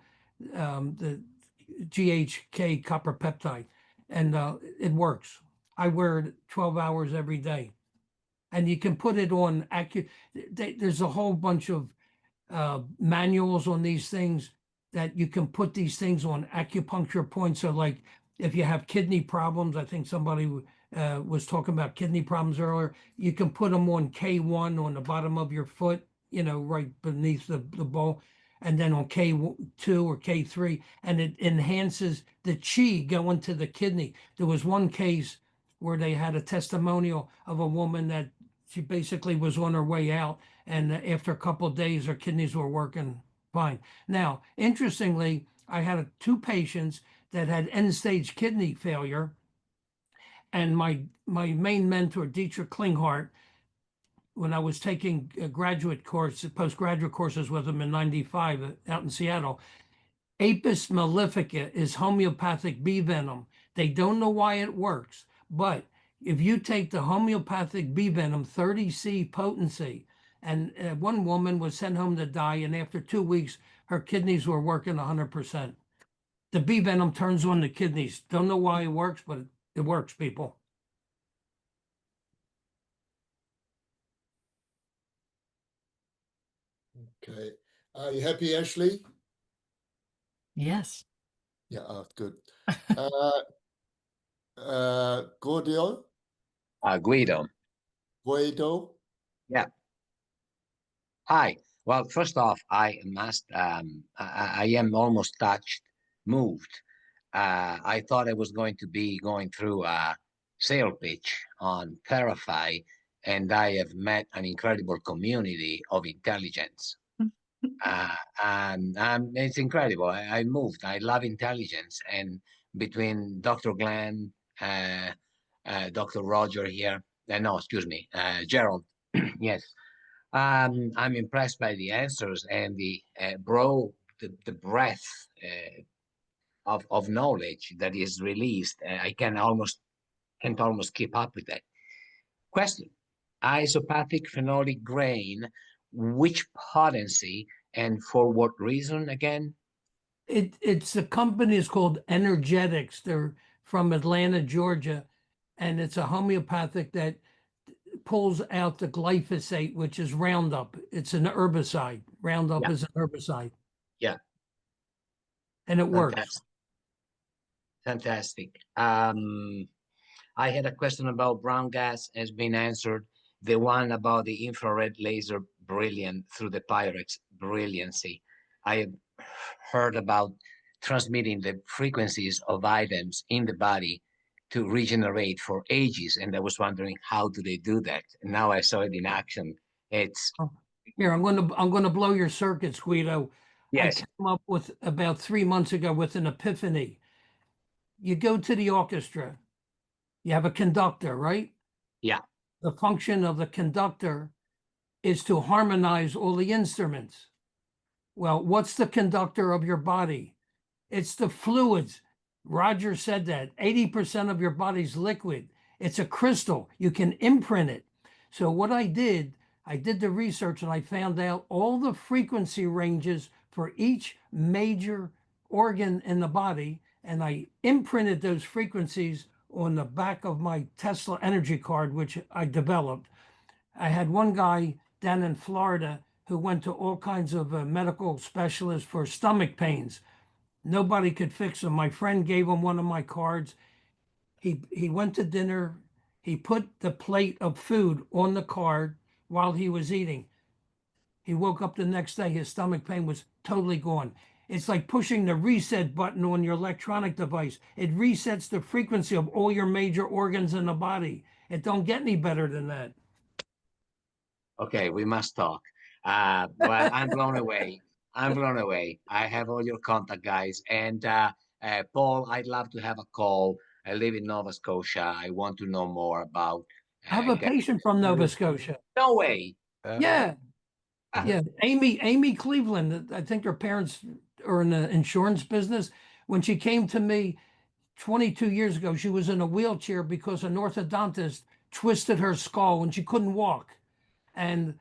GHK copper peptide. And it works. I wear it 12 hours every day. And you can put it on there's a whole bunch of manuals on these things that you can put these things on acupuncture points. So like if you have kidney problems, I think somebody was talking about kidney problems earlier, you can put them on K1 on the bottom of your foot, right beneath the bowl, and then on K2 or K3, and it enhances the chi going to the kidney. There was one case where they had a testimonial of a woman that she basically was on her way out, and after a couple of days, her kidneys were working fine. Now, interestingly, I had 2 patients that had end-stage kidney failure, and my main mentor, Dietrich Klinghardt, when I was taking postgraduate courses with him in '95 out in Seattle, Apis mellifica is homeopathic bee venom. They don't know why it works, but if you take the homeopathic bee venom, 30C potency, and one woman was sent home to die, and after 2 weeks, her kidneys were working 100%. The bee venom turns on the kidneys. Don't know why it works, but it works, people. Okay. Are you happy, Ashley? Yes. Yeah, good. Guido? Guido? Yeah. Hi. Well, first off, I must, I am almost touched, moved. I thought I was going to be going through a sale pitch on Theraphi, and I have met an incredible community of intelligence. And it's incredible. I moved. I love intelligence. And between Dr. Glen, Dr. Roger here, no, excuse me, Gerald, yes. I'm impressed by the answers and the breadth of knowledge that is released. I can't almost keep up with that. Question: isopathic phenolic grain, which potency and for what reason again? It's a company is called Energetics. They're from Atlanta, Georgia, and it's a homeopathic that pulls out the glyphosate, which is Roundup. It's an herbicide. Roundup is an herbicide. Yeah. And it works. Fantastic. I had a question about brown gas has been answered. The one about the infrared laser brilliant through the Pyrex brilliancy. I have heard about transmitting the frequencies of items in the body to regenerate for ages, and I was wondering how do they do that? And now I saw it in action. It's here. I'm going to blow your circuits, Guido. Yes. I came up with about 3 months ago with an epiphany. You go to the orchestra. You have a conductor, right? Yeah. The function of the conductor is to harmonize all the instruments. Well, what's the conductor of your body? It's the fluids. Roger said that 80% of your body's liquid. It's a crystal. You can imprint it. So what I did the research and I found out all the frequency ranges for each major organ in the body. And I imprinted those frequencies on the back of my Tesla energy card, which I developed. I had one guy down in Florida who went to all kinds of medical specialists for stomach pains. Nobody could fix him. My friend gave him one of my cards. He went to dinner. He put the plate of food on the card while he was eating. He woke up the next day. His stomach pain was totally gone. It's like pushing the reset button on your electronic device. It resets the frequency of all your major organs in the body. It don't get any better than that. Okay, we must talk. Well, I'm blown away. I'm blown away. I have all your contact, guys. And Paul, I'd love to have a call. I live in Nova Scotia. I want to know more about. I have a patient from Nova Scotia. No way. Yeah. Yeah. Amy Cleveland. I think her parents are in the insurance business. When she came to me 22 years ago, she was in a wheelchair because an orthodontist twisted her skull and she couldn't walk. And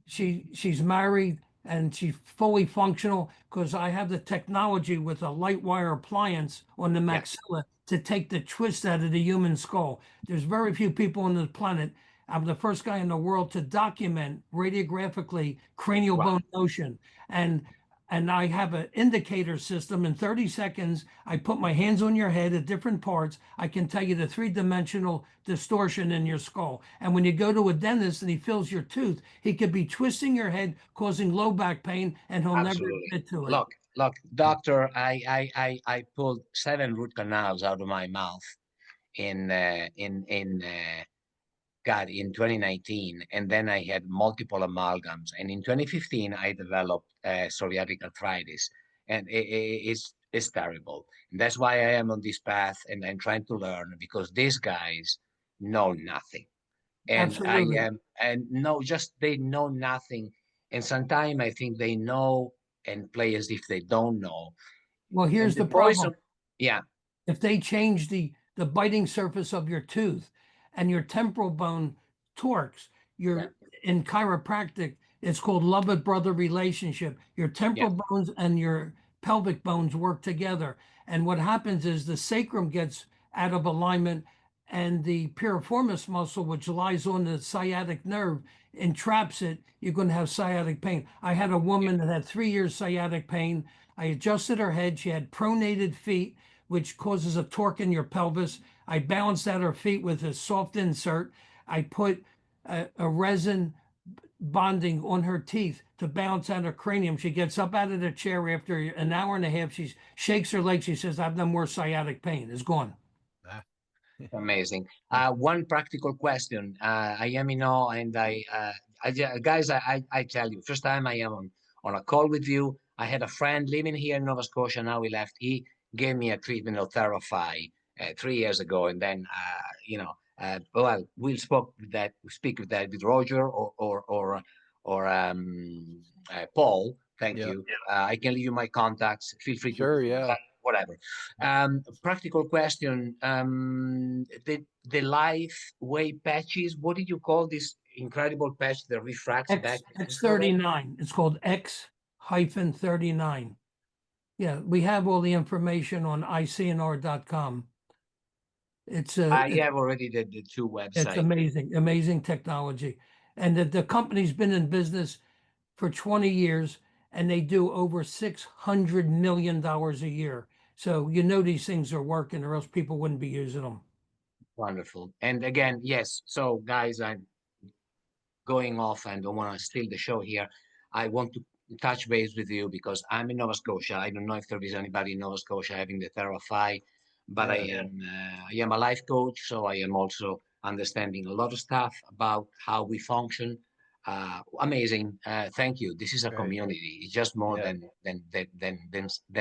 she's married and she's fully functional because I have the technology with a light wire appliance on the maxilla to take the twist out of the human skull. There's very few people on the planet. I'm the first guy in the world to document radiographically cranial bone motion. And I have an indicator system. In 30 seconds, I put my hands on your head at different parts. I can tell you the three-dimensional distortion in your skull. And when you go to a dentist and he fills your tooth, he could be twisting your head, causing low back pain, and he'll never admit to it. Look, doctor, I pulled 7 root canals out of my mouth in 2019, and then I had multiple amalgams. And in 2015, I developed psoriatic arthritis, and it's terrible. And that's why I am on this path, and I'm trying to learn because these guys know nothing, and Absolutely. they know nothing. And sometimes I think they know and play as if they don't know. Well, here's the problem. Yeah. If they change the biting surface of your tooth and your temporal bone torques, in chiropractic, it's called loved brother relationship. Your temporal bones and your pelvic bones work together. And what happens is the sacrum gets out of alignment and the piriformis muscle, which lies on the sciatic nerve, entraps it. You're going to have sciatic pain. I had a woman that had 3 years sciatic pain. I adjusted her head. She had pronated feet, which causes a torque in your pelvis. I balanced out her feet with a soft insert. I put a resin bonding on her teeth to balance out her cranium. She gets up out of the chair after an hour and a half. She shakes her leg. She says, "I've no more sciatic pain." It's gone. Amazing. One practical question. I am in awe, and guys, I tell you, first time I am on a call with you. I had a friend living here in Nova Scotia. Now he left. He gave me a treatment of Theraphi 3 years ago, and then well, we'll speak with that with Roger or Paul. Thank you. I can leave you my contacts. Feel free to whatever. Practical question. The life way patches. What did you call this incredible patch that refracts back? X39. It's called X-39. Yeah, we have all the information on icnr.com. I have already the 2 websites. It's amazing technology. And the company's been in business for 20 years and they do over $600 million a year. So these things are working or else people wouldn't be using them. Wonderful. And again, yes. So guys, I'm going off and don't want to steal the show here. I want to touch base with you because I'm in Nova Scotia. I don't know if there is anybody in Nova Scotia having the Theraphi, but I am a life coach, so I am also understanding a lot of stuff about how we function. Amazing. Thank you. This is a community. It's just more than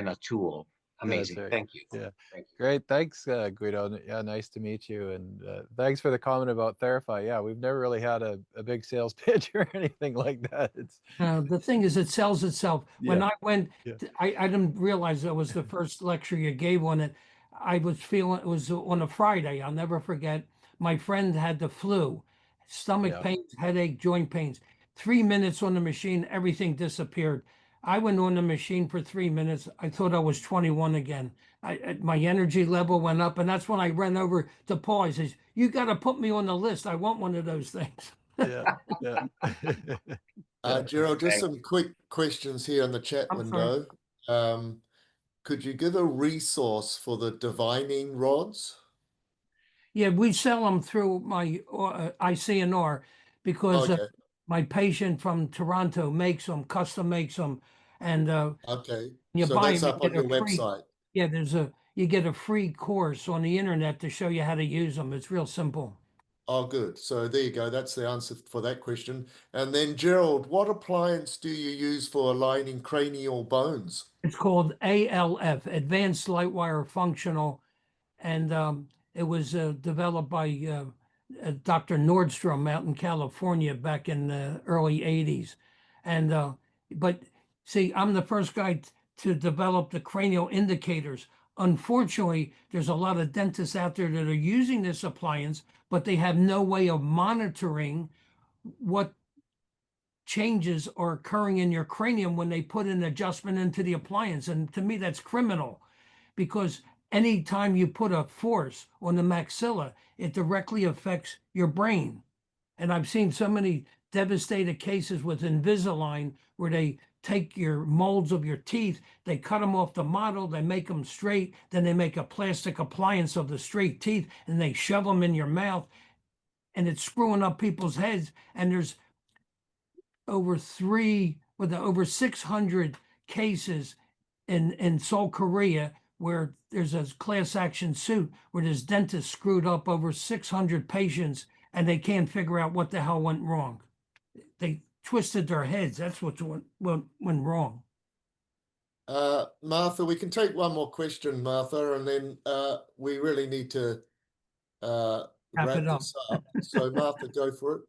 a tool. Amazing. right. Thank you. Yeah. Thank you. Great. Thanks, Guido. Yeah, nice to meet you. And thanks for the comment about Theraphi. Yeah, we've never really had a big sales pitch or anything like that. It's The thing is, it sells itself. When Yeah. I went, Yeah. I didn't realize that was the first lecture you gave on it. I was feeling, it was on a Friday. I'll never forget. My friend had the flu, stomach Yeah. pains, headache, joint pains. 3 minutes on the machine, everything disappeared. I went on the machine for 3 minutes. I thought I was 21 again. My energy level went up, and that's when I ran over to Paul. I says, "You got to put me on the list. I want one of those things." Yeah. Yeah. Gerald, just Thank some quick questions here in the chat I'm sorry. window. Could you give a resource for the divining rods? Yeah, we sell them through my ICNR because Okay, my patient from Toronto makes them, custom makes them, and okay. you So buy that's them, you up on get a your free. website. Yeah, you get a free course on the internet to show you how to use them. It's real simple. Oh, good. So there you go. That's the answer for that question. And then, Gerald, what appliance do you use for aligning cranial bones? It's called ALF, Advanced Lightwire Functional, and it was developed by Dr. Nordstrom out in California back in the early 80s. And but see, I'm the first guy to develop the cranial indicators. Unfortunately, there's a lot of dentists out there that are using this appliance, but they have no way of monitoring what changes are occurring in your cranium when they put an adjustment into the appliance. And to me, that's criminal because anytime you put a force on the maxilla, it directly affects your brain. And I've seen so many devastated cases with Invisalign where they take your molds of your teeth, they cut them off the model, they make them straight, then they make a plastic appliance of the straight teeth and they shove them in your mouth, and it's screwing up people's heads. And there's over 600 cases in Seoul, Korea, where there's a class action suit where this dentist screwed up over 600 patients and they can't figure out what the hell went wrong. They twisted their heads. That's what went wrong. Martha, we can take one more question, Martha, and then we really need to wrap it up. this up. So, Martha, go for it.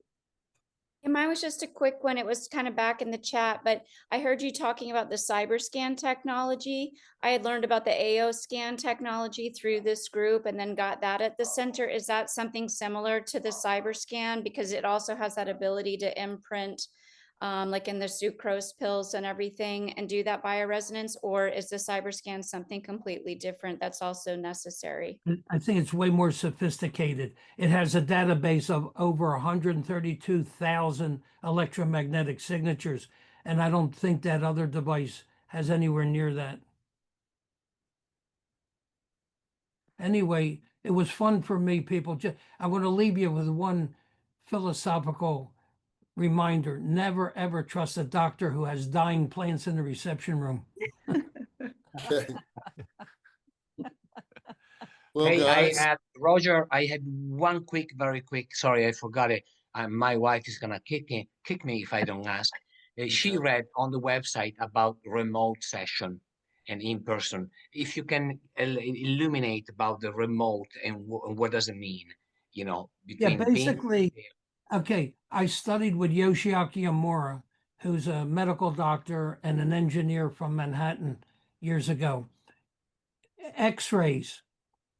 And mine was just a quick one. It was kind of back in the chat, but I heard you talking about the CyberScan technology. I had learned about the AO scan technology through this group and then got that at the center. Is that something similar to the CyberScan? Because it also has that ability to imprint, like in the sucrose pills and everything, and do that bioresonance? Or is the CyberScan something completely different that's also necessary? I think it's way more sophisticated. It has a database of over 132,000 electromagnetic signatures, and I don't think that other device has anywhere near that. Anyway, it was fun for me, people. I'm going to leave you with one philosophical reminder. Never, ever trust a doctor who has dying plants in the reception room. Okay. Well, Hey, guys. Roger, I had one very quick, sorry, I forgot it. My wife is gonna kick me if I don't ask. She read on the website about remote session and in person. If you can illuminate about the remote and what does it mean, Yeah, between basically, okay, I studied with Yoshiaki Amura, who's a medical doctor and an engineer from Manhattan years ago. X-rays,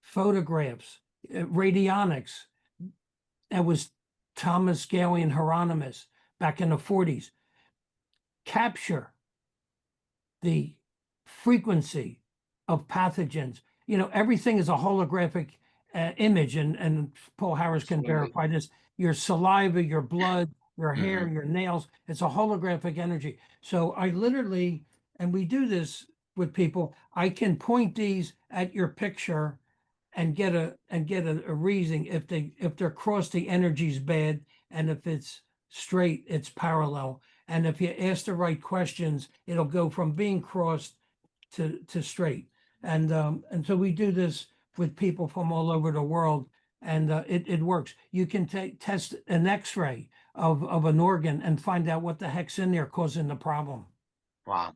photographs, radionics. That was Thomas Gale Hieronymus back in the 40s. Capture the frequency of pathogens. Everything is a holographic image, and Paul Harris can verify this. Your saliva, your blood, your hair, your nails, it's a holographic energy. So I literally, and we do this with people, I can point these at your picture and get a reason if they're crossed, the energy's bad, and if it's straight, it's parallel. And if you ask the right questions, it'll go from being crossed to straight. And so we do this with people from all over the world, and it works. You can test an X-ray of an organ and find out what the heck's in there causing the problem. Wow.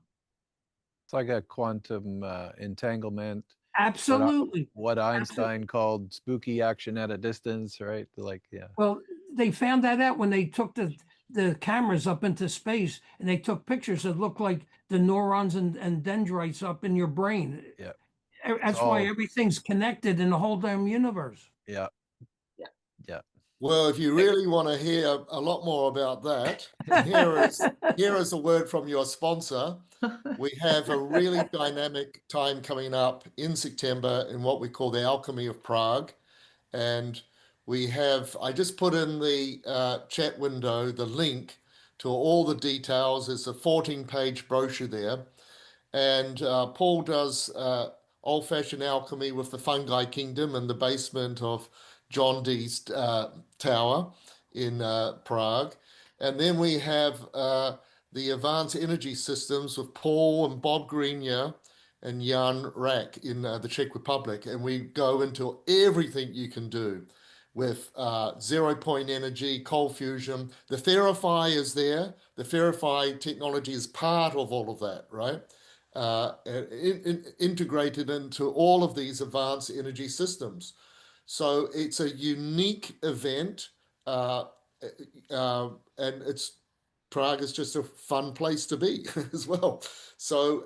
It's like a quantum entanglement. Absolutely. What Einstein called spooky action at a distance, right? Like, yeah. Well, they found that out when they took the cameras up into space and they took pictures that looked like the neurons and dendrites up in your brain. Yeah. That's why everything's connected in the whole damn universe. Yeah. Yeah. Yeah. Well, if you really want to hear a lot more about that, here is a word from your sponsor. We have a really dynamic time coming up in September in what we call the Alchemy of Prague. And we have, I just put in the chat window the link to all the details. It's a 14-page brochure there. And Paul does old-fashioned alchemy with the fungi kingdom in the basement of John Dee's tower in Prague. And then we have the advanced energy systems with Paul and Bob Greenyer and Jan Rack in the Czech Republic. And we go into everything you can do with zero-point energy, cold fusion. The Theraphi is there. The Theraphi technology is part of all of that, right? Integrated into all of these advanced energy systems. So it's a unique event, and Prague is just a fun place to be as well. So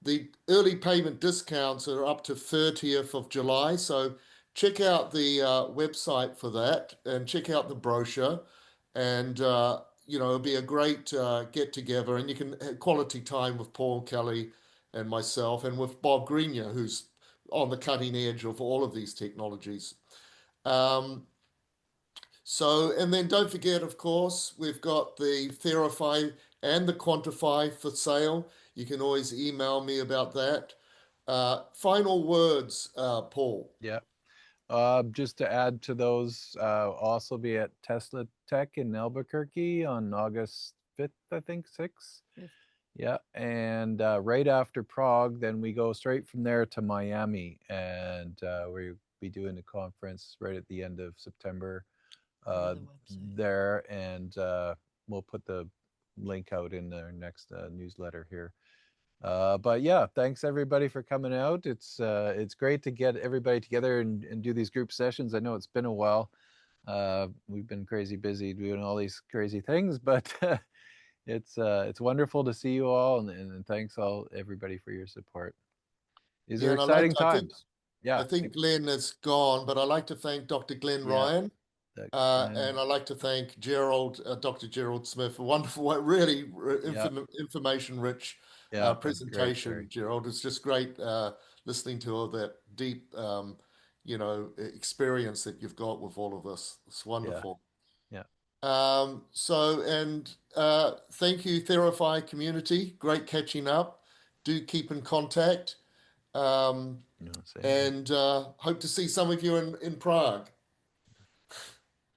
the early payment discounts are up to 30th of July. So check out the website for that and check out the brochure. And it'll be a great get together, and you can have quality time with Paul Kelly and myself, and with Bob Greenyer, who's on the cutting edge of all of these technologies. And then don't forget, of course, we've got the Theraphi and the Quantify for sale. You can always email me about that. Final words, Paul. Yeah. Just to add to those, also be at Tesla Tech in Albuquerque on August 5th, I think, 6th. Yeah, and right after Prague, then we go straight from there to Miami, and we'll be doing a conference right at the end of September there, and we'll put the link out in our next newsletter here. But yeah, thanks everybody for coming out. It's great to get everybody together and do these group sessions. I know it's been a while. We've been crazy busy doing all these crazy things, but it's wonderful to see you all, and thanks everybody for your support. These are exciting times. I think Glen is gone, but I'd like to thank Dr. Glen Rein. And I'd like to thank Dr. Gerald Smith, a wonderful, really information-rich presentation, Gerald. It's just great listening to all that deep, experience that you've got with all of this. It's wonderful. Yeah. Thank you, Theraphi community. Great catching up. Do keep in contact. And hope to see some of you in Prague.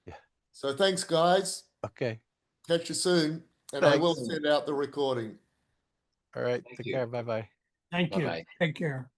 Yeah. So thanks, guys. Okay. Catch you soon. And I will send out the recording. All right. Take care. Bye-bye. Thank you. Take care.